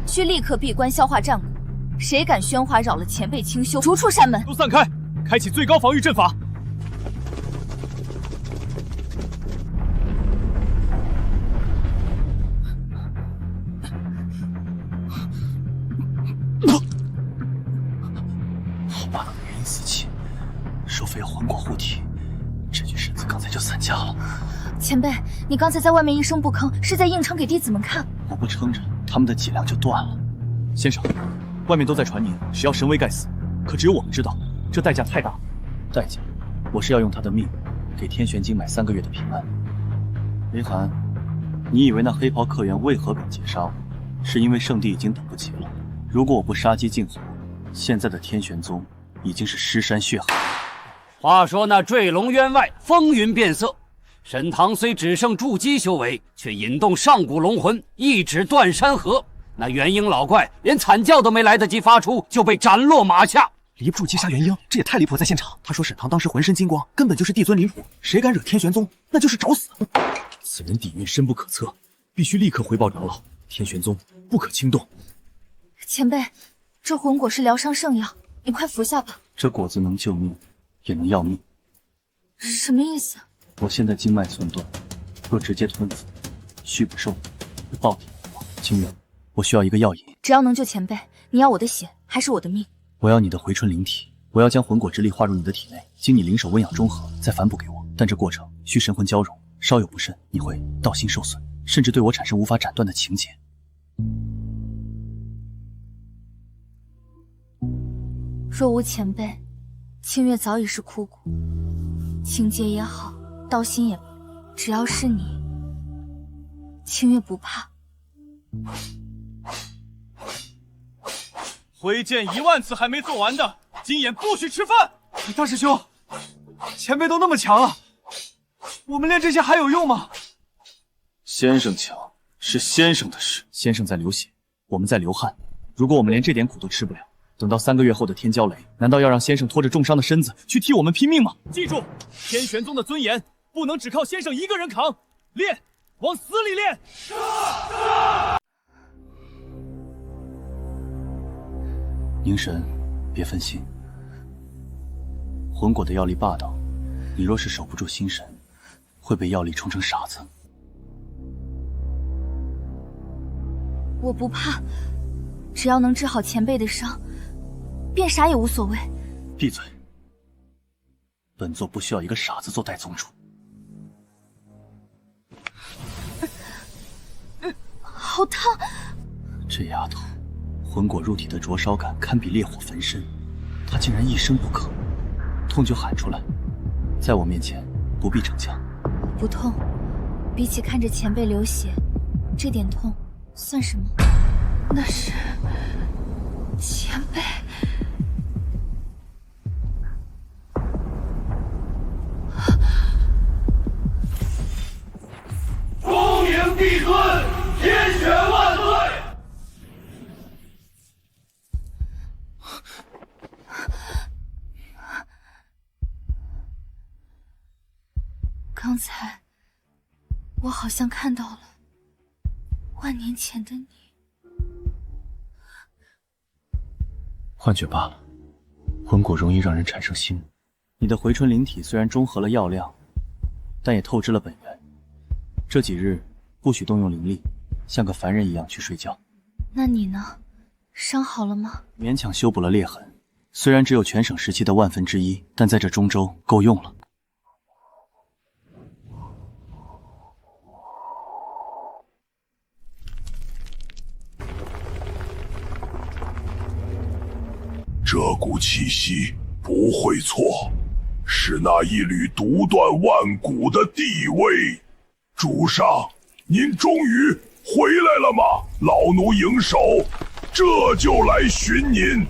E: 需立刻闭关消化战果。谁敢喧哗扰了前辈清修，逐出山门。
H: 都散开，开启最高防御阵法。
A: 若非魂果护体，这具身子刚才就散架了。
E: 前辈，你刚才在外面一声不吭，是在硬撑给弟子们看。
A: 我不撑着，他们的脊梁就断了。先生，外面都在传您是要神威盖死，可只有我们知道，这代价太大。代价我是要用他的命，给天玄经买3个月的平安。雷寒，你以为那黑袍客员为何敢劫杀我？是因为圣地已经等不及了。如果我不杀鸡儆猴，现在的天玄宗已经是尸山血海。
D: 话说那坠龙渊外风云变色，沈唐虽只剩筑基修为，却引动上古龙魂，一指断山河。那元婴老怪连惨叫都没来得及发出，就被斩落马下。
I: 离不住击杀元婴，这也太离谱！在现场，他说沈唐当时浑身金光，根本就是帝尊离谱，谁敢惹天玄宗，那就是找死。此人底蕴深不可测，必须立刻回报长老，天玄宗不可轻动。
E: 前辈，这魂果是疗伤圣药，你快服下吧。
A: 这果子能救命，也能要命。
E: 什么意思？
A: 我现在经脉寸断，若直接吞服，虚不受会暴体而亡。清月，我需要一个药引，
E: 只要能救前辈，你要我的血还是我的命？
A: 我要你的回春灵体，我要将魂果之力化入你的体内，经你灵手温养中和，再反哺给我。但这过程需神魂交融，稍有不慎，你会道心受损，甚至对我产生无法斩断的情结。
E: 若无前辈，清月早已是枯骨。情结也好，道心也罢，只要是你，清月不怕。
B: 挥剑1万次还没做完的，今夜不许吃饭！
P: 大师兄，前辈都那么强了，我们练这些还有用吗？
A: 先生强是先生的事，先生在流血，我们在流汗。如果我们连这点苦都吃不了，等到3个月后的天骄雷，难道要让先生拖着重伤的身子去替我们拼命吗？
B: 记住，天玄宗的尊严不能只靠先生一个人扛，练，往死里练！
A: 凝神，别分心。魂果的药力霸道，你若是守不住心神，会被药力冲成傻子。
E: 我不怕，只要能治好前辈的伤，变傻也无所谓。
A: 闭嘴！本座不需要一个傻子做代宗主。
E: 好烫！
A: 这丫头，魂果入体的灼烧感堪比烈火焚身，她竟然一声不吭，痛就喊出来，在我面前不必逞强。
E: 不痛，比起看着前辈流血，这点痛算什么？那是前辈。
B: 恭迎帝尊，天玄万岁！
E: 刚才我好像看到了万年前的你。
A: 幻觉罢了，魂果容易让人产生心魔。你的回春灵体虽然中和了药量，但也透支了本源。这几日不许动用灵力，像个凡人一样去睡觉。
E: 那你呢？伤好了吗？
A: 勉强修补了裂痕，虽然只有全省时期的1/1000，但在这中州够用了。
L: 这股气息不会错，是那一缕独断万古的地位。主上，您终于回来了吗？老奴营手这就来寻您。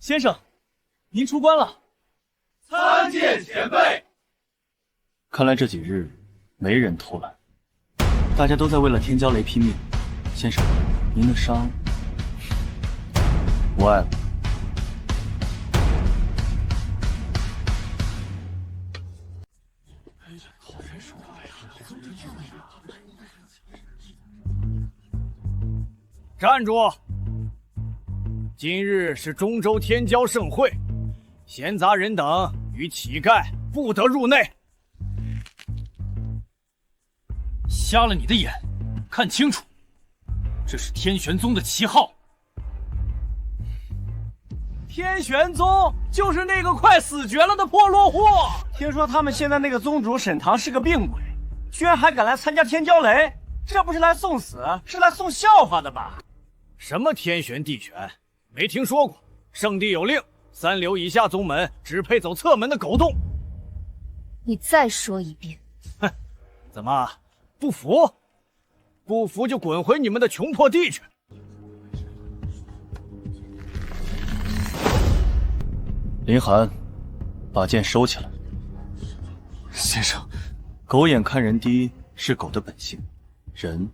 B: 先生，您出关了。
K: 参见前辈。
A: 看来这几日没人偷懒，大家都在为了天骄雷拼命。先生，您的伤不爱了。
M: 站住！今日是中州天骄盛会，闲杂人等与乞丐不得入内。
B: 瞎了你的眼，看清楚，这是天玄宗的旗号。
P: 天玄宗就是那个快死绝了的破落户。听说他们现在那个宗主沈唐是个病鬼，
J: 居然还敢来参加天骄雷，这不是来送死，是来送笑话的吧？
M: 什么天旋地旋，没听说过。圣帝有令，3流以下宗门只配走侧门的狗洞。
E: 你再说一遍。
M: 哼，怎么不服？不服就滚回你们的穷破地去！
A: 林寒，把剑收起来。
I: 先生，
A: 狗眼看人低是狗的本性，人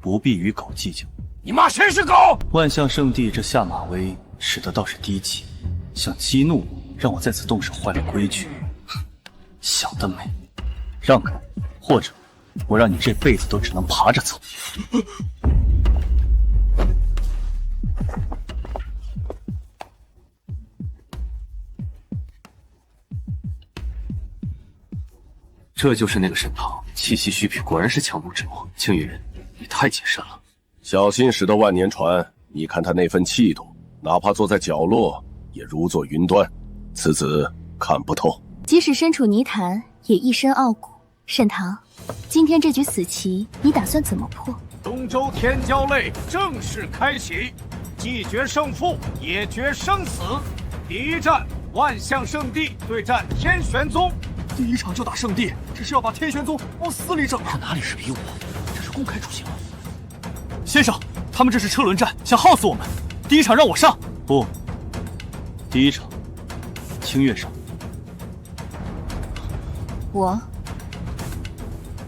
A: 不必与狗计较。
C: 你骂谁是狗？
A: 万象圣地这下马威使得倒是低级，想激怒我，让我在此动手坏了规矩，想得美！让开，或者我让你这辈子都只能爬着走。
Q: 这就是那个沈堂，气息虚痞，果然是强弩之末。青云，你太谨慎了。
N: 小心驶得万年船，你看他那份气度，哪怕坐在角落也如坐云端，此子看不透。
R: 即使身处泥潭，也一身傲骨。沈堂，今天这局死棋，你打算怎么破？
C: 东周天骄类正式开启，既决胜负，也决生死。第一战，万象圣地对战天玄宗。
I: 第一场就打圣地，这是要把天玄宗往死里整啊！这哪里是比武，这是公开处刑了。先生，他们这是车轮战，想耗死我们。第一场让我上。
A: 不，第一场，清月上。
E: 我。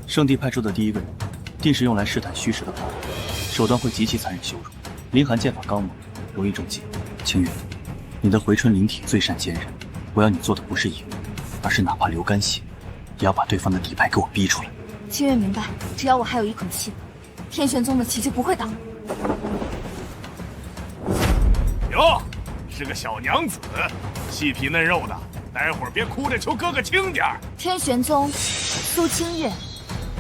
A: 圣地派出的第一个人，定是用来试探虚实的宝物，手段会极其残忍羞辱。林寒剑法刚猛，容易中计。清月，你的回春灵体最善坚韧，我要你做的不是赢，而是哪怕流干血，也要把对方的底牌给我逼出来。
E: 清月明白，只要我还有一口气，天玄宗的棋就不会倒。
C: 哟，是个小娘子，细皮嫩肉的，待会儿别哭着求哥哥轻点儿。
E: 天玄宗，苏清月，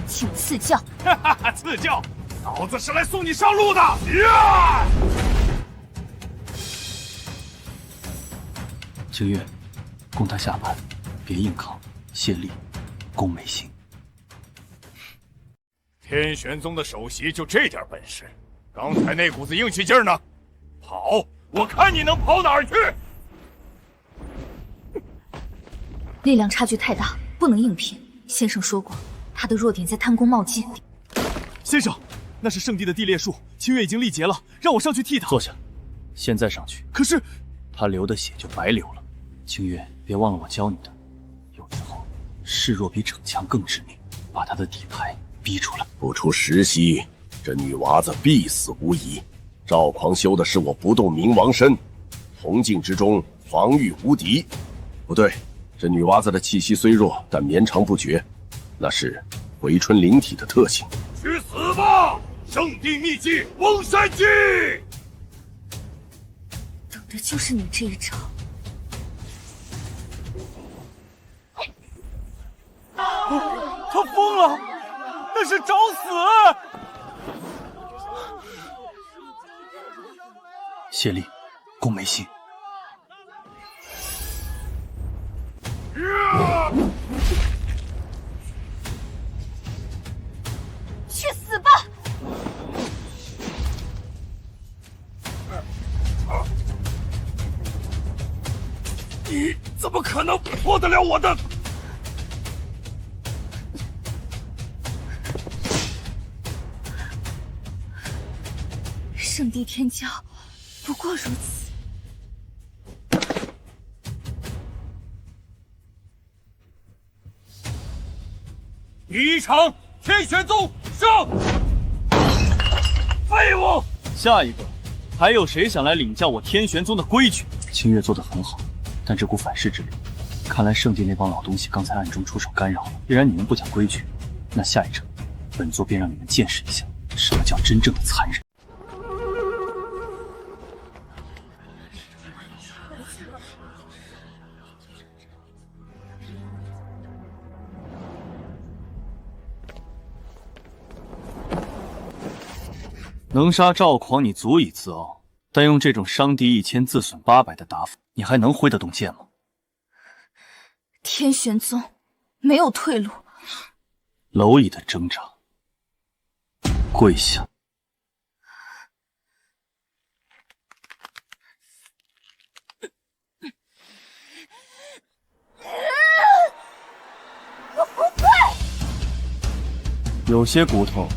E: 请赐教。
C: 哈哈哈，赐教，老子是来送你上路的。呀！
A: 清月，供他下盘，别硬扛，谢力，攻没心。
C: 天玄宗的首席就这点本事，刚才那股子硬气劲儿呢？跑，我看你能跑哪儿去！
E: 力量差距太大，不能硬拼。先生说过，他的弱点在贪功冒进。
H: 先生，那是圣地的地裂术，清月已经力竭了，让我上去替他。
A: 坐下，现在上去。
H: 可是
A: 他流的血就白流了。清月，别忘了我教你的，有时候示弱比逞强更致命。把他的底牌逼出来，
N: 不出10息，这女娃子必死无疑。赵狂修的是我不动明王身，红镜之中防御无敌。不对，这女娃子的气息虽弱，但绵长不绝，那是回春灵体的特性。
C: 去死吧！圣地秘技翁山记，
E: 等的就是你这一招。
H: 他疯了，那是找死！
A: 谢力，攻没心。
E: 去死吧！
C: 你怎么可能破得了我的？
E: 圣地天骄，不过如此。
C: 第一场，天玄宗上！废物！
A: 下一个，还有谁想来领教我天玄宗的规矩？清月做得很好，但这股反噬之力，看来圣地那帮老东西刚才暗中出手干扰了。既然你们不讲规矩，那下一场，本座便让你们见识一下什么叫真正的残忍。能杀赵狂，你足以自傲，但用这种伤敌1000自损800的打法，你还能挥得动剑吗？
E: 天玄宗没有退路。
A: 蝼蚁的挣扎，跪下。
E: 我不跪。
A: 有些骨头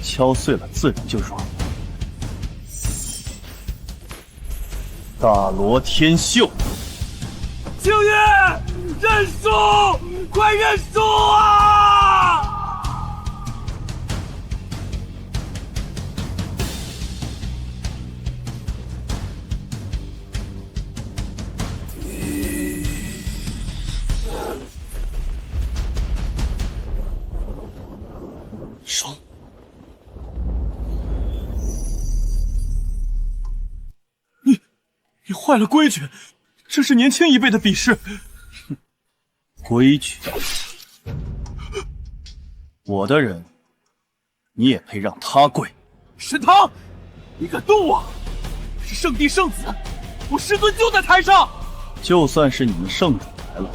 A: 敲碎了自然就软了。大罗天秀，
B: 青玉，认输，快认输啊！
A: 说，
H: 你坏了规矩，这是年轻一辈的比试。
A: 规矩，我的人，你也配让他跪？
B: 沈唐，你敢动我？是圣帝圣子，我师尊就在台上。
A: 就算是你们圣主来了，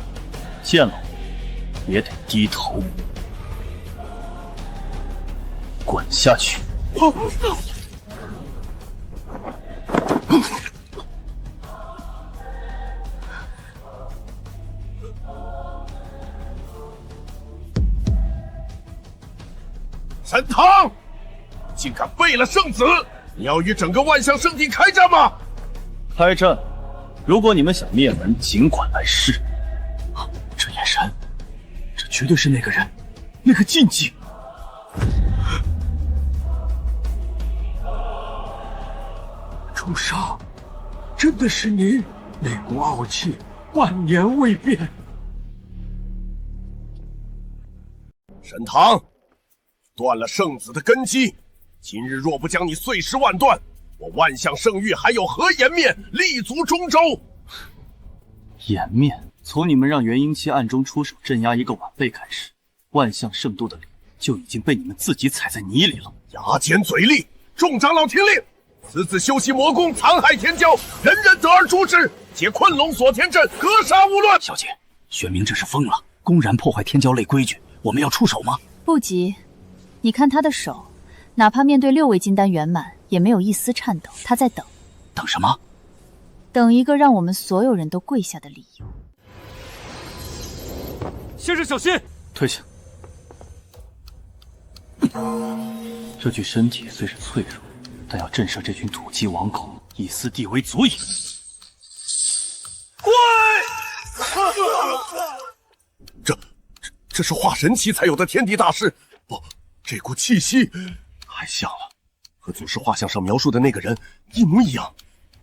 A: 见了我也得低头。滚下去！
C: 沈唐，竟敢背了圣旨！你要与整个万象圣地开战吗？
A: 开战！如果你们想灭门，尽管来试。
I: 这眼神，这绝对是那个人，那个禁忌。朱砂，真的是你？那股傲气，万年未变。
C: 沈唐，断了圣子的根基，今日若不将你碎尸万段，我万象圣域还有何颜面立足中州？
A: 颜面？从你们让元婴期暗中出手镇压一个晚辈开始，万象圣都的脸就已经被你们自己踩在泥里了。
C: 牙尖嘴利，众长老听令！此次修习魔功，残害天骄，人人得而诛之，皆困龙锁天阵，格杀勿论。
I: 小姐，玄冥这是疯了，公然破坏天骄类规矩，我们要出手吗？
R: 不急，你看他的手，哪怕面对6位金丹圆满，也没有一丝颤抖。他在等，
I: 等什么？
R: 等一个让我们所有人都跪下的理由。
B: 先生小心！
A: 退下。这具身体虽是脆弱，但要震慑这群土鸡王狗，一丝地为足矣。
B: 跪！
C: 这是化神期才有的天地大事。不，这股气息太像了，和祖师画像上描述的那个人一模一样。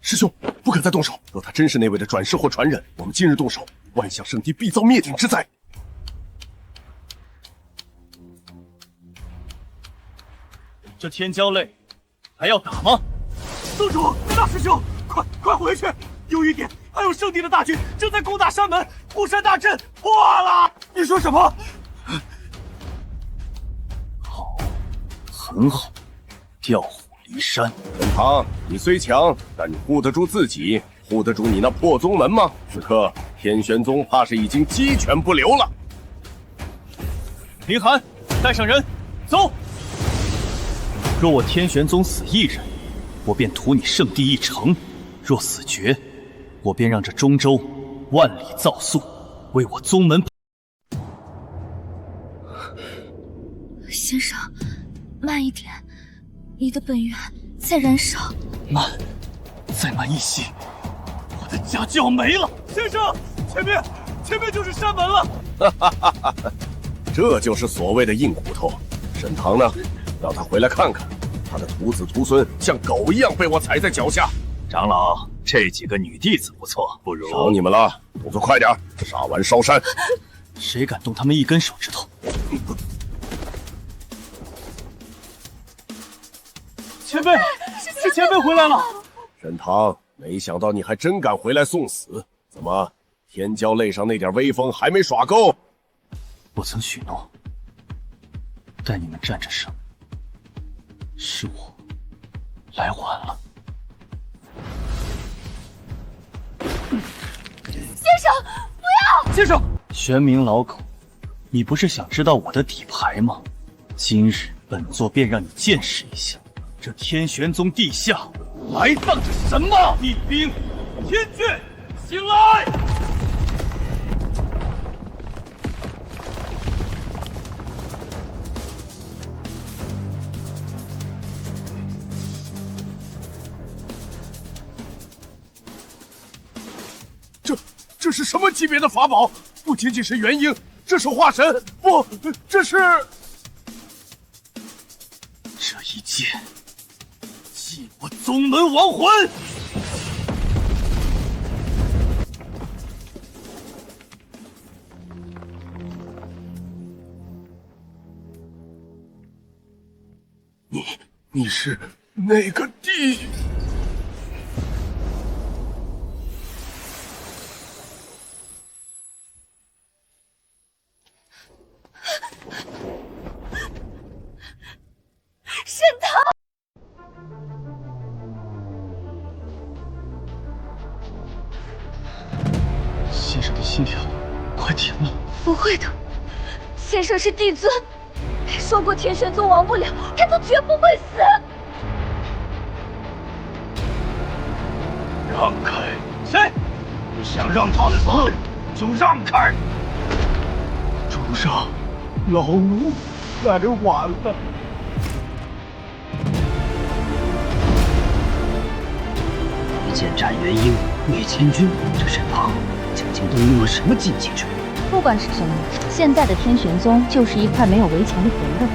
C: 师兄，不可再动手。若他真是那位的转世或传人，我们今日动手，万象圣地必遭灭顶之灾。
A: 这天骄类还要打吗？
B: 宗主，大师兄，快回去！有一点，还有圣地的大军正在攻打山门，护山大阵破了。你说什么？
A: 好，很好，调虎离山。
C: 沈唐，你虽强，但你护得住自己，护得住你那破宗门吗？此刻天玄宗怕是已经鸡犬不留了。
A: 林寒，带上人，走。若我天玄宗死一人，我便屠你圣地一城；若死绝，我便让这中州万里造粟，为我宗门。
E: 先生，慢一点，你的本源在燃烧。
A: 慢，再慢一些，我的家就要没了。
B: 先生，前面就是山门了。
C: 这就是所谓的硬骨头。沈唐呢？让他回来看看，他的徒子徒孙像狗一样被我踩在脚下。
G: 长老，这几个女弟子不错，不如
C: 少你们了，动作快点，杀完烧山。
A: 谁敢动他们一根手指头？
B: 前辈，是前辈回来了。
C: 沈唐，没想到你还真敢回来送死，怎么天骄类上那点威风还没耍够？
A: 我曾许诺带你们站着胜，是我来晚了。
E: 先生，不要！
B: 先生，
A: 玄冥老狗，你不是想知道我的底牌吗？今日本座便让你见识一下，这天玄宗地下埋葬着什么！一兵天眷，醒来！
C: 这是什么级别的法宝？不仅仅是元婴，这是化神，不，这是……
A: 这一剑，祭我宗门亡魂！
C: 你是那个地？
E: 沈腾，
A: 先生的心跳快停了。
E: 不会的，先生是帝尊，说过天玄宗亡不了，他都绝不会死。
K: 让开！谁？你想让他死，就让开！
C: 主上，老奴来晚了。
D: 剑斩元婴，灭千军，这沈堂究竟动用了什么禁忌之物？
R: 不管是什么，现在的天玄宗就是一块没有围墙的肥肉。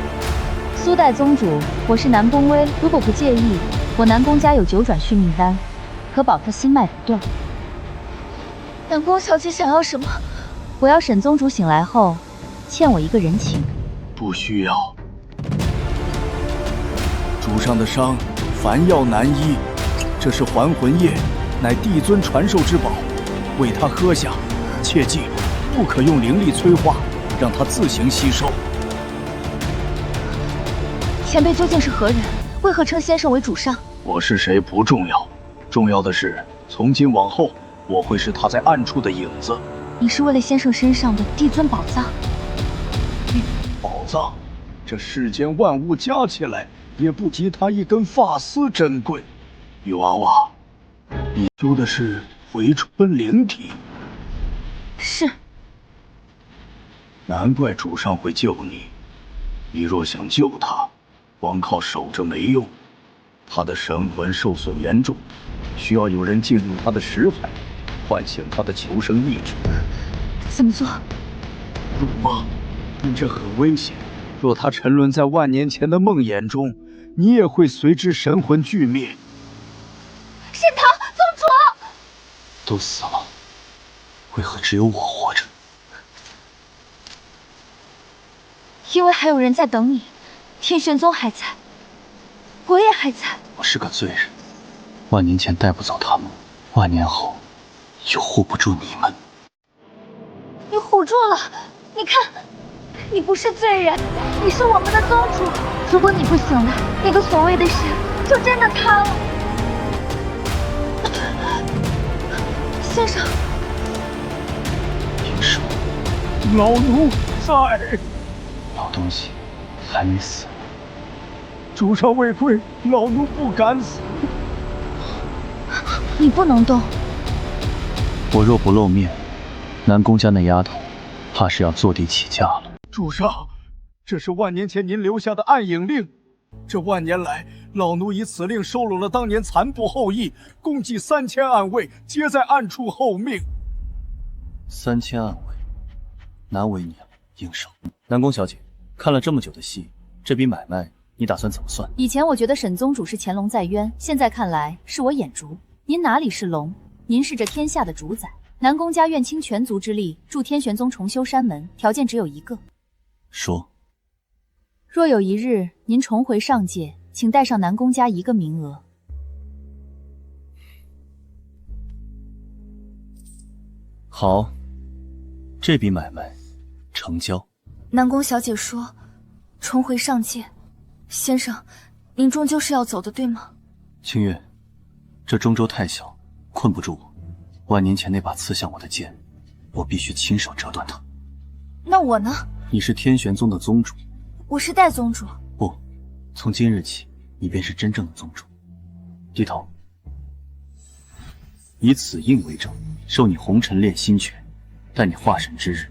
R: 苏代宗主，我是南宫威，如果不介意，我南宫家有9转续命丹，可保他心脉不断。
E: 南宫小姐想要什么？
R: 我要沈宗主醒来后欠我一个人情。
I: 不需要。主上的伤，凡药难医。这是还魂液，乃帝尊传授之宝，为他喝下，切记不可用灵力催化，让他自行吸收。
E: 前辈究竟是何人？为何称先生为主上？
I: 我是谁不重要，重要的是从今往后，我会是他在暗处的影子。
E: 你是为了先生身上的帝尊宝藏？
I: 宝藏，这世间万物加起来，也不及他一根发丝珍贵。女娃娃，你修的是回春灵体。
E: 是。
I: 难怪主上会救你。你若想救他，光靠守着没用。他的神魂受损严重，需要有人进入他的识海，唤醒他的求生意志。
E: 怎么做？
I: 入梦，这很危险。若他沉沦在万年前的梦魇中，你也会随之神魂俱灭。
E: 沈堂宗主
A: 都死了，为何只有我活着？
E: 因为还有人在等你，天玄宗还在，我也还在。
A: 我是个罪人，万年前带不走他们，万年后又护不住你们。
E: 你唬住了，你看，你不是罪人，你是我们的宗主。如果你不醒来，那个所谓的神就真的塌了。先生，
A: 听说
C: 老奴在。
A: 老东西，还没死。
C: 主上未归，老奴不敢死。
E: 你不能动。
A: 我若不露面，南宫家那丫头，怕是要坐地起价了。
C: 主上，这是万年前您留下的暗影令。这万年来，老奴以此令收拢了当年残部后裔，共计3000暗卫，皆在暗处候命。
A: 3000暗卫，难为你了，应手。南宫小姐，看了这么久的戏，这笔买卖你打算怎么算？
R: 以前我觉得沈宗主是潜龙在渊，现在看来是我眼拙。您哪里是龙？您是这天下的主宰。南宫家愿倾全族之力助天玄宗重修山门，条件只有一个。
A: 说。
R: 若有一日您重回上界，请带上南宫家1个名额。
A: 好，这笔买卖成交。
E: 南宫小姐说，重回上界，先生，您终究是要走的，对吗？
A: 清月，这中州太小，困不住我。万年前那把刺向我的剑，我必须亲手折断它。
E: 那我呢？
A: 你是天玄宗的宗主？
E: 我是代宗主。
A: 不，从今日起，你便是真正的宗主。低头，以此印为证，授你红尘炼心诀。待你化神之日，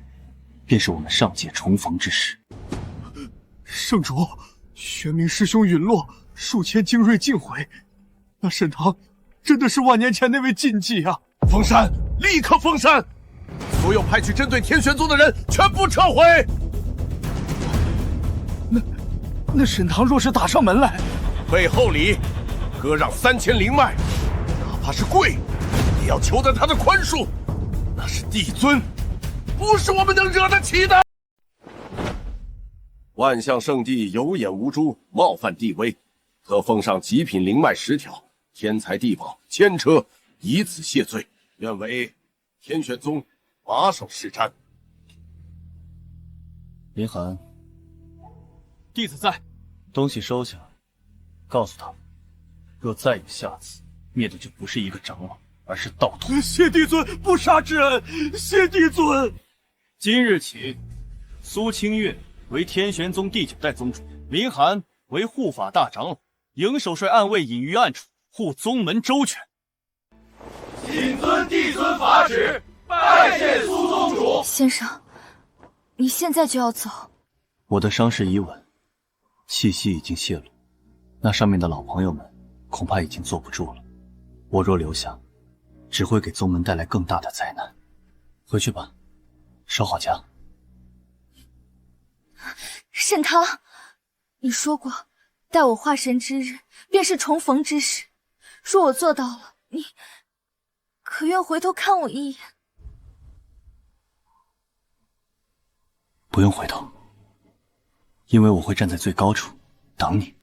A: 便是我们上界重逢之时。
H: 圣主，玄冥师兄陨落，数千精锐尽毁，那沈堂真的是万年前那位禁忌啊！
N: 封山，立刻封山！所有派去针对天玄宗的人全部撤回！
H: 那沈堂若是打上门来，
N: 背后里割让3000灵脉，哪怕是跪，也要求得他的宽恕。那是帝尊，不是我们能惹得起的。万象圣地有眼无珠，冒犯帝威，特奉上极品灵脉10条，天材地宝1000车，以此谢罪。愿为天玄宗把手施瞻。
A: 林寒，
H: 弟子在。
A: 东西收下，告诉他，若再有下次，灭的就不是一个长老，而是道统。
H: 谢帝尊不杀之恩，谢帝尊。
B: 今日起，苏清月为天玄宗第9代宗主，林寒为护法大长老，营守帅暗卫隐于暗处，护宗门周全。
S: 谨遵帝尊法旨，拜见苏宗主。
E: 先生，你现在就要走？
A: 我的伤势已稳，气息已经泄露，那上面的老朋友们恐怕已经坐不住了。我若留下，只会给宗门带来更大的灾难。回去吧，守好家。
E: 沈堂，你说过，待我化神之日，便是重逢之时。若我做到了，你可愿回头看我一眼？
A: 不用回头，因为我会站在最高处等你。